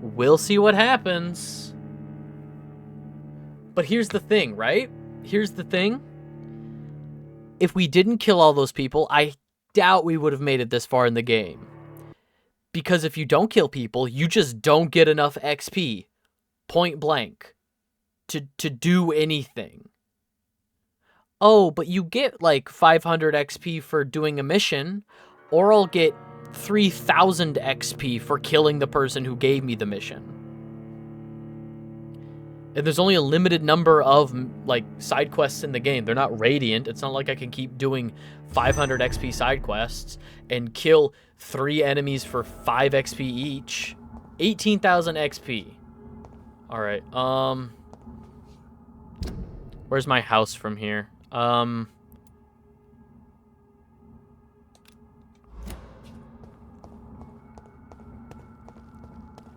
We'll see what happens. But here's the thing, right? Here's the thing. If we didn't kill all those people, I doubt we would have made it this far in the game. Because if you don't kill people, you just don't get enough XP. Point blank. To do anything. Oh, but you get like 500 XP for doing a mission, or I'll get 3,000 XP for killing the person who gave me the mission. And there's only a limited number of like side quests in the game. They're not radiant. It's not like I can keep doing 500 XP side quests and kill 3 enemies for 5 XP each. 18,000 XP. All right. Where's my house from here?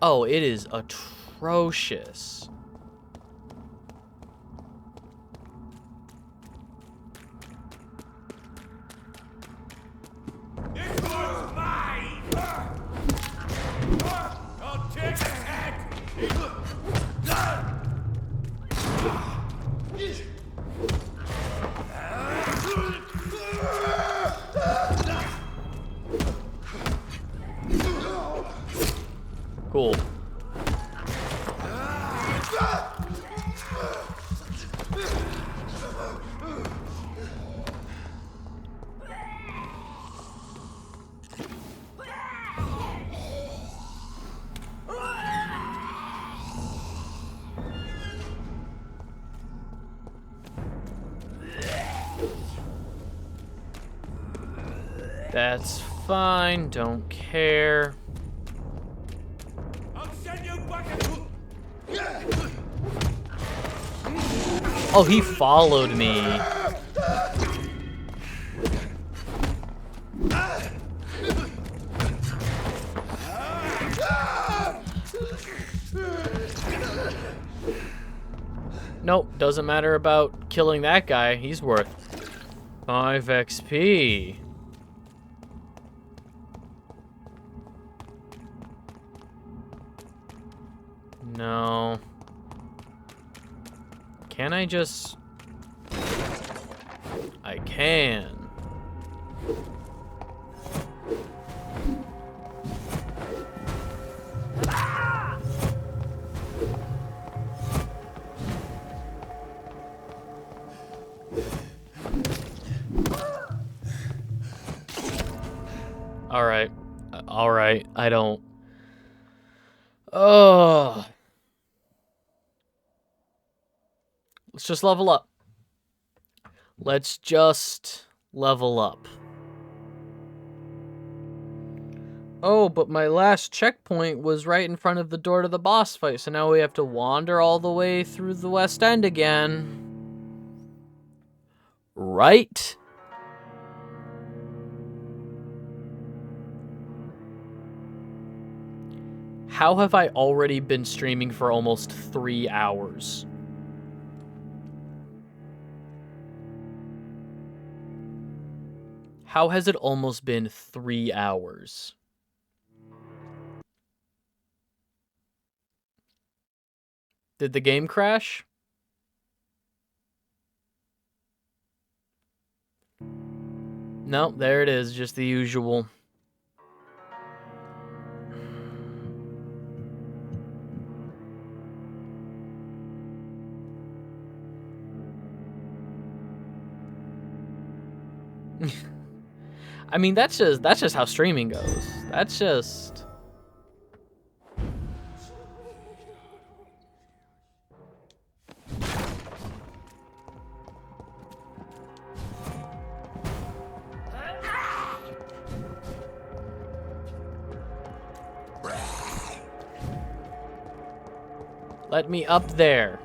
Oh, it is atrocious. This one's mine! I'll take his head! Cool. That's fine, don't care. I'll send you back Oh, he followed me. Nope, doesn't matter about killing that guy. He's worth 5 XP. No. Can I just... I can. Alright. Alright, I don't... Oh. Let's just level up. Let's just level up. Oh, but my last checkpoint was right in front of the door to the boss fight, so now we have to wander all the way through the West End again. Right? How have I already been streaming for almost 3 hours? How has it almost been 3 hours? Did the game crash? No, there it is, just the usual. I mean, that's just how streaming goes. That's just... Let me up there.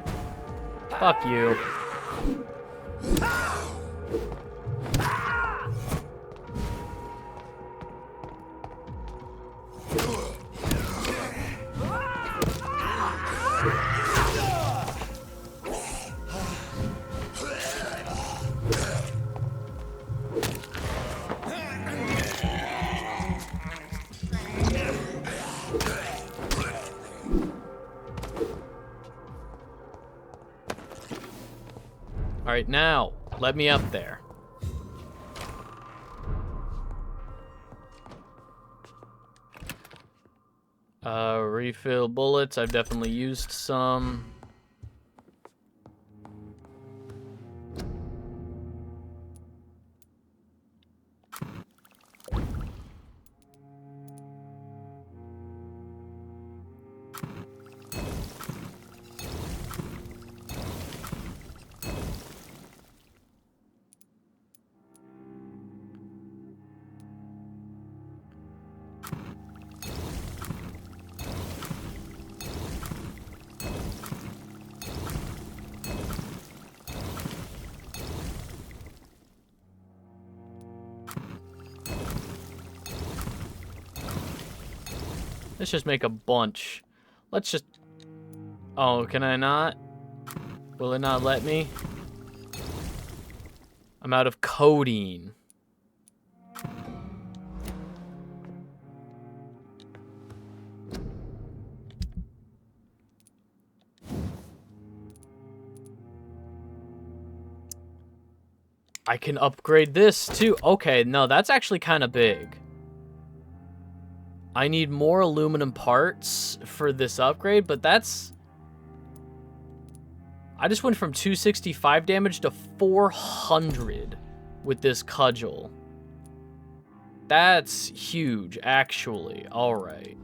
Fuck you. Alright, now, let me up there. Refill bullets. I've definitely used some. Let's just make a bunch. Let's just... Oh, can I not? Will it not let me? I'm out of codeine. I can upgrade this too. Okay, no, that's actually kind of big. I need more aluminum parts for this upgrade, but that's... I just went from 265 damage to 400 with this cudgel. That's huge, actually. All right.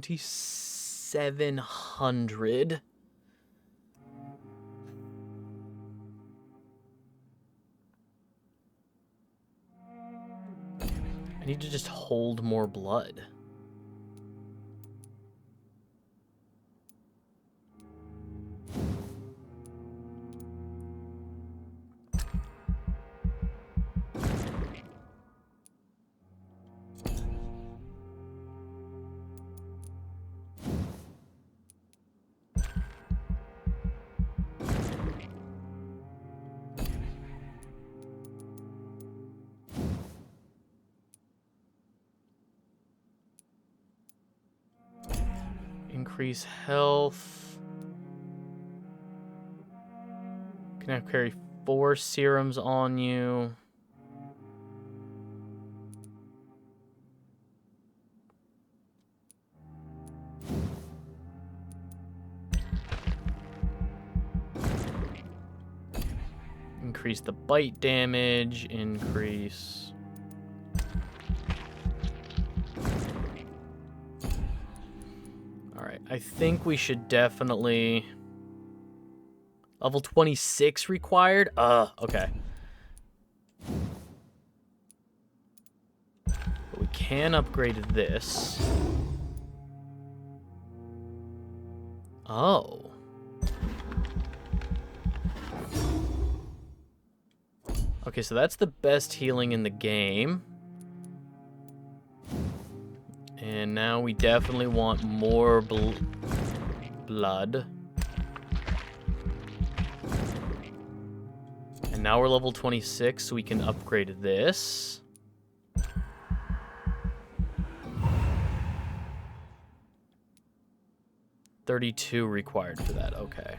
$2,700. I need to just hold more blood. Increase health. Can I carry 4 serums on you? Increase the bite damage. Increase... Alright, I think we should definitely... Level 26 required? Okay. But we can upgrade this. Oh. Okay, so that's the best healing in the game. And now we definitely want more blood. And now we're level 26, so we can upgrade this. $32 required for that, okay.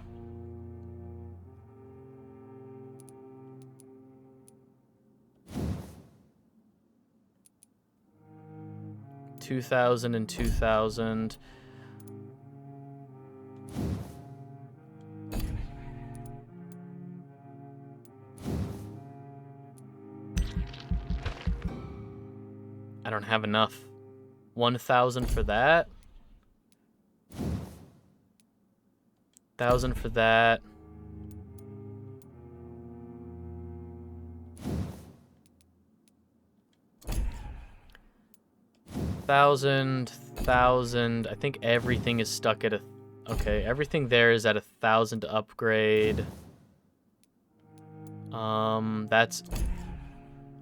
$2,000 and $2,000. I don't have enough. 1,000 for that. 1,000 for that. Thousand. I think everything is stuck at a... Okay, everything there is at 1,000 to upgrade. That's...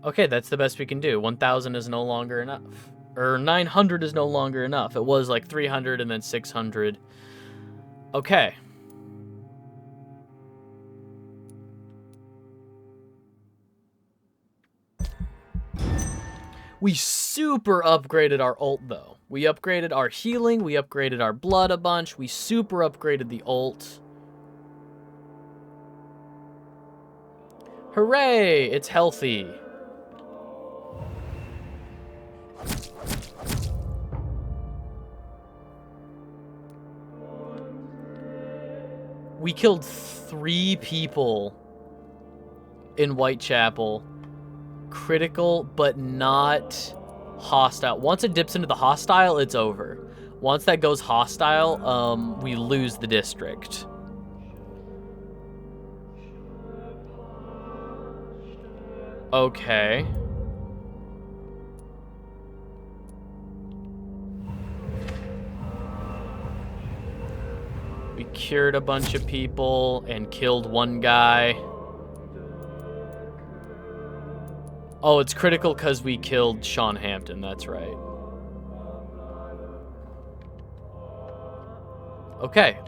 Okay, that's the best we can do. 1,000 is no longer enough. Or 900 is no longer enough. It was like 300 and then 600. Okay. We super upgraded our ult, though. We upgraded our healing. We upgraded our blood a bunch. We super upgraded the ult. Hooray! It's healthy. We killed 3 people in Whitechapel. Critical, but not hostile. Once it dips into the hostile, it's over. Once that goes hostile, we lose the district. Okay. We cured a bunch of people and killed one guy. Oh, it's critical because we killed Sean Hampton, that's right. Okay,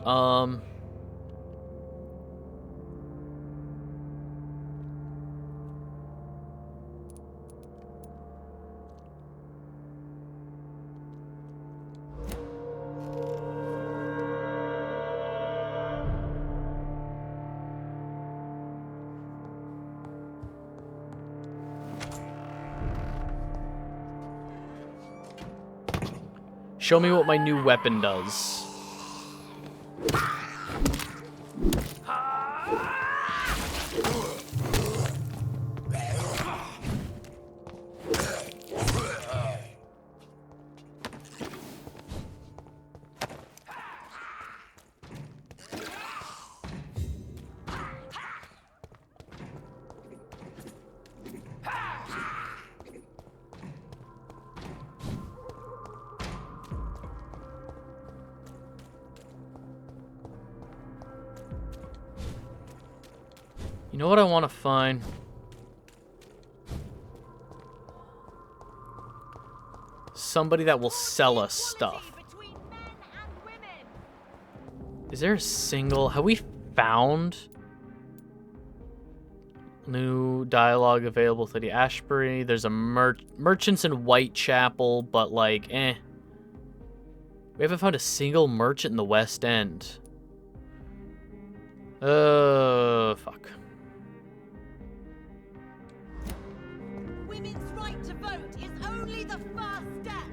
show me what my new weapon does. You know what I want to find? Somebody that will sell us stuff. Is there a single... Have we found... New dialogue available to the Ashbury. There's a merchants in Whitechapel, but like, eh. We haven't found a single merchant in the West End. Fuck. Women's right to vote is only the first step.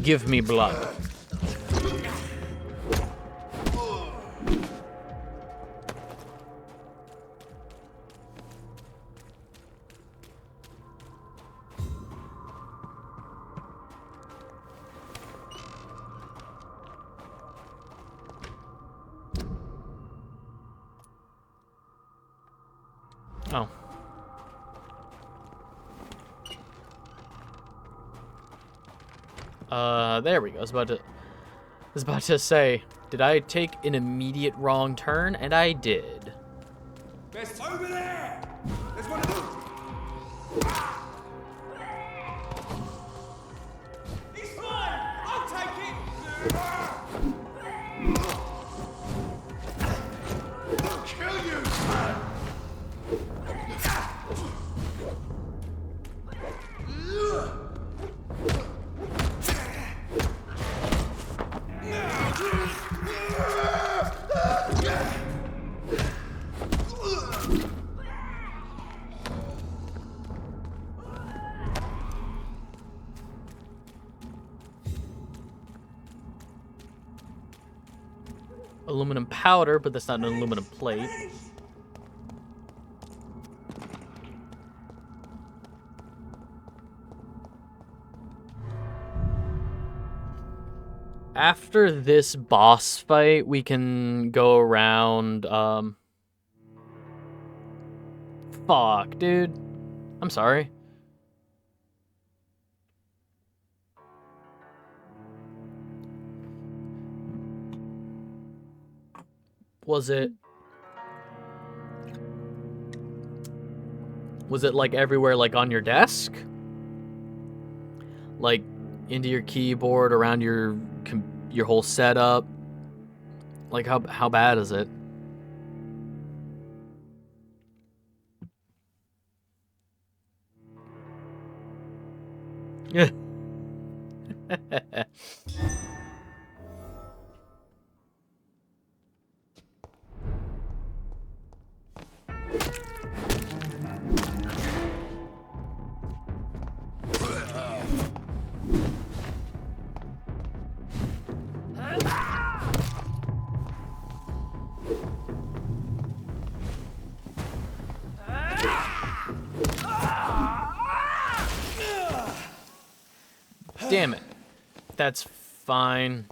Give me blood. Oh. There we go. I was about to say, did I take an immediate wrong turn? And I did. Best over there! There's one of them! He's mine! I'll take it! Kill you! Aluminum powder, but that's not an aluminum plate. After this boss fight, we can go around, Fuck, dude. I'm sorry. Was it like everywhere, like on your desk? Like into your keyboard, around your whole setup? Like how bad is it? Yeah. Damn it. That's fine.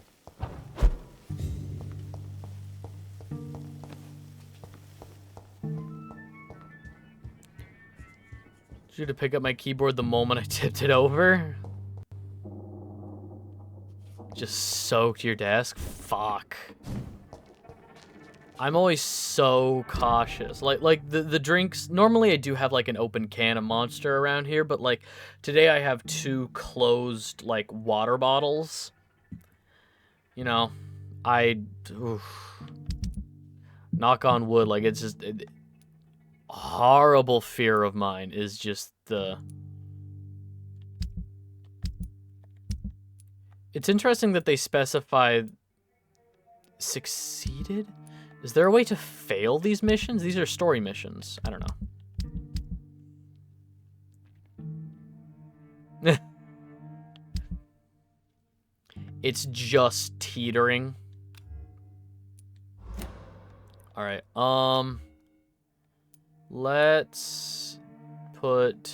Should have picked up my keyboard the moment I tipped it over. Just soaked your desk? Fuck. I'm always so cautious. Like the drinks, normally I do have like an open can of Monster around here, but like today I have 2 closed like water bottles. You know, knock on wood, like it's just horrible fear of mine is just the... It's interesting that they specify succeeded? Is there a way to fail these missions? These are story missions. I don't know. It's just teetering. Alright, let's put...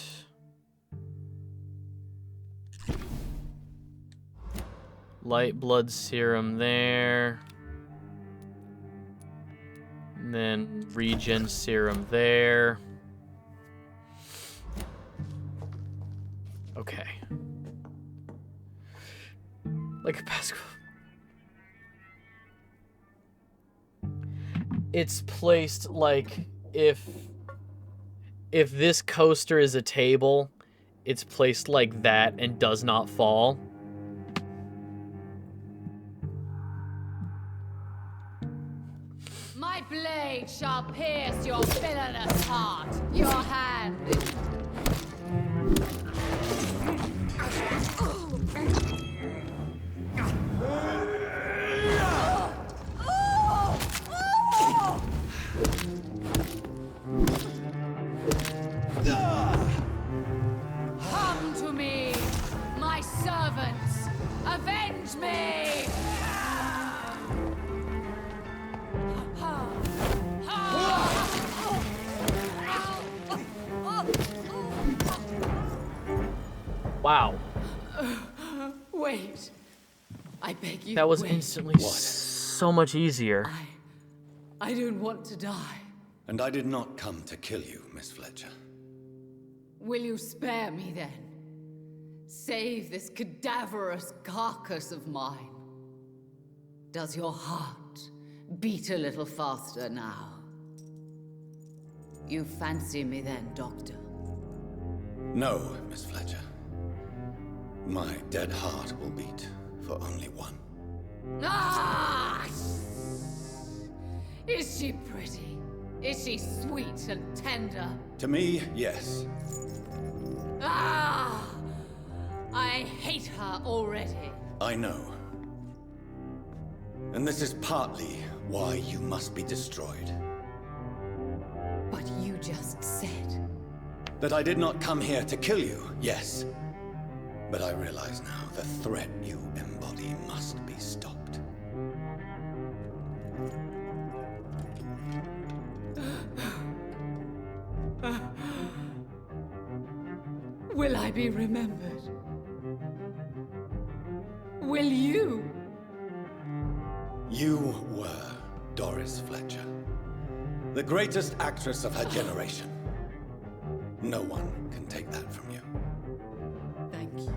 light blood serum there. And then regen serum there. Okay. Like a basketball. It's placed like if this coaster is a table, it's placed like that and does not fall. My blade shall pierce your villainous heart. Your hand is... Come to me, my servants. Avenge me! Wow. Wait. I beg you. That was wait. instantly so much easier. I don't want to die. And I did not come to kill you, Miss Fletcher. Will you spare me then? Save this cadaverous carcass of mine. Does your heart beat a little faster now? You fancy me then, Doctor? No, Miss Fletcher. My dead heart will beat for only one. Ah! Is she pretty? Is she sweet and tender? To me, yes. Ah! I hate her already. I know. And this is partly why you must be destroyed. But you just said... That I did not come here to kill you, yes. But I realize now the threat you embody must be stopped. Will I be remembered? Will you? You were Doris Fletcher, the greatest actress of her generation. No one can take that from you. Thank you.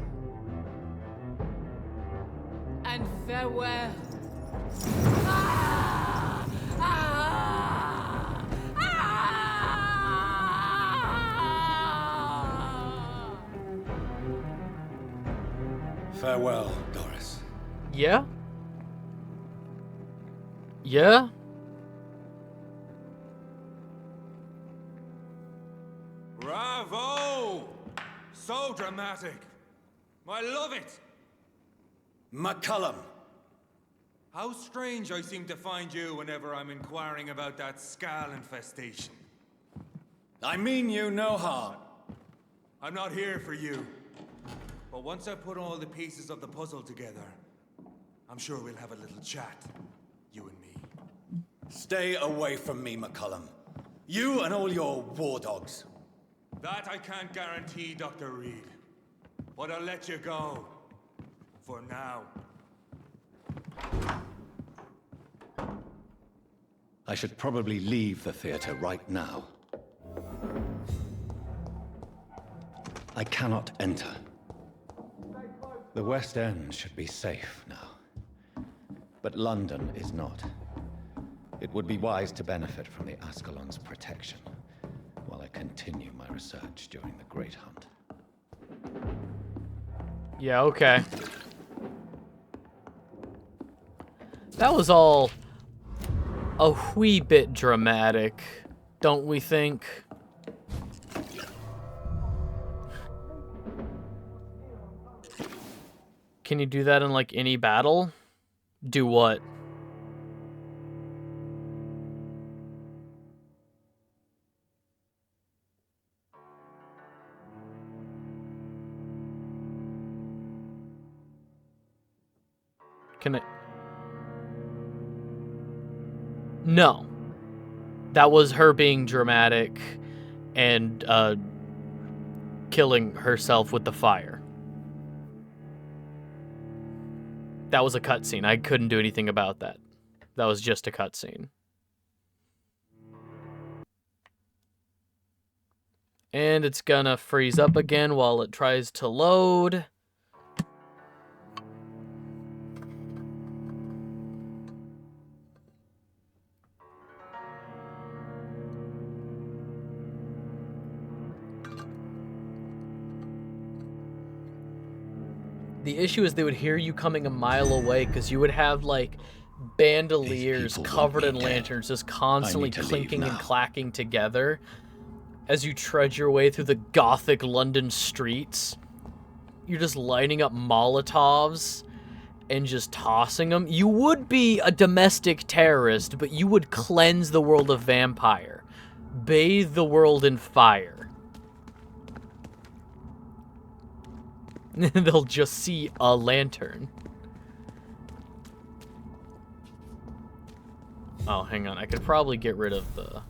And farewell. Ah! Ah! Ah! Farewell, Doris. Yeah? Yeah? Bravo! So dramatic. I love it. McCullum. How strange I seem to find you whenever I'm inquiring about that Skal infestation. I mean you no harm. I'm not here for you. But once I put all the pieces of the puzzle together, I'm sure we'll have a little chat, you and me. Stay away from me, McCullum. You and all your war dogs. That I can't guarantee, Dr. Reed. But I'll let you go. For now. I should probably leave the theater right now. I cannot enter. The West End should be safe now. But London is not. It would be wise to benefit from the Ascalon's protection while I continue my research during the Great Hunt. Yeah, okay. That was all a wee bit dramatic, don't we think? Can you do that in, like, any battle? Do what? Can I... No. That was her being dramatic and, killing herself with the fire. That was a cutscene. I couldn't do anything about that. That was just a cutscene. And it's gonna freeze up again while it tries to load. The issue is they would hear you coming a mile away because you would have, like, bandoliers covered in lanterns just constantly clinking and clacking together as you trudge your way through the gothic London streets. You're just lining up Molotovs and just tossing them. You would be a domestic terrorist, but you would cleanse the world of Vampyr. Bathe the world in fire. They'll just see a lantern. Oh, hang on. I could probably get rid of the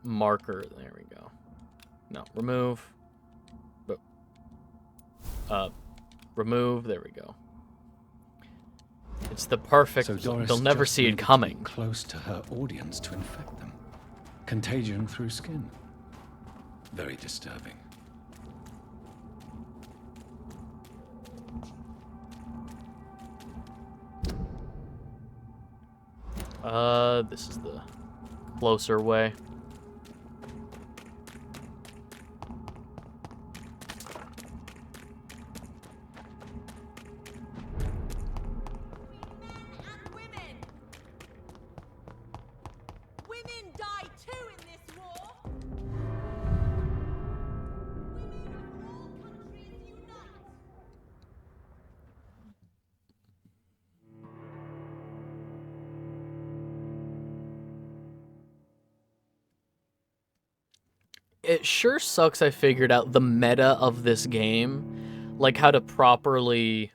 marker. There we go. No, remove. Remove. There we go. It's the perfect. So Doris they'll never just see it needed to coming. be close to her audience to infect them. Contagion through skin. Very disturbing. This is the closer way. Women die too in this war. Women of all countries unite. It sure sucks I figured out the meta of this game, like how to properly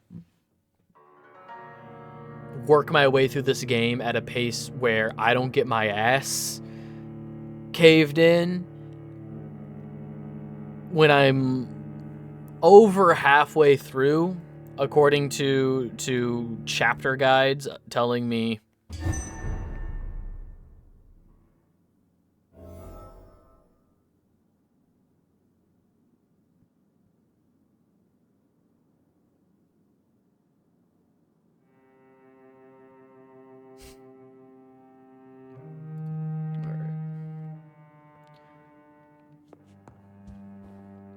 work my way through this game at a pace where I don't get my ass caved in when I'm over halfway through, according to chapter guides telling me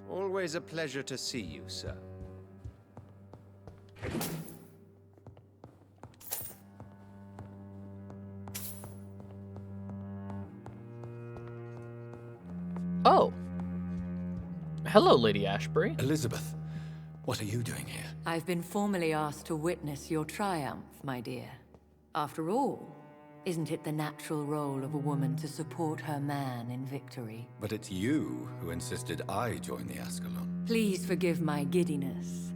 Always a pleasure to see you, sir. Oh. Hello, Lady Ashbury. Elizabeth, what are you doing here? I've been formally asked to witness your triumph, my dear. After all, isn't it the natural role of a woman to support her man in victory? But it's you who insisted I join the Ascalon. Please forgive my giddiness.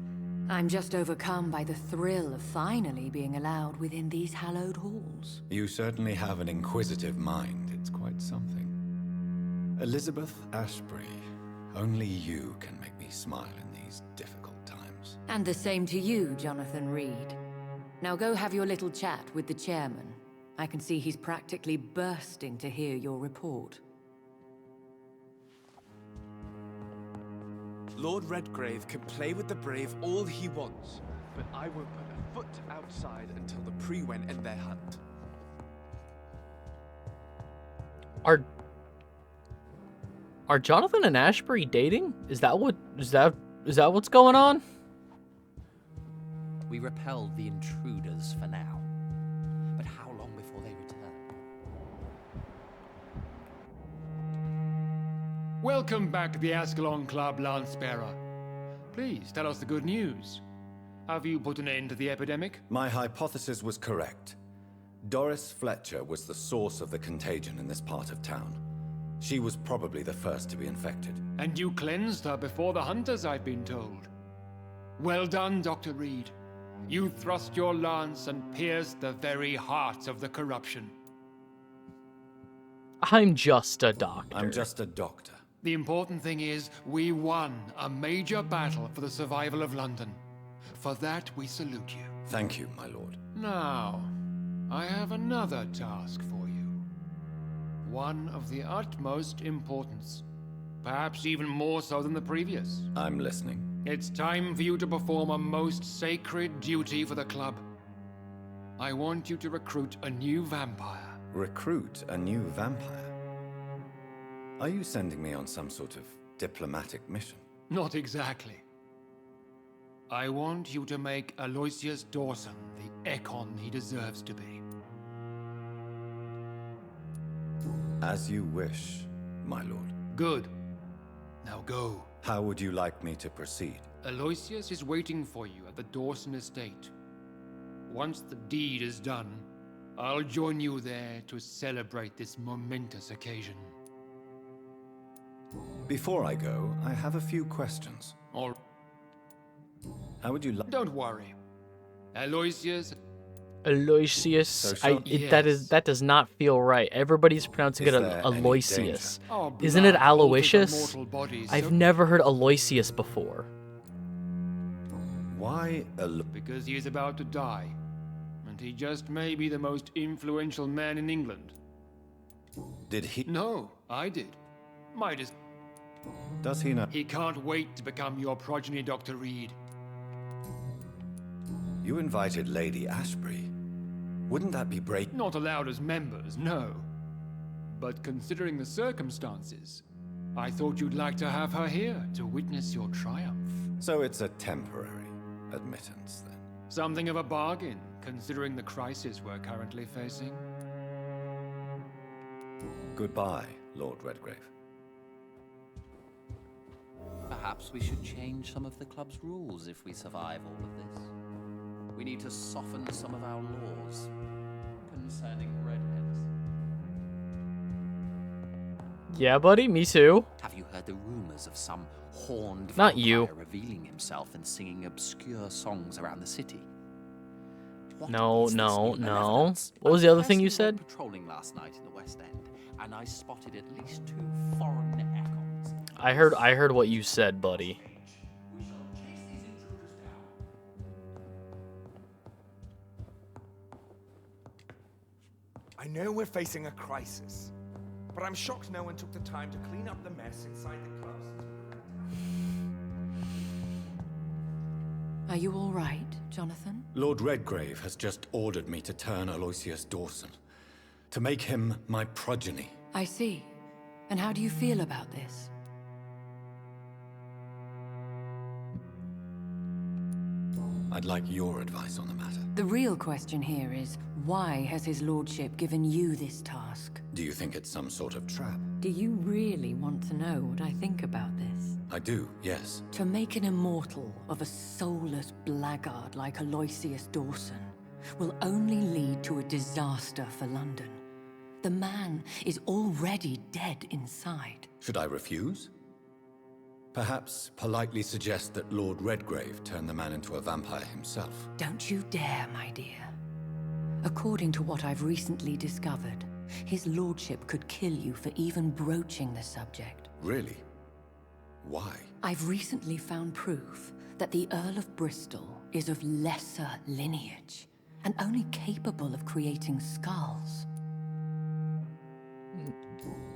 I'm just overcome by the thrill of finally being allowed within these hallowed halls. You certainly have an inquisitive mind. It's quite something. Elizabeth Ashbury, only you can make me smile in these difficult times. And the same to you, Jonathan Reed. Now go have your little chat with the chairman. I can see he's practically bursting to hear your report. Lord Redgrave can play with the brave all he wants, but I won't put a foot outside until the Pre-Wen end their hunt. Are Jonathan and Ashbury dating? Is that what's going on? We repelled the intruders for now. But how long before they return? Welcome back to the Ascalon Club, Lancebearer. Please tell us the good news. Have you put an end to the epidemic? My hypothesis was correct. Doris Fletcher was the source of the contagion in this part of town. She was probably the first to be infected. And you cleansed her before the hunters, I've been told. Well done, Dr. Reed. You thrust your lance and pierced the very heart of the corruption. I'm just a doctor. I'm just a doctor. The important thing is, we won a major battle for the survival of London. For that, we salute you. Thank you, my lord. Now, I have another task for you. One of the utmost importance. Perhaps even more so than the previous. I'm listening. It's time for you to perform a most sacred duty for the club. I want you to recruit a new vampire. Recruit a new vampire? Are you sending me on some sort of diplomatic mission? Not exactly. I want you to make Aloysius Dawson the Ekon he deserves to be. As you wish, my lord. Good. Now go. How would you like me to proceed? Aloysius is waiting for you at the Dawson estate. Once the deed is done, I'll join you there to celebrate this momentous occasion. Before I go, I have a few questions. How would you like? Don't worry. Aloysius. Yes. That does not feel right. Everybody's pronouncing it Aloysius. Oh, Isn't it Aloysius? Bodies, I've never heard Aloysius before. Why Because he is about to die. And he just may be the most influential man in England. Did he? No, I did. Midas. Does he know? He can't wait to become your progeny, Dr. Reed. You invited Lady Ashbury. Wouldn't that be break? Not allowed as members, no. But considering the circumstances, I thought you'd like to have her here to witness your triumph. So it's a temporary admittance, then? Something of a bargain, considering the crisis we're currently facing. Goodbye, Lord Redgrave. Perhaps we should change some of the club's rules if we survive all of this. We need to soften some of our laws concerning redheads. Yeah, buddy, me too. Have you heard the rumors of some horned Not vampire you. revealing himself and singing obscure songs around the city? No. Evidence? What was the other thing you said? Patrolling last night in the West End, and I spotted at least 2 foreign echoes. I heard what you said, buddy. I know we're facing a crisis, but I'm shocked no one took the time to clean up the mess inside the club. Are you all right, Jonathan? Lord Redgrave has just ordered me to turn Aloysius Dawson, to make him my progeny. I see. And how do you feel about this? I'd like your advice on the matter. The real question here is, why has his lordship given you this task? Do you think it's some sort of trap? Do you really want to know what I think about this? I do, yes. To make an immortal of a soulless blackguard like Aloysius Dawson will only lead to a disaster for London. The man is already dead inside. Should I refuse? Perhaps politely suggest that Lord Redgrave turned the man into a vampire himself. Don't you dare, my dear. According to what I've recently discovered, his lordship could kill you for even broaching the subject. Really? Why? I've recently found proof that the Earl of Bristol is of lesser lineage and only capable of creating skulls.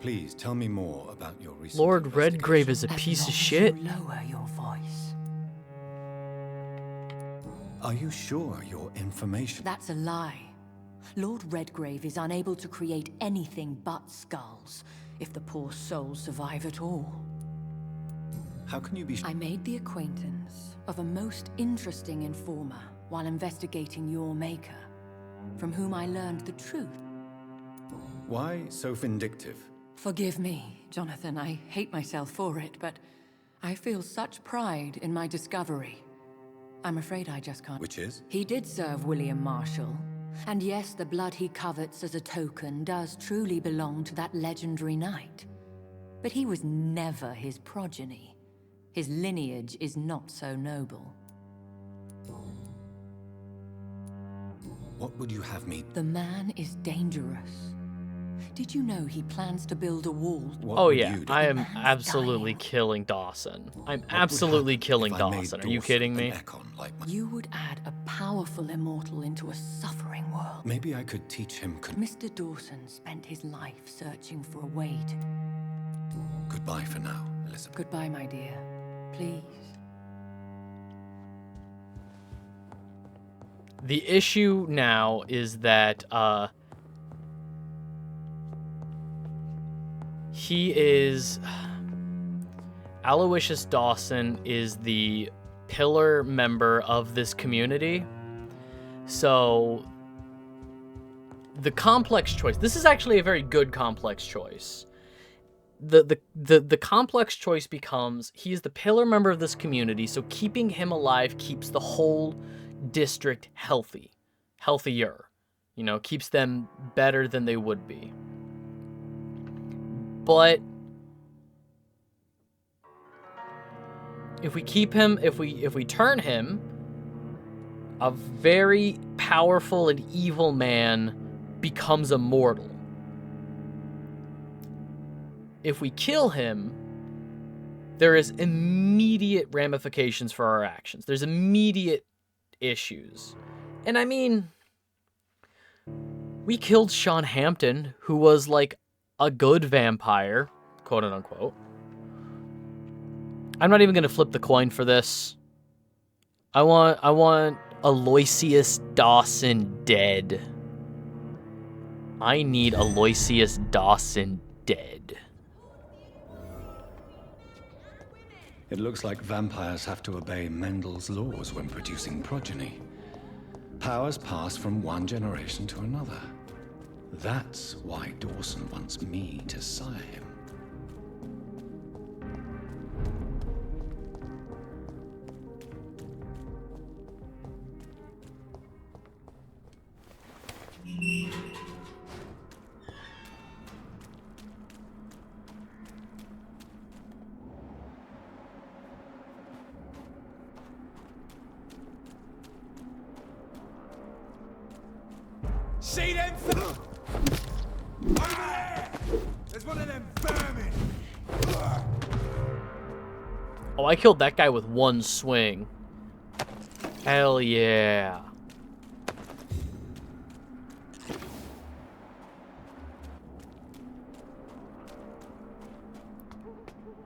Please tell me more about your recent Lord Redgrave is a piece of shit. Lower your voice. Are you sure your information... That's a lie. Lord Redgrave is unable to create anything but skulls, if the poor souls survive at all. How can you be... I made the acquaintance of a most interesting informer while investigating your maker, from whom I learned the truth. Why so vindictive? Forgive me, Jonathan, I hate myself for it, but I feel such pride in my discovery. I'm afraid I just can't. Which is? He did serve William Marshall, and yes, the blood he covets as a token does truly belong to that legendary knight. But he was never his progeny. His lineage is not so noble. What would you have me... The man is dangerous. Did you know he plans to build a wall? Oh yeah, I am absolutely killing Dawson. I'm absolutely killing Dawson. Are you kidding me? You would add a powerful immortal into a suffering world. Maybe I could teach him... Mr. Dawson spent his life searching for a way to... Goodbye for now, Elizabeth. Goodbye, my dear. Please. The issue now is that, Aloysius Dawson is the pillar member of this community. So the complex choice, this is actually a very good complex choice. The complex choice becomes he is the pillar member of this community, so keeping him alive keeps the whole district healthier, you know, keeps them better than they would be. But if we keep him, if we turn him, a very powerful and evil man becomes immortal. If we kill him, there is immediate ramifications for our actions. There's immediate issues. And I mean, we killed Sean Hampton, who was like a good vampire, quote unquote. I'm not even gonna flip the coin for this. I want Aloysius Dawson dead. I need Aloysius Dawson dead. It looks like vampires have to obey Mendel's laws when producing progeny. Powers pass from one generation to another. That's why Dawson wants me to sire him. See them? Over there! There's one of them vermin! Oh, I killed that guy with one swing. Hell yeah.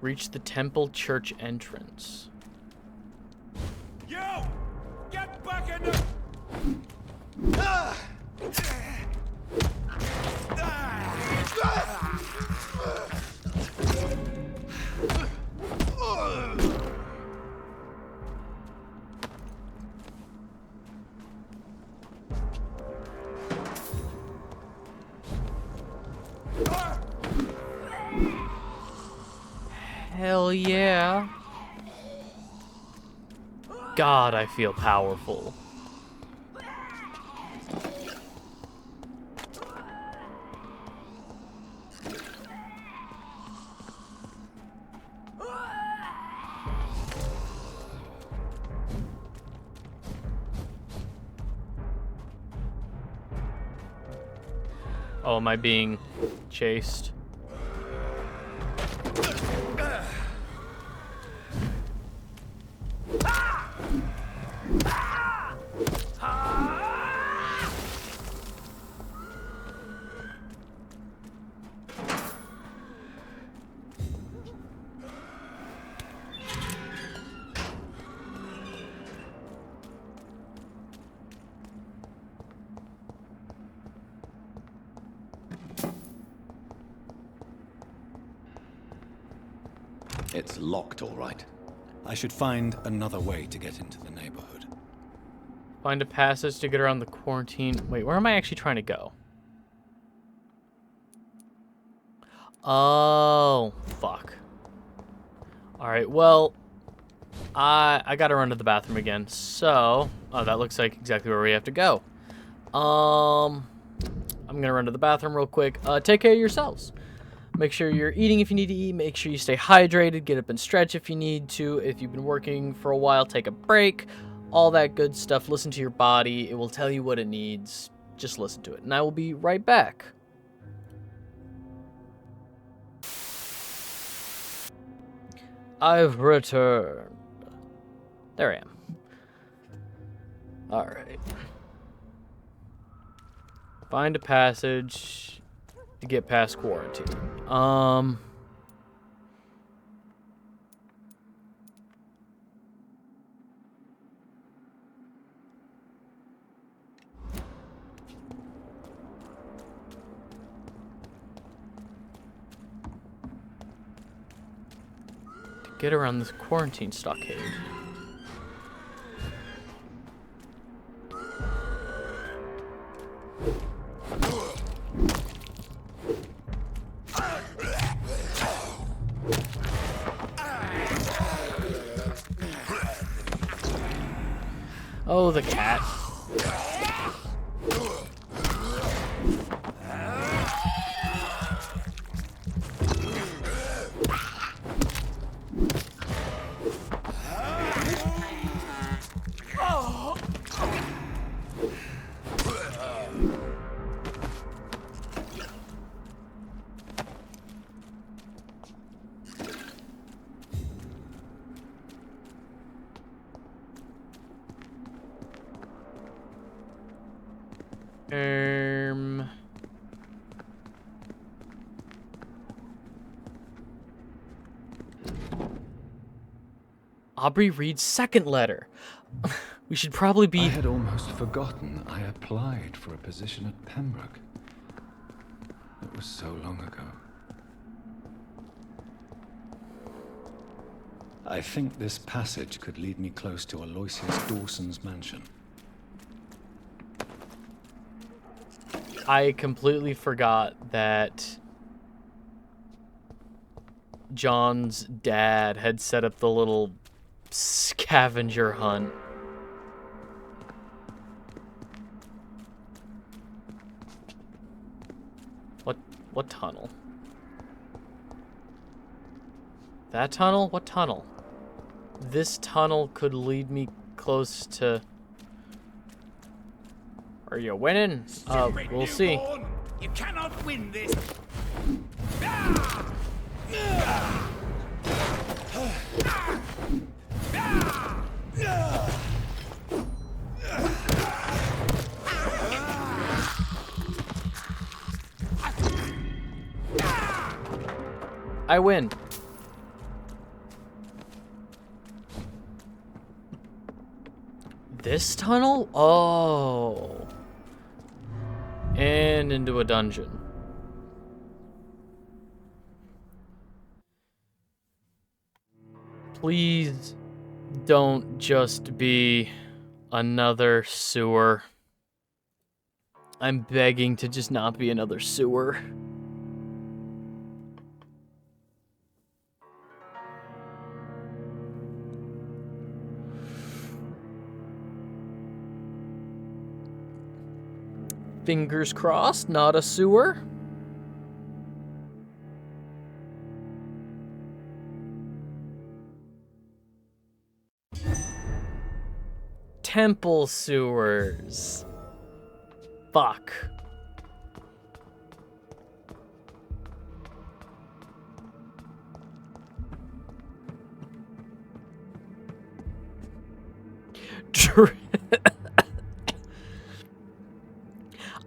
Reach the temple church entrance. You! Get back in the... Hell yeah. God, I feel powerful. Oh, am I being chased? It's locked, all right. I should find another way to get into the neighborhood. Find a passage to get around the quarantine. Wait, where am I actually trying to go? Oh, fuck. Alright, well, I gotta run to the bathroom again. So, oh, that looks like exactly where we have to go. I'm gonna run to the bathroom real quick. Take care of yourselves. Make sure you're eating if you need to eat. Make sure you stay hydrated. Get up and stretch if you need to. If you've been working for a while, take a break. All that good stuff. Listen to your body. It will tell you what it needs. Just listen to it. And I will be right back. I've returned. There I am. Alright. Find a passage to get past quarantine. To get around this quarantine stockade. Oh, the cat. Aubrey Reed's second letter. We should probably be... I had almost forgotten I applied for a position at Pembroke. It was so long ago. I think this passage could lead me close to Aloysius Dawson's mansion. I completely forgot that John's dad had set up the little scavenger hunt. What tunnel? That tunnel? What tunnel? This tunnel could lead me close to... Are you winning? We'll see. You cannot win this. I win. This tunnel? Oh. And into a dungeon. Please don't just be another sewer. I'm begging to just not be another sewer. Fingers crossed, not a sewer. Temple sewers. Fuck.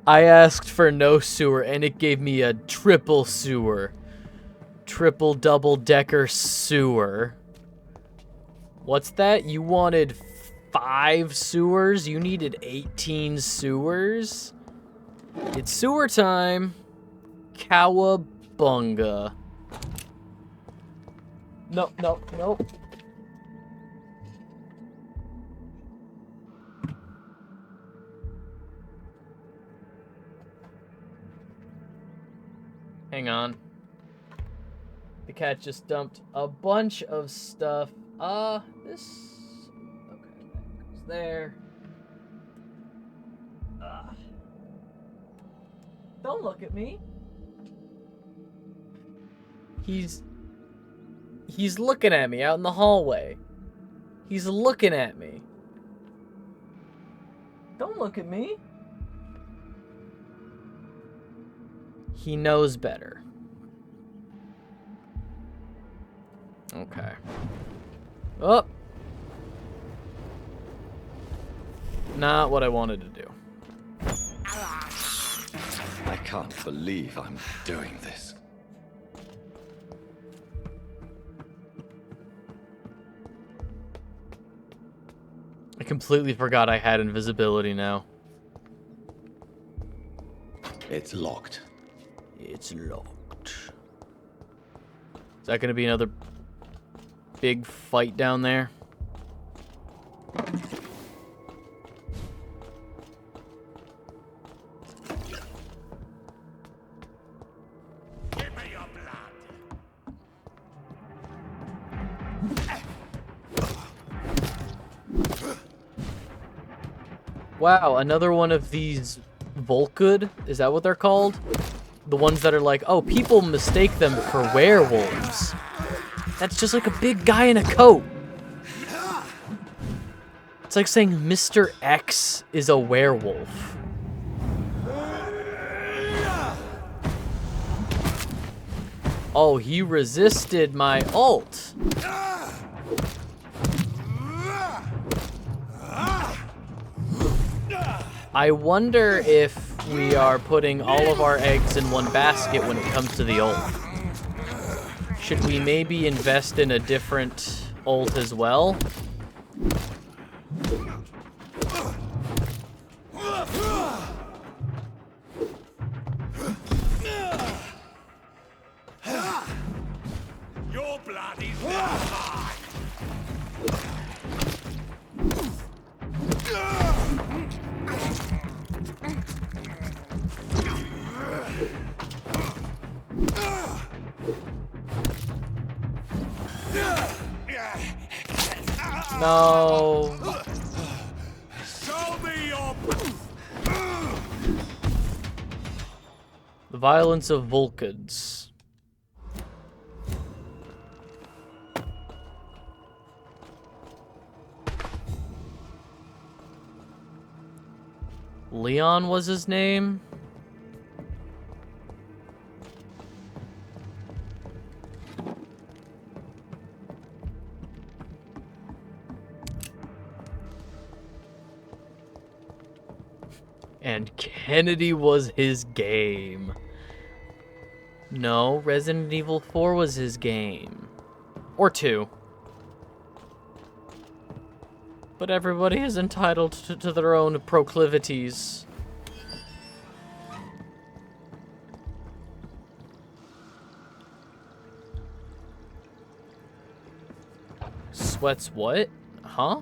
I asked for no sewer, and it gave me a triple sewer. Triple double-decker sewer. What's that? You wanted 5 sewers? You needed 18 sewers? It's sewer time. Cowabunga. No, no, no. Hang on. The cat just dumped a bunch of stuff. This... Okay, that goes there. Don't look at me. He's looking at me out in the hallway. He's looking at me. Don't look at me. He knows better. Okay. Oh. Not what I wanted to do. I can't believe I'm doing this. I completely forgot I had invisibility now. It's locked. It's locked. Is that gonna be another big fight down there? Wow, another one of these Volkud? Is that what they're called? The ones that are like, oh, people mistake them for werewolves. That's just like a big guy in a coat. It's like saying Mr. X is a werewolf. Oh, he resisted my ult. I wonder if we are putting all of our eggs in one basket when it comes to the ult. Should we maybe invest in a different ult as well? Your blood is mine. No. Show me your... The violence of Volkuds. Leon was his name? And Kennedy was his game. No, Resident Evil 4 was his game. Or 2. But everybody is entitled to their own proclivities. Sweats what? Huh?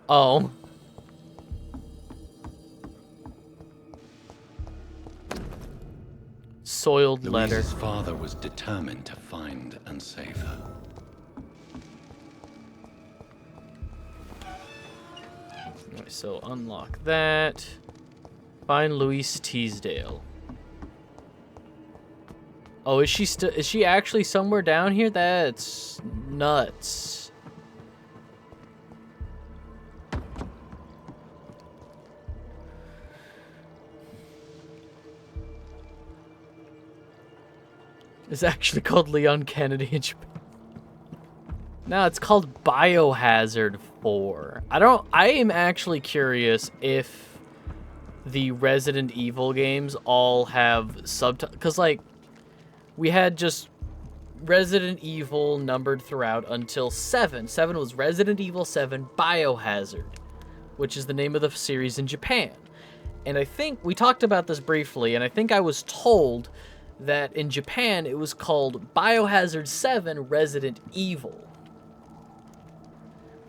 Oh. Soiled letter. Louise's father was determined to find and save her. So unlock that. Find Louise Teasdale. Oh, is she actually somewhere down here? That's nuts. is actually called Leon Kennedy in Japan. No, it's called Biohazard 4. I am actually curious if the Resident Evil games all have subtitles, because, like, we had just Resident Evil numbered throughout until 7. 7 was Resident Evil 7 Biohazard, which is the name of the series in Japan. And I think we talked about this briefly, and I think I was told that in Japan it was called Biohazard 7 Resident Evil.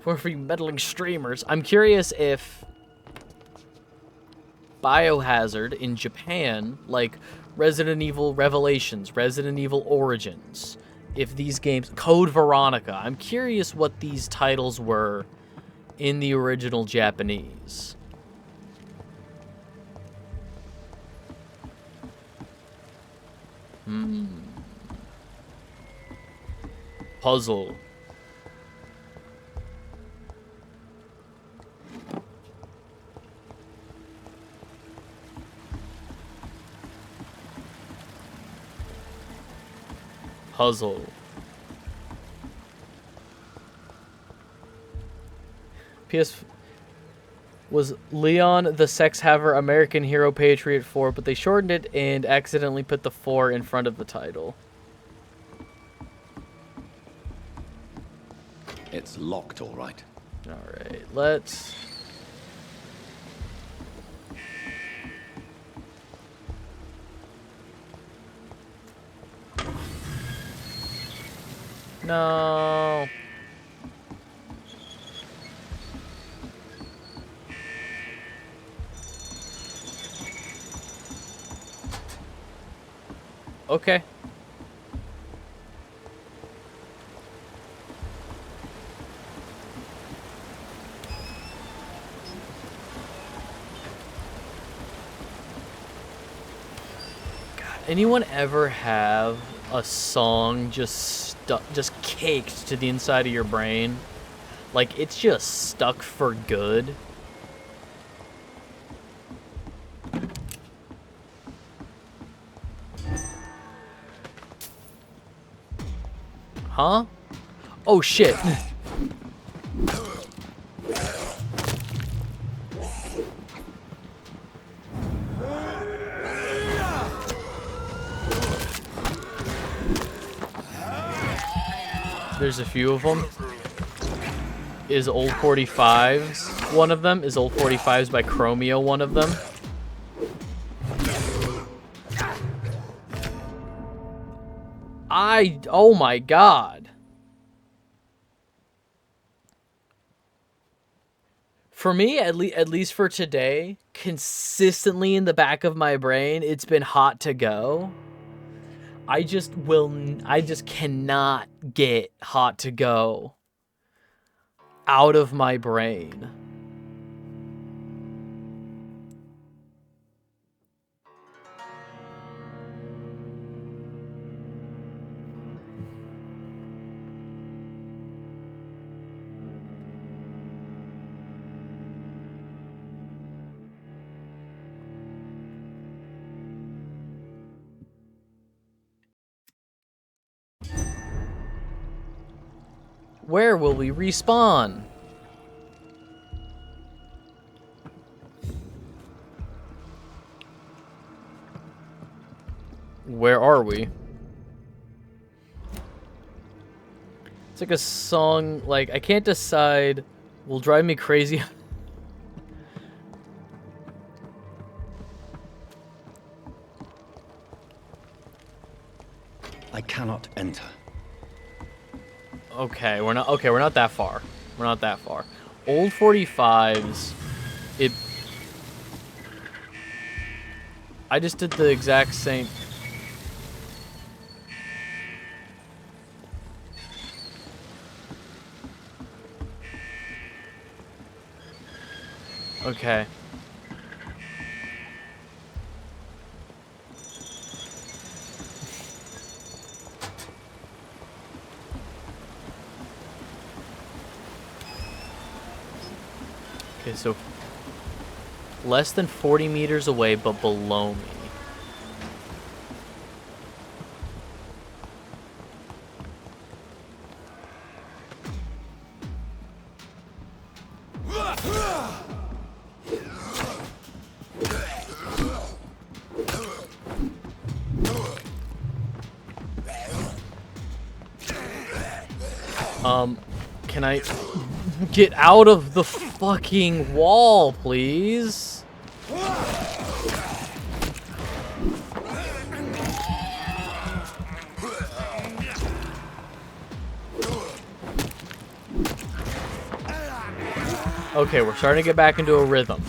For you meddling streamers, I'm curious if Biohazard in Japan, like Resident Evil Revelations, Resident Evil Origins, if these games, Code Veronica, I'm curious what these titles were in the original Japanese. Puzzle. Puzzle. PS was Leon the Sex Haver American Hero Patriot 4, but they shortened it and accidentally put the 4 in front of the title. It's locked, all right. All right, let's... No. Okay. God, anyone ever have a song just caked to the inside of your brain? Like, it's just stuck for good? Huh? Oh, shit. There's a few of them. Is Old 45s one of them? Is Old 45s by Chromeo one of them? Oh my god. For me, at least for today, consistently in the back of my brain, it's been Hot to Go. I just cannot get Hot to Go out of my brain. Where will we respawn? Where are we? It's like a song, like, I can't decide. Will drive me crazy. I cannot enter. Okay, we're not that far. We're not that far. Old 45s. I just did the exact same. Okay. Okay, so less than 40 meters away, but below me. Can I get out of the fucking wall, please? Okay, we're starting to get back into a rhythm.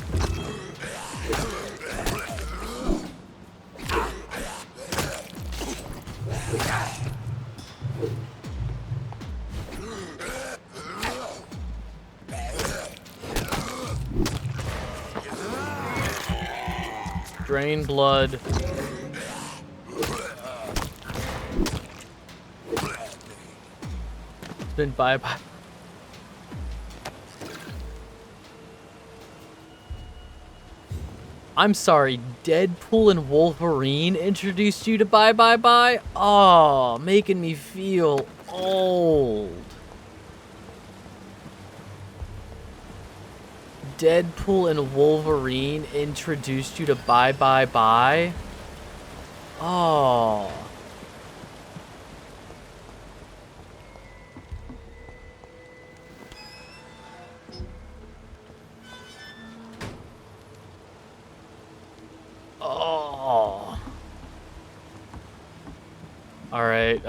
Drain blood. It's been bye-bye. I'm sorry, Deadpool and Wolverine introduced you to Bye Bye Bye? Oh, making me feel old. Deadpool and Wolverine introduced you to Bye Bye Bye? Oh. Oh. Alright,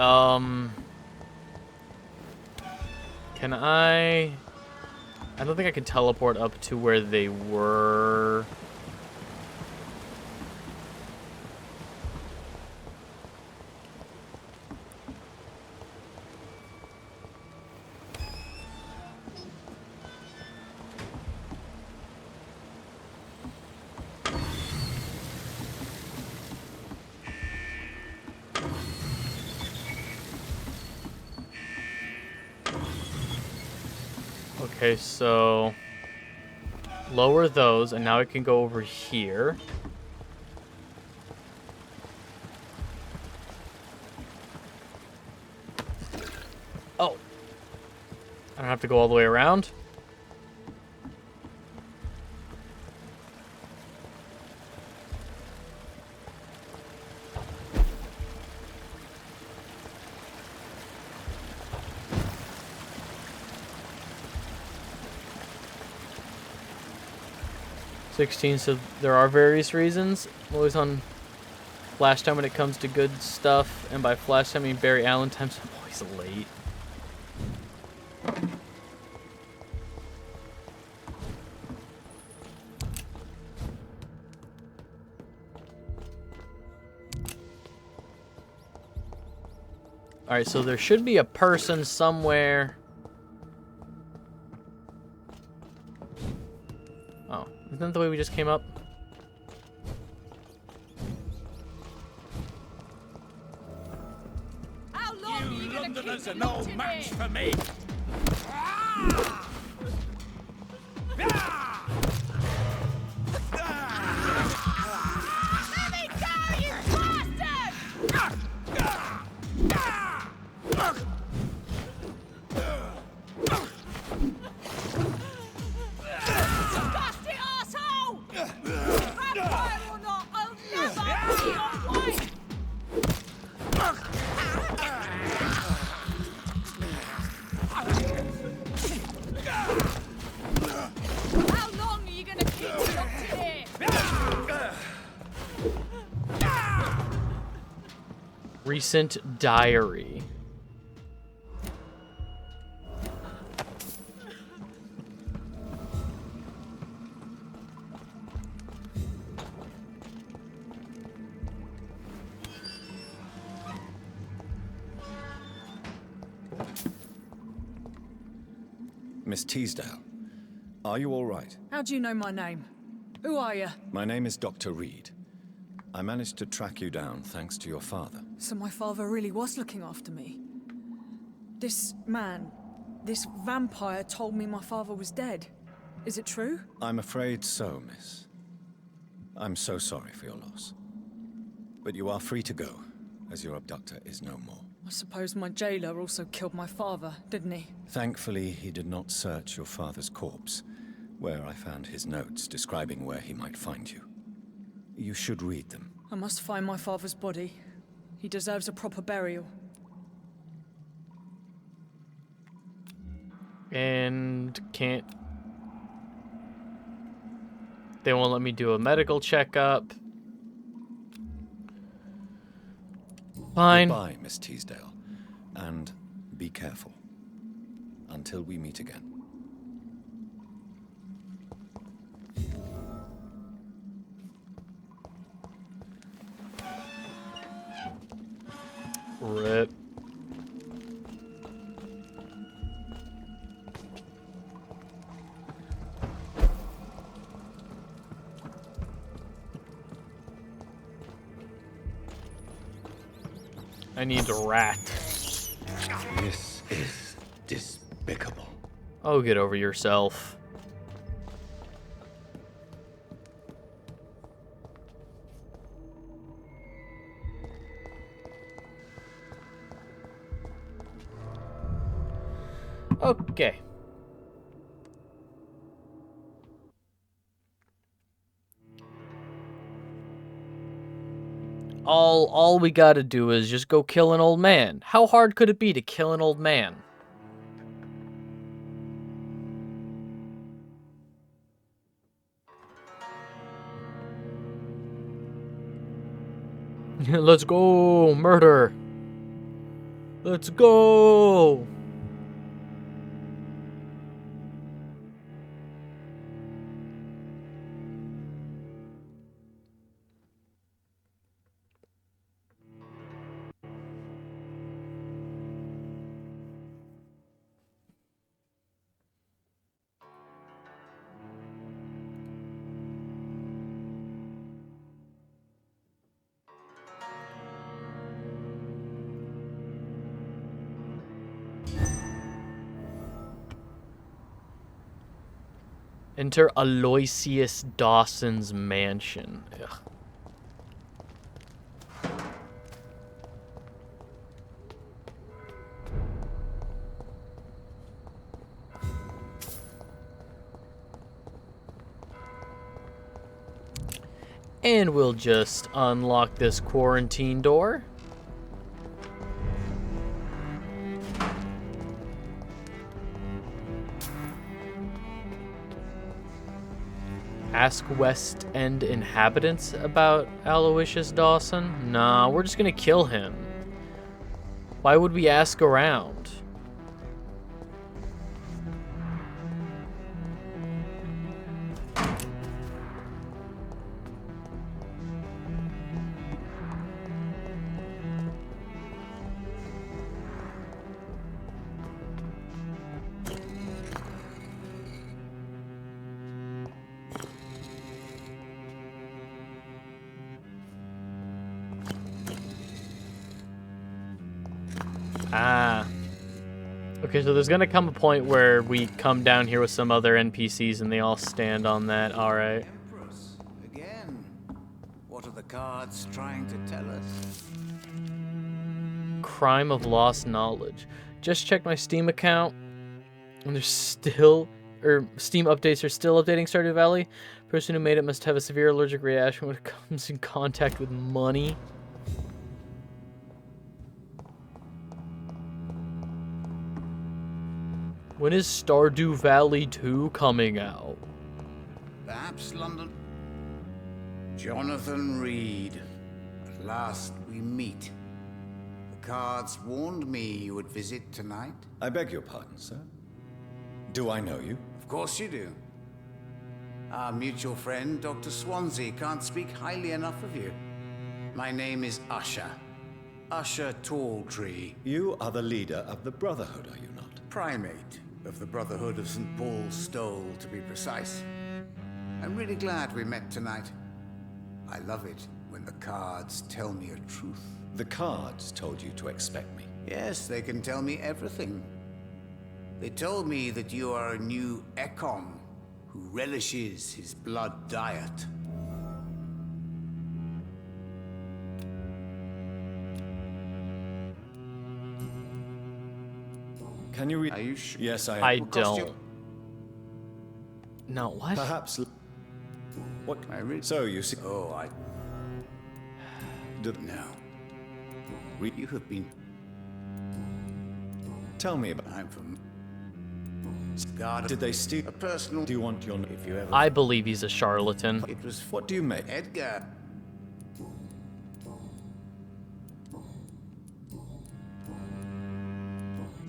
can I don't think I can teleport up to where they were. Okay, so lower those, and now I can go over here. Oh. I don't have to go all the way around. So there are various reasons. I'm always on flash time when it comes to good stuff, and by flash time I mean Barry Allen time, so I'm always late. Alright, so there should be a person somewhere. Oh, isn't that the way we just came up? How long are you Londoners gonna are keep no locked in match here? for me. Let me go, you bastard! Disgusting asshole! Vampire or not, I'll never be your wife! How long are you gonna keep me locked in here? Recent diary. Miss Teasdale, are you all right? How do you know my name? Who are you? My name is Dr. Reed. I managed to track you down thanks to your father. So my father really was looking after me. This man, this vampire told me my father was dead. Is it true? I'm afraid so, miss. I'm so sorry for your loss. But you are free to go, as your abductor is no more. I suppose my jailer also killed my father, didn't he? Thankfully, he did not search your father's corpse, where I found his notes describing where he might find you. You should read them. I must find my father's body. He deserves a proper burial. And can't... They won't let me do a medical checkup. Fine. Goodbye, Miss Teasdale. And be careful. Until we meet again. Rip. I need a rat. This is despicable. Oh, get over yourself. Okay. All we gotta do is just go kill an old man. How hard could it be to kill an old man? Let's go, murder. Let's go. Enter Aloysius Dawson's mansion. Ugh. And we'll just unlock this quarantine door. Ask West End inhabitants about Aloysius Dawson? Nah, we're just gonna kill him. Why would we ask around? Ah. Okay, so there's gonna come a point where we come down here with some other NPCs and they all stand on that. Alright. Empress, again. What are the cards trying to tell us? Crime of lost knowledge. Just checked my Steam account. And there's still... Steam updates are still updating Stardew Valley. Person who made it must have a severe allergic reaction when it comes in contact with money. When is Stardew Valley 2 coming out? Perhaps London. Jonathan Reed. At last we meet. The cards warned me you would visit tonight. I beg your pardon, sir. Do I know you? Of course you do. Our mutual friend, Dr. Swansea, can't speak highly enough of you. My name is Usher. Usher Talltree. You are the leader of the Brotherhood, are you not? Primate of the Brotherhood of St. Paul's Stole, to be precise. I'm really glad we met tonight. I love it when the cards tell me a truth. The cards told you to expect me. Yes, they can tell me everything. They told me that you are a new Ekon who relishes his blood diet. Can you read? Are you sure? Yes, I don't. No, what? Perhaps. What? I read. So you see. Oh, I. Did... No. You have been. Tell me about. I'm from. God, did they steal a personal? Do you want your? If you ever. I believe he's a charlatan. It was. What do you make, Edgar?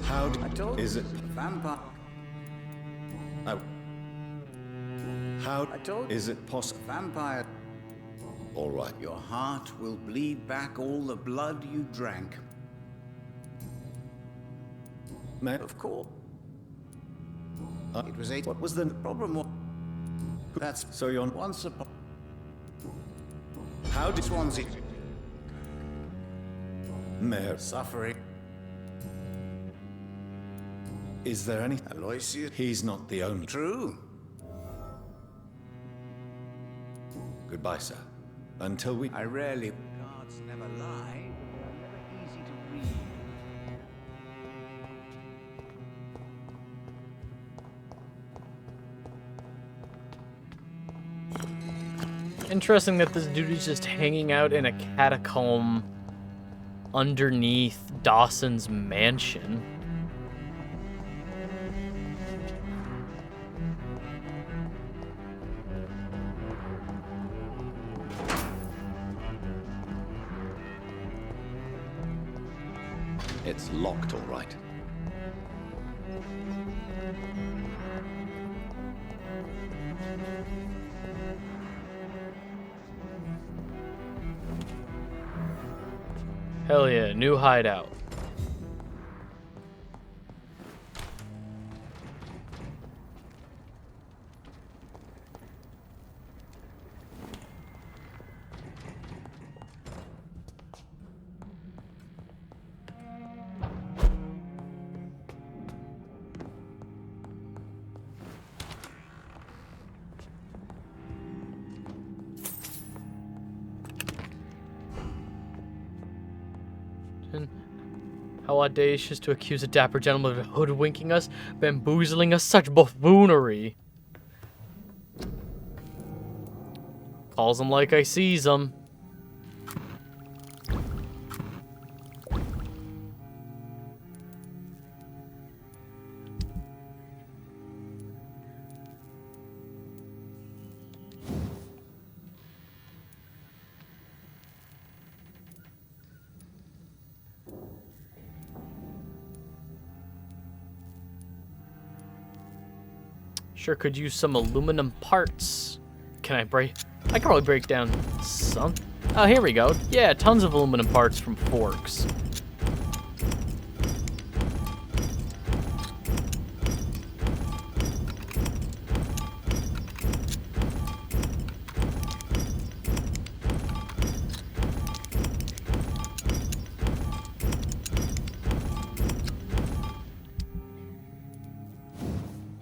How is it? Vampire. Oh. How is it possible? Vampire. All right. Your heart will bleed back all the blood you drank. Man. Of course. It was What was the problem? That's so you're once upon. How did Swansea? Mayor Suffering. Is there any? Aloysius. He's not the only. True. Goodbye, sir. Until we. I rarely. Cards never lie. They are never easy to read. Interesting that this dude is just hanging out in a catacomb underneath Dawson's mansion. It's locked, all right. Hell yeah, new hideout. How audacious to accuse a dapper gentleman of hoodwinking us, bamboozling us, such buffoonery. Calls him like I sees him. Sure could use some aluminum parts. Can I break? I can probably break down some. Oh, here we go. Yeah, tons of aluminum parts from forks.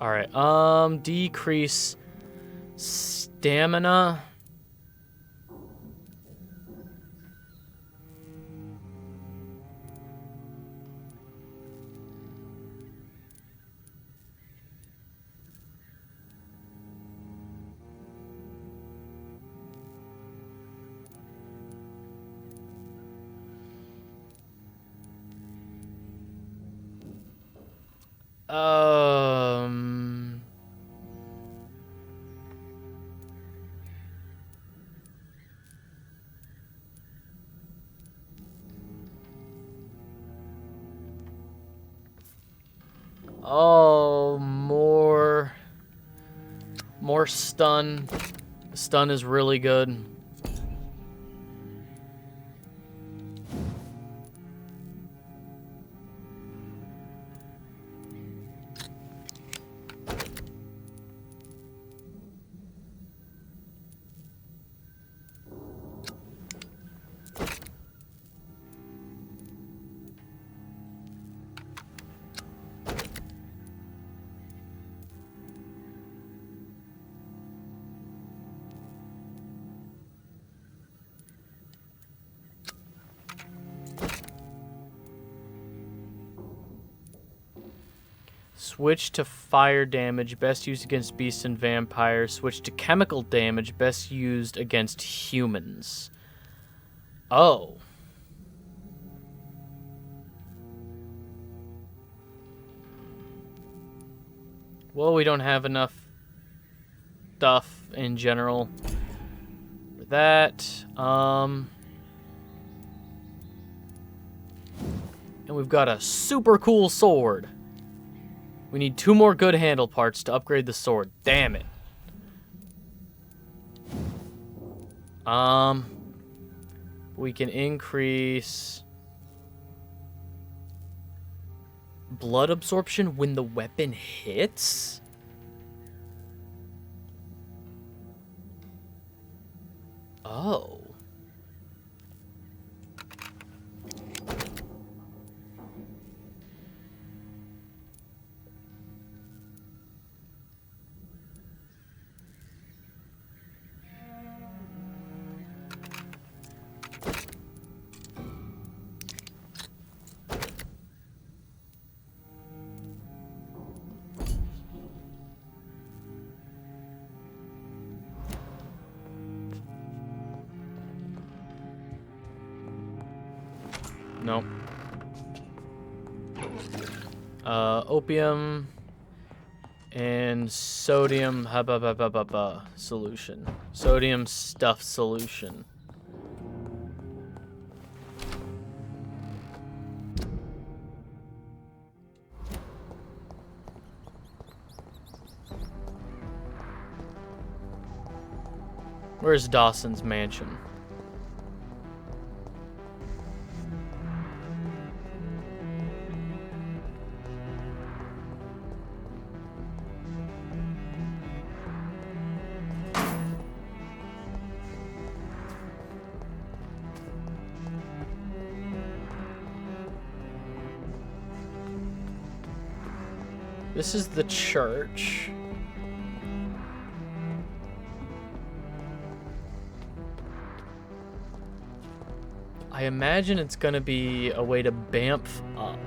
Alright, decrease stamina. Um... Oh, more stun. Stun is really good. Switch to fire damage, best used against beasts and vampires. Switch to chemical damage, best used against humans. Oh. Well, we don't have enough stuff in general for that. And we've got a super cool sword. We need 2 more good handle parts to upgrade the sword. Damn it. We can increase blood absorption when the weapon hits? Oh. Nope. Opium and sodium solution. Sodium stuff solution. Where's Dawson's mansion? This is the church. I imagine it's gonna be a way to bamf up.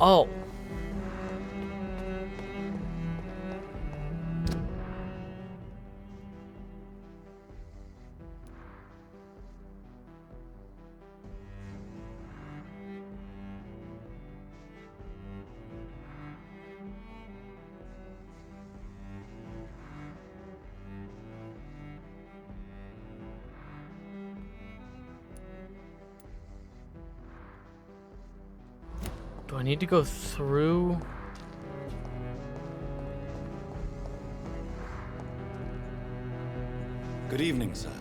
Oh. Do I need to go through? Good evening, sir.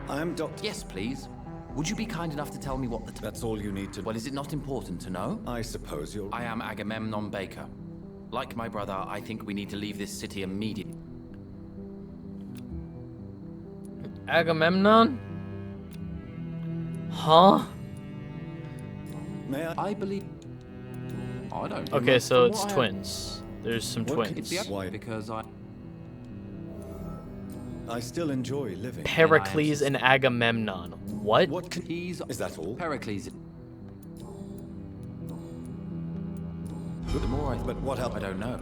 I am Dr. Yes, please. Would you be kind enough to tell me what the... That's all you need to... Well, is it not important to know? I suppose you're... I am Agamemnon Baker. Like my brother, I think we need to leave this city immediately. Agamemnon? Huh? May I? I believe... I don't... Okay, so it's twins. There's some twins. It's the... Because I still enjoy living. Pericles and Agamemnon. What? What can... He's... Is that all? Pericles... The more I... But what else? I don't know.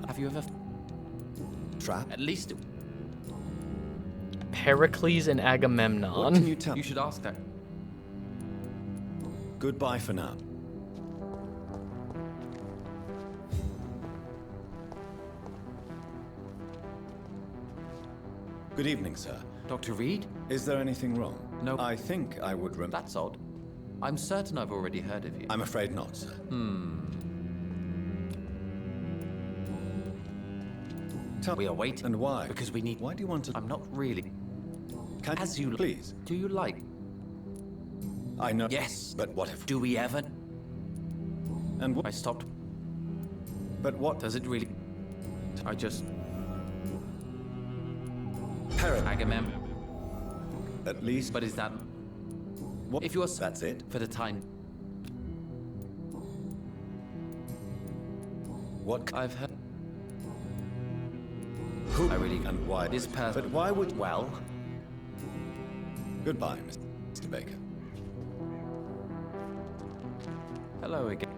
Have you ever... Trap? At least... Pericles and Agamemnon. What can you tell? You should ask that. Goodbye for now. Good evening, sir. Dr. Reed? Is there anything wrong? No. I think I would remember. That's odd. I'm certain I've already heard of you. I'm afraid not, sir. We are waiting. And why? Because we need... Why do you want to... I'm not really... Can As you... Please. Do you like... I know... Yes. But what if... Do we ever... And what... I stopped... But what... Does it really... I just... Agamemnon. At least... But is that... What? If you're... That's it? For the time... What... I've heard... Who? I really... And why? This person... But why would... Well... Goodbye, Mr. Mr. Baker. Hello again.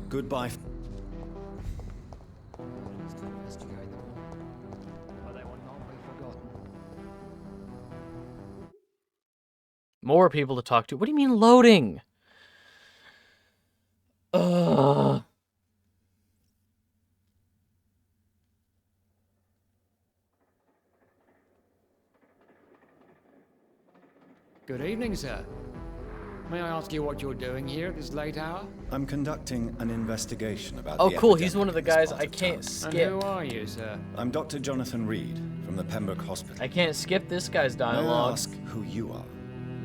Goodbye. More people to talk to. What do you mean loading? Ugh. Good evening, sir. May I ask you what you're doing here at this late hour? I'm conducting an investigation about Oh, the cool. He's epidemic one of the in this guys part I of can't town. skip. And who are you, sir? I'm Dr. Jonathan Reed from the Pembroke Hospital. I can't skip this guy's May I dialogue. ask who you are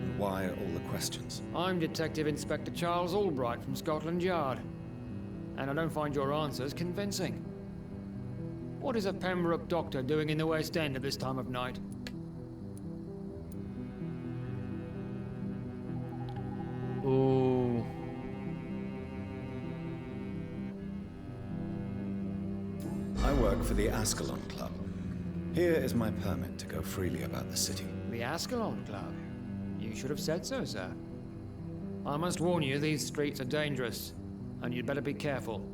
and why all the questions? I'm Detective Inspector Charles Albright from Scotland Yard. And I don't find your answers convincing. What is a Pembroke doctor doing in the West End at this time of night? Ooh. I work for the Ascalon Club. Here is my permit to go freely about the city. The Ascalon Club? You should have said so, sir. I must warn you, these streets are dangerous, and you'd better be careful.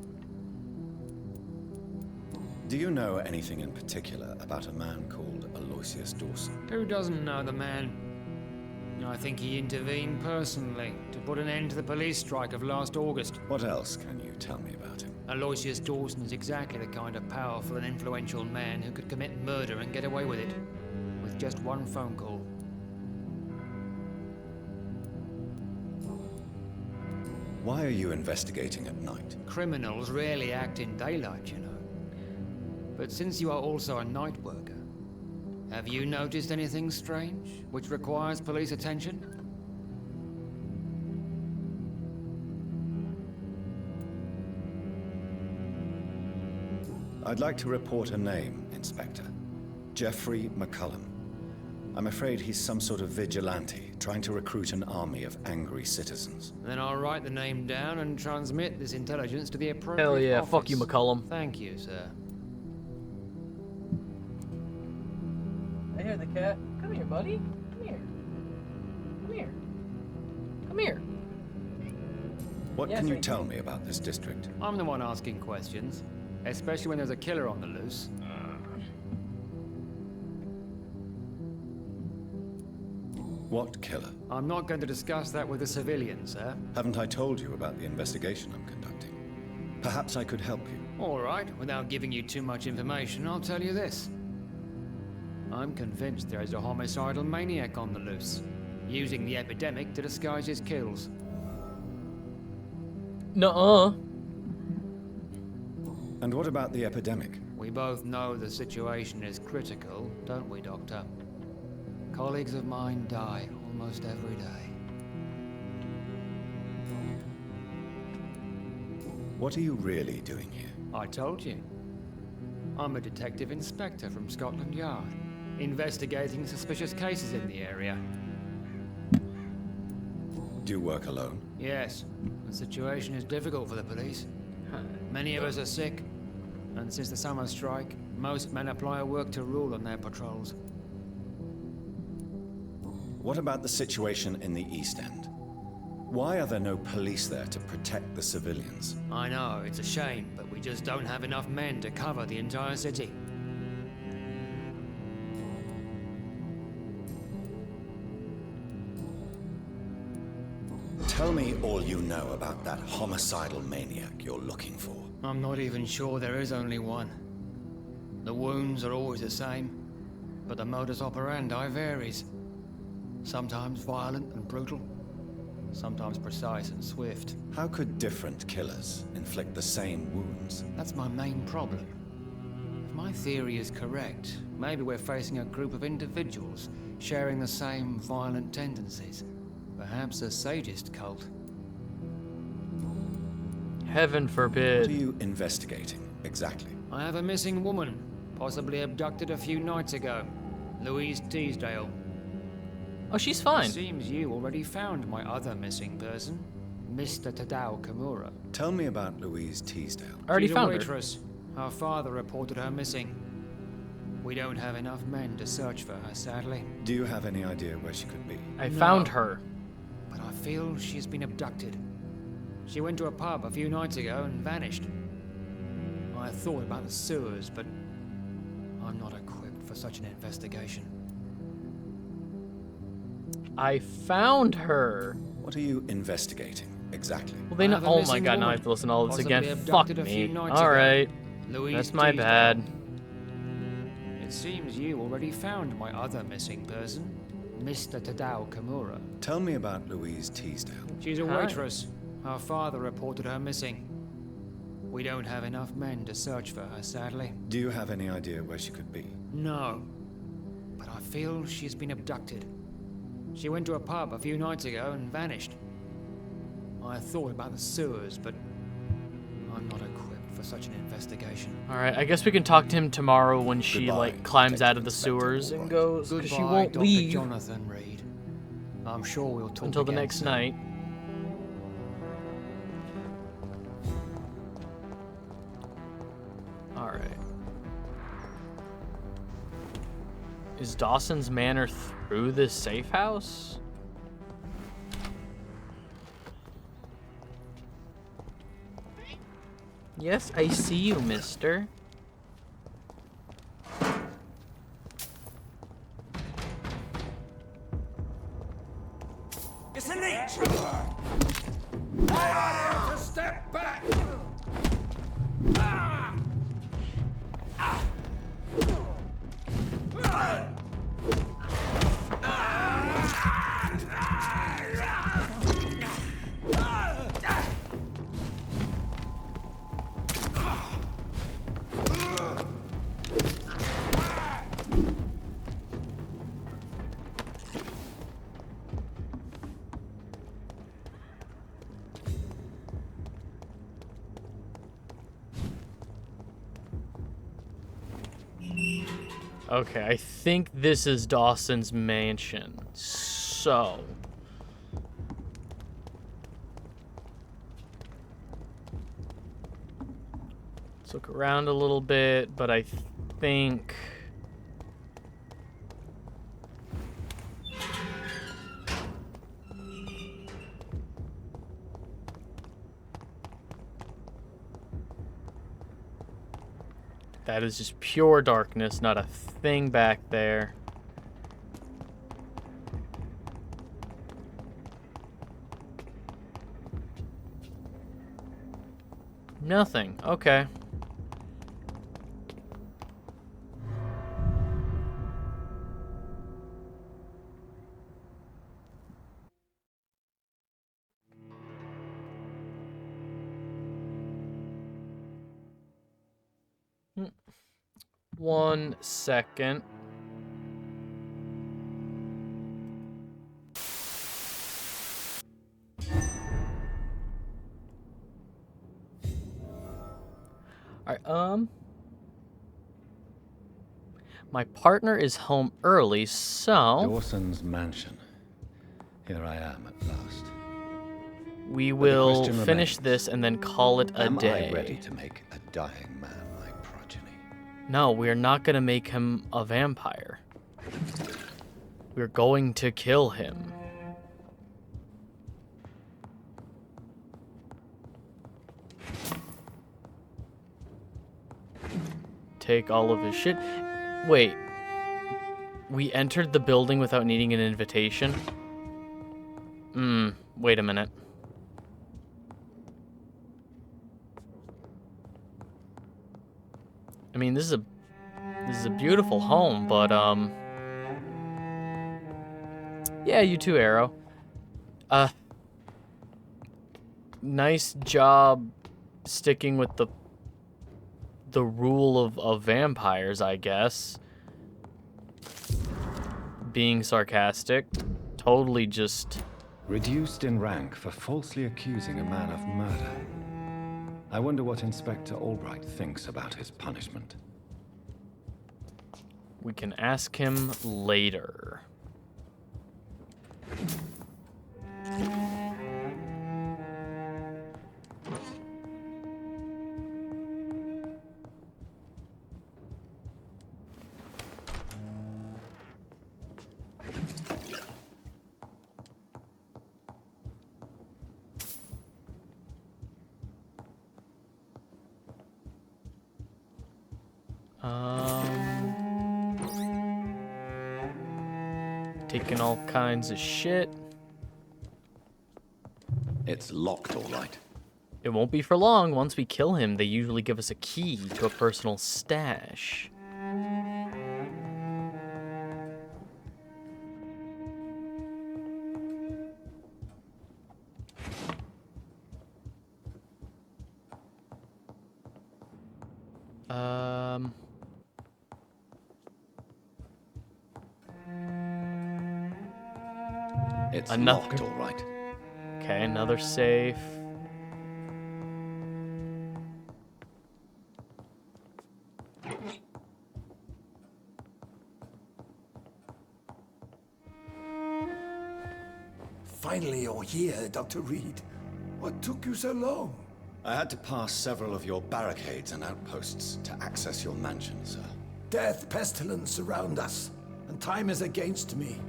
Do you know anything in particular about a man called Aloysius Dawson? Who doesn't know the man? I think he intervened personally to put an end to the police strike of last August. What else can you tell me about him? Aloysius Dawson is exactly the kind of powerful and influential man who could commit murder and get away with it, with just one phone call. Why are you investigating at night? Criminals rarely act in daylight, you know. But since you are also a night worker, have you noticed anything strange which requires police attention? I'd like to report a name, Inspector. Jeffrey McCullum. I'm afraid he's some sort of vigilante, trying to recruit an army of angry citizens. Then I'll write the name down and transmit this intelligence to the appropriate Hell yeah, office. fuck you, McCullum. Thank you, sir. I hear the cat. Come here, buddy. Come here. Come here. Come here. What can you tell me about this district? I'm the one asking questions, especially when there's a killer on the loose. What killer? I'm not going to discuss that with the civilians, sir. Haven't I told you about the investigation I'm conducting? Perhaps I could help you. All right, without giving you too much information, I'll tell you this. I'm convinced there is a homicidal maniac on the loose, using the epidemic to disguise his kills. Nuh-uh. And what about the epidemic? We both know the situation is critical, don't we, Doctor? Colleagues of mine die almost every day. What are you really doing here? I told you. I'm a detective inspector from Scotland Yard, investigating suspicious cases in the area. Do you work alone? Yes, the situation is difficult for the police. Many of us are sick, and since the summer strike, most men apply a work-to rule on their patrols. What about the situation in the East End? Why are there no police there to protect the civilians? I know, it's a shame, but we just don't have enough men to cover the entire city. Tell me all you know about that homicidal maniac you're looking for. I'm not even sure there is only one. The wounds are always the same, but the modus operandi varies. Sometimes violent and brutal, sometimes precise and swift. How could different killers inflict the same wounds? That's my main problem. If my theory is correct, maybe we're facing a group of individuals sharing the same violent tendencies. Perhaps a sadist cult. Heaven forbid. What are you investigating, exactly? I have a missing woman, possibly abducted a few nights ago. Louise Teasdale. Oh, she's fine. It seems you already found my other missing person, Mr. Tadao Kimura. Tell me about Louise Teasdale. I already She's found a her. waitress. Her father reported her missing. We don't have enough men to search for her, sadly. Do you have any idea where she could be? I found her. But I feel she's been abducted. She went to a pub a few nights ago and vanished. I thought about the sewers, but I'm not equipped for such an investigation. I found her. What are you investigating exactly? Well, they know. Oh my god, now I have to listen to all this again. Fuck me. Alright. That's my bad. It seems you already found my other missing person, Mr. Tadao Kimura. Tell me about Louise Teasdale. She's a waitress. Her father reported her missing. We don't have enough men to search for her, sadly. Do you have any idea where she could be? No. But I feel she's been abducted. She went to a pub a few nights ago and vanished. I thought about the sewers, but I'm not equipped for such an investigation. Alright, I guess we can talk to him tomorrow when she, like, climbs out of the sewers and goes, because she won't Dr. leave Jonathan Reed. I'm sure we'll talk until the again next soon. night. Alright. Is Dawson's Manor through this safe house? Yes, I see you, mister. It's an intruder! I have to step back! Ah! Ah! Ah! Okay, I think this is Dawson's mansion. So... let's look around a little bit, but I think... that is just pure darkness, not a thing back there. Nothing. Okay. One second. Alright, my partner is home early, so... Dawson's mansion. Here I am at last. we But the will question finish remains, this and then call it a am day. I ready to make a dying man my progeny? No, we're not gonna make him a vampire. We're going to kill him. Take all of his shit. Wait. We entered the building without needing an invitation? Wait a minute. I mean, this is a beautiful home, but yeah, you too, Arrow. Nice job sticking with the rule of vampires, I guess. Being sarcastic. Totally just... Reduced in rank for falsely accusing a man of murder. I wonder what Inspector Albright thinks about his punishment. We can ask him later. Breaking all kinds of shit. It's locked, all right. It won't be for long. Once we kill him, they usually give us a key to a personal stash. It's Another... locked, all right. Okay, another safe. Finally, you're here, Dr. Reed. What took you so long? I had to pass several of your barricades and outposts to access your mansion, sir. Death, pestilence surround us, and time is against me.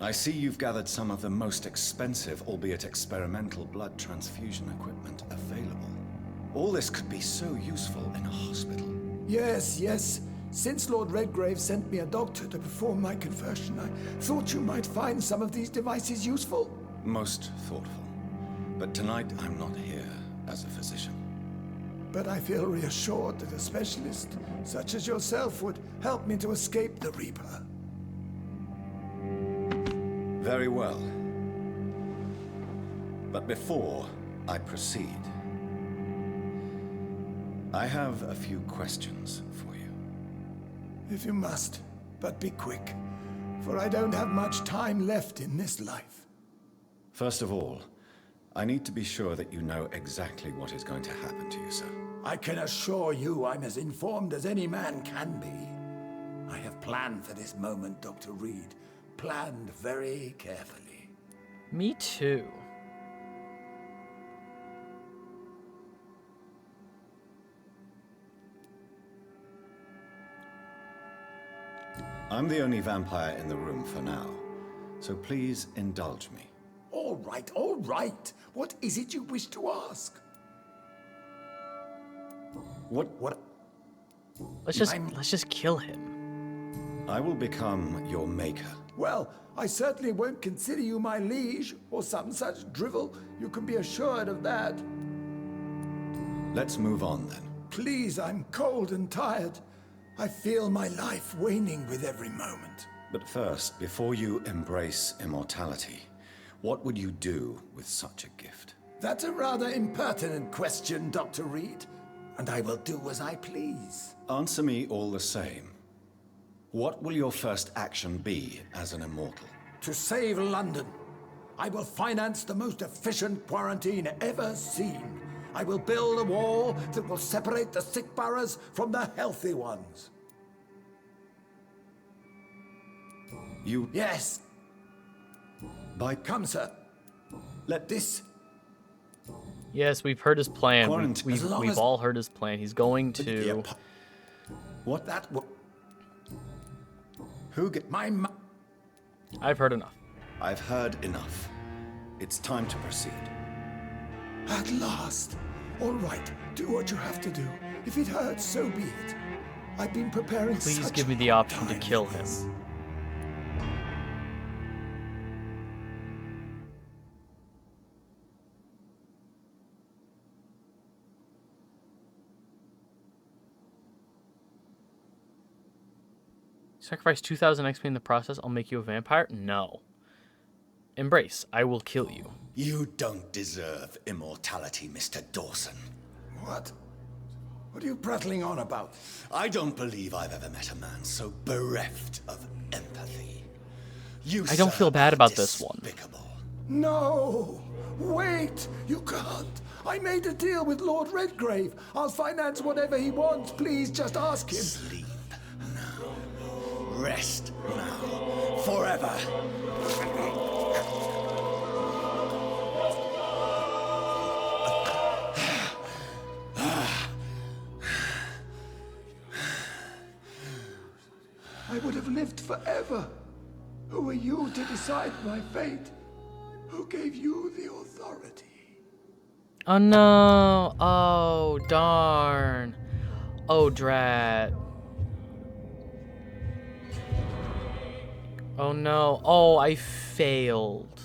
I see you've gathered some of the most expensive, albeit experimental, blood transfusion equipment available. All this could be so useful in a hospital. Yes, yes. Since Lord Redgrave sent me a doctor to perform my conversion, I thought you might find some of these devices useful. Most thoughtful. But tonight, I'm not here as a physician. But I feel reassured that a specialist such as yourself would help me to escape the Reaper. Very well. But before I proceed, I have a few questions for you. If you must, but be quick, for I don't have much time left in this life. First of all, I need to be sure that you know exactly what is going to happen to you, sir. I can assure you I'm as informed as any man can be. I have planned for this moment, Dr. Reed. Planned very carefully. Me too. I'm the only vampire in the room for now, so please indulge me. All right, all right. What is it you wish to ask? What? Let's just kill him. I will become your maker. Well, I certainly won't consider you my liege, or some such drivel. You can be assured of that. Let's move on, then. Please, I'm cold and tired. I feel my life waning with every moment. But first, before you embrace immortality, what would you do with such a gift? That's a rather impertinent question, Dr. Reed, and I will do as I please. Answer me all the same. What will your first action be as an immortal? To save London. I will finance the most efficient quarantine ever seen. I will build a wall that will separate the sick boroughs from the healthy ones. You... Yes. Come, sir. Let this... Yes, we've heard his plan. Quarantine. We've all heard his plan. He's going to... What? That will... Who get... I've heard enough. I've heard enough. It's time to proceed. At last. All right, do what you have to do. If it hurts, so be it. I've been preparing Please such give me the option to kill him. Sacrifice 2,000 XP in the process, I'll make you a vampire? No. Embrace, I will kill you. You don't deserve immortality, Mr. Dawson. What? What are you prattling on about? I don't believe I've ever met a man so bereft of empathy. I don't feel bad about this one. No! Wait! You can't! I made a deal with Lord Redgrave. I'll finance whatever he wants. Please, just ask him. Sleep now. Rest now. Forever. I would have lived forever. Who are you to decide my fate? Who gave you the authority? Oh no! Oh, darn. Oh, drat. Oh no. Oh, I failed.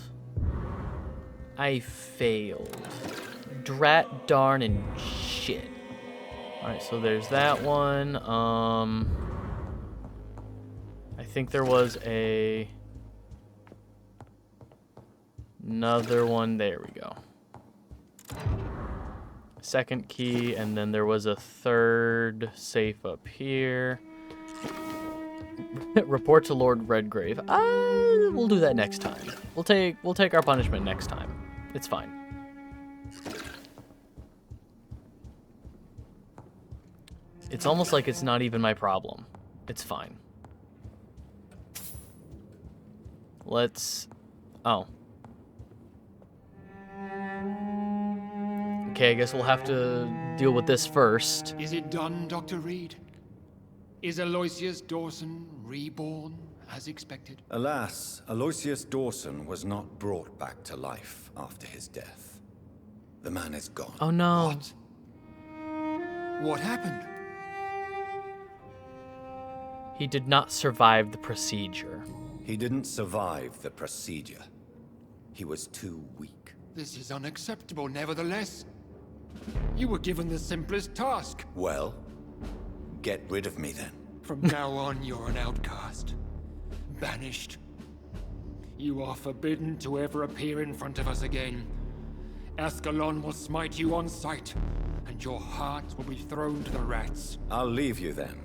I failed. Drat, darn, and shit. Alright, so there's that one. I think there was another one. There we go. Second key, and then there was a third safe up here. Report to Lord Redgrave. We'll do that next time. We'll take our punishment next time. It's fine. It's almost like it's not even my problem. It's fine. Let's... Oh. Okay, I guess we'll have to deal with this first. Is it done, Dr. Reed? Is Aloysius Dawson reborn as expected? Alas, Aloysius Dawson was not brought back to life after his death. The man is gone. Oh no. What happened? He did not survive the procedure. He didn't survive the procedure. He was too weak. This is unacceptable, nevertheless. You were given the simplest task. Well, get rid of me then. From now on, you're an outcast. Banished. You are forbidden to ever appear in front of us again. Ascalon will smite you on sight, and your heart will be thrown to the rats. I'll leave you then.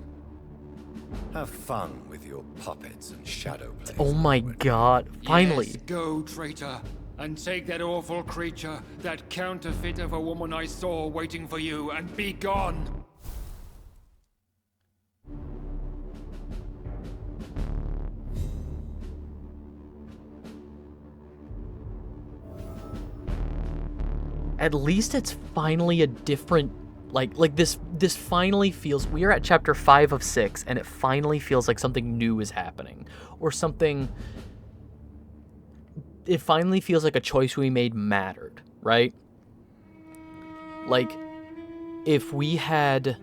Have fun with your puppets and shadow plays. Oh my god, finally. Yes, go, traitor, and take that awful creature, that counterfeit of a woman I saw waiting for you, and be gone! At least it's finally a different, like this finally feels, we are at chapter 5 of 6, and it finally feels like something new is happening. Or something, it finally feels like a choice we made mattered, right? Like, if we had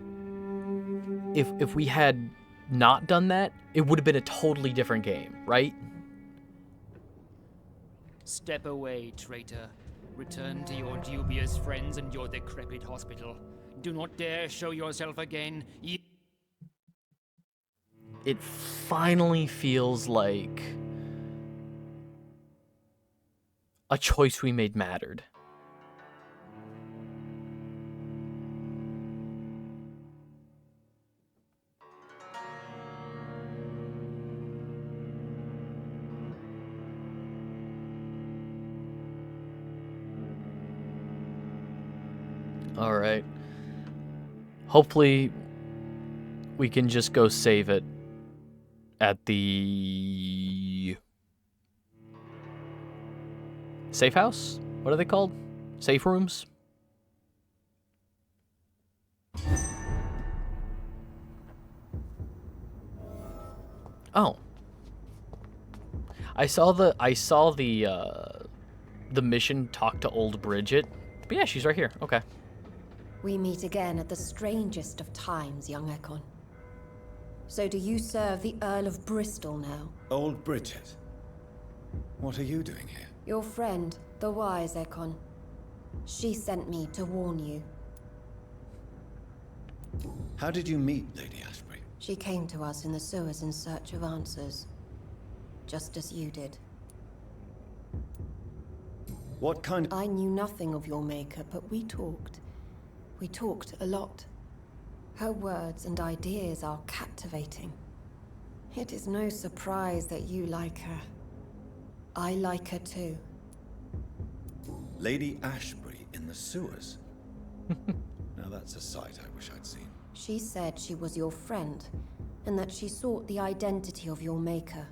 not done that, it would have been a totally different game, right? Step away, traitor. Return to your dubious friends and your decrepit hospital. Do not dare show yourself again. It finally feels like a choice we made mattered. All right. Hopefully, we can just go save it at the safe house? What are they called? Safe rooms? Oh. I saw the mission talk to old Bridget. But yeah, she's right here. Okay. We meet again at the strangest of times, young Ekon. So do you serve the Earl of Bristol now? Old Bridget. What are you doing here? Your friend, the wise Ekon. She sent me to warn you. How did you meet Lady Ashbury? She came to us in the sewers in search of answers. Just as you did. What kind of... I knew nothing of your maker, but we talked. We talked a lot. Her words and ideas are captivating. It is no surprise that you like her. I like her too. Lady Ashbury in the sewers? Now that's a sight I wish I'd seen. She said she was your friend, and that she sought the identity of your maker.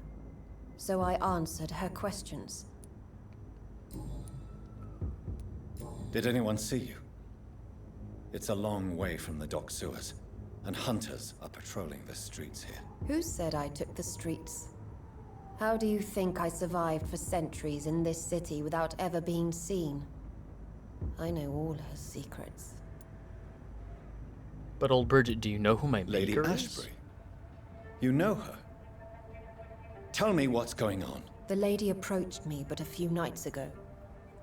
So I answered her questions. Did anyone see you? It's a long way from the dock sewers, and hunters are patrolling the streets here. Who said I took the streets? How do you think I survived for centuries in this city without ever being seen? I know all her secrets. But old Bridget, do you know who my Lady maker is? Ashbury. You know her? Tell me what's going on. The lady approached me but a few nights ago,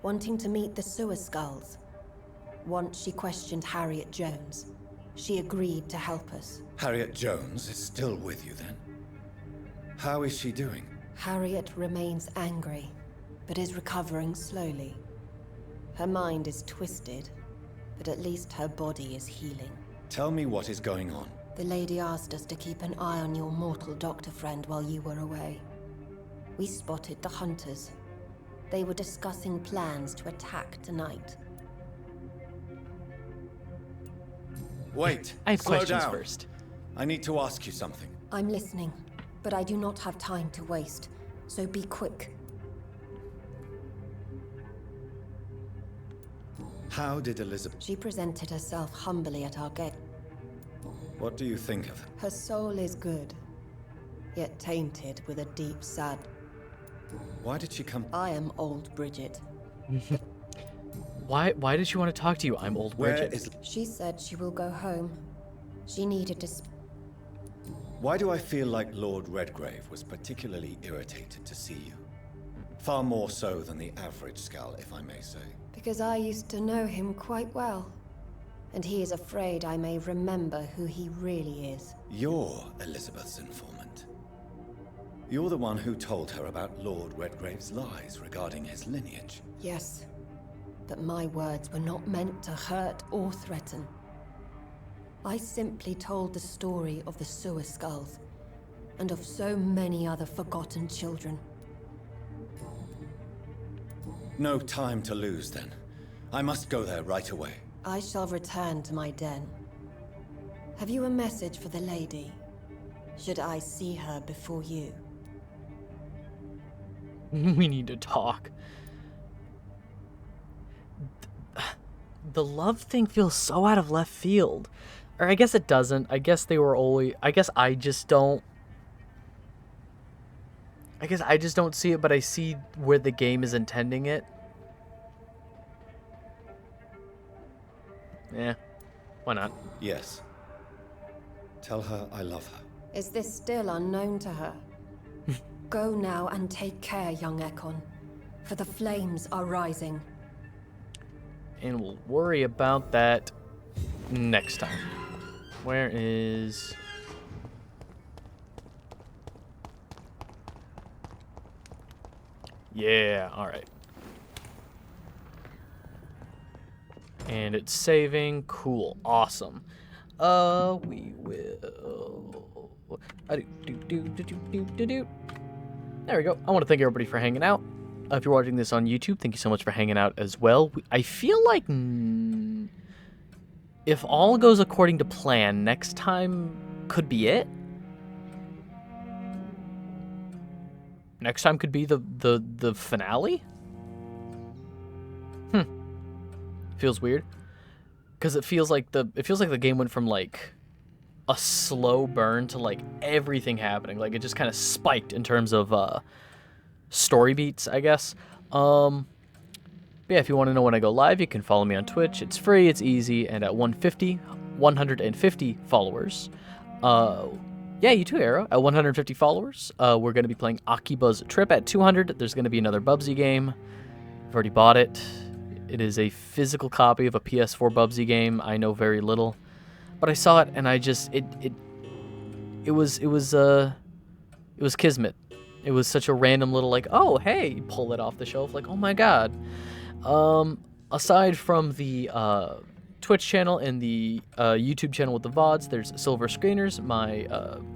wanting to meet the sewer skulls. Once she questioned Harriet Jones. She agreed to help us. Harriet Jones is still with you then? How is she doing? Harriet remains angry, but is recovering slowly. Her mind is twisted, but at least her body is healing. Tell me what is going on. The lady asked us to keep an eye on your mortal doctor friend while you were away. We spotted the hunters. They were discussing plans to attack tonight. Wait, I have slow questions down. first. I need to ask you something. I'm listening, but I do not have time to waste, so be quick. How did Elizabeth... She presented herself humbly at our gate. What do you think of her? Her soul is good, yet tainted with a deep sad. Why did she come... I am old Bridget. Why did she want to talk to you? I'm old Bridget. She said she will go home. She needed to... Why do I feel like Lord Redgrave was particularly irritated to see you? Far more so than the average Skull, if I may say. Because I used to know him quite well. And he is afraid I may remember who he really is. You're Elizabeth's informant. You're the one who told her about Lord Redgrave's lies regarding his lineage. Yes, but my words were not meant to hurt or threaten. I simply told the story of the sewer skulls, and of so many other forgotten children. No time to lose, then. I must go there right away. I shall return to my den. Have you a message for the lady? Should I see her before you? We need to talk. The love thing feels so out of left field. Or I guess it doesn't. I guess they were always... I guess I just don't see it, but I see where the game is intending it. Yeah, why not? Yes. Tell her I love her. Is this still unknown to her? Go now and take care, young Ekon, for the flames are rising. And we'll worry about that next time. Where is... Yeah, alright. And it's saving. Cool. Awesome. We will... There we go. I want to thank everybody for hanging out. If you're watching this on YouTube, thank you so much for hanging out as well. I feel like... if all goes according to plan, next time could be it. Next time could be the finale? Feels weird. Because it feels like the game went from like a slow burn to like everything happening. Like it just kind of spiked in terms of story beats, I guess. But yeah, if you want to know when I go live, you can follow me on Twitch. It's free, it's easy, and at 150 followers. Yeah, you too, Arrow. At 150 followers, we're going to be playing Akiba's Trip. At 200, there's going to be another Bubsy game. I've already bought it. It is a physical copy of a PS4 Bubsy game. I know very little, but I saw it and I just it was kismet. It was such a random little like, oh hey, you pull it off the shelf like, oh my god. Aside from the Twitch channel and the YouTube channel with the VODs, there's Silver Screeners, my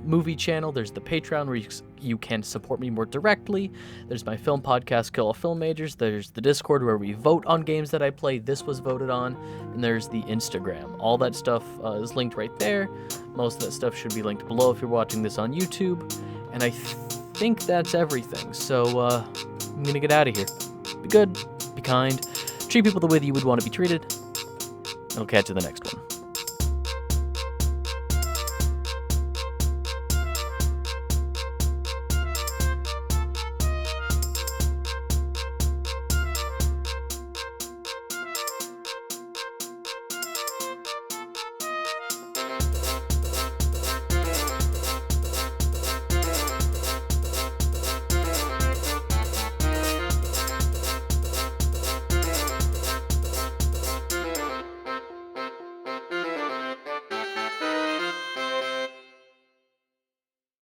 movie channel, there's the Patreon where you can support me more directly, there's my film podcast, Kill All Film Majors, there's the Discord where we vote on games that I play, this was voted on, and there's the Instagram. All that stuff is linked right there. Most of that stuff should be linked below if you're watching this on YouTube, and I think that's everything, so I'm gonna get out of here. Be good, be kind, treat people the way that you would want to be treated. I'll catch you in the next one.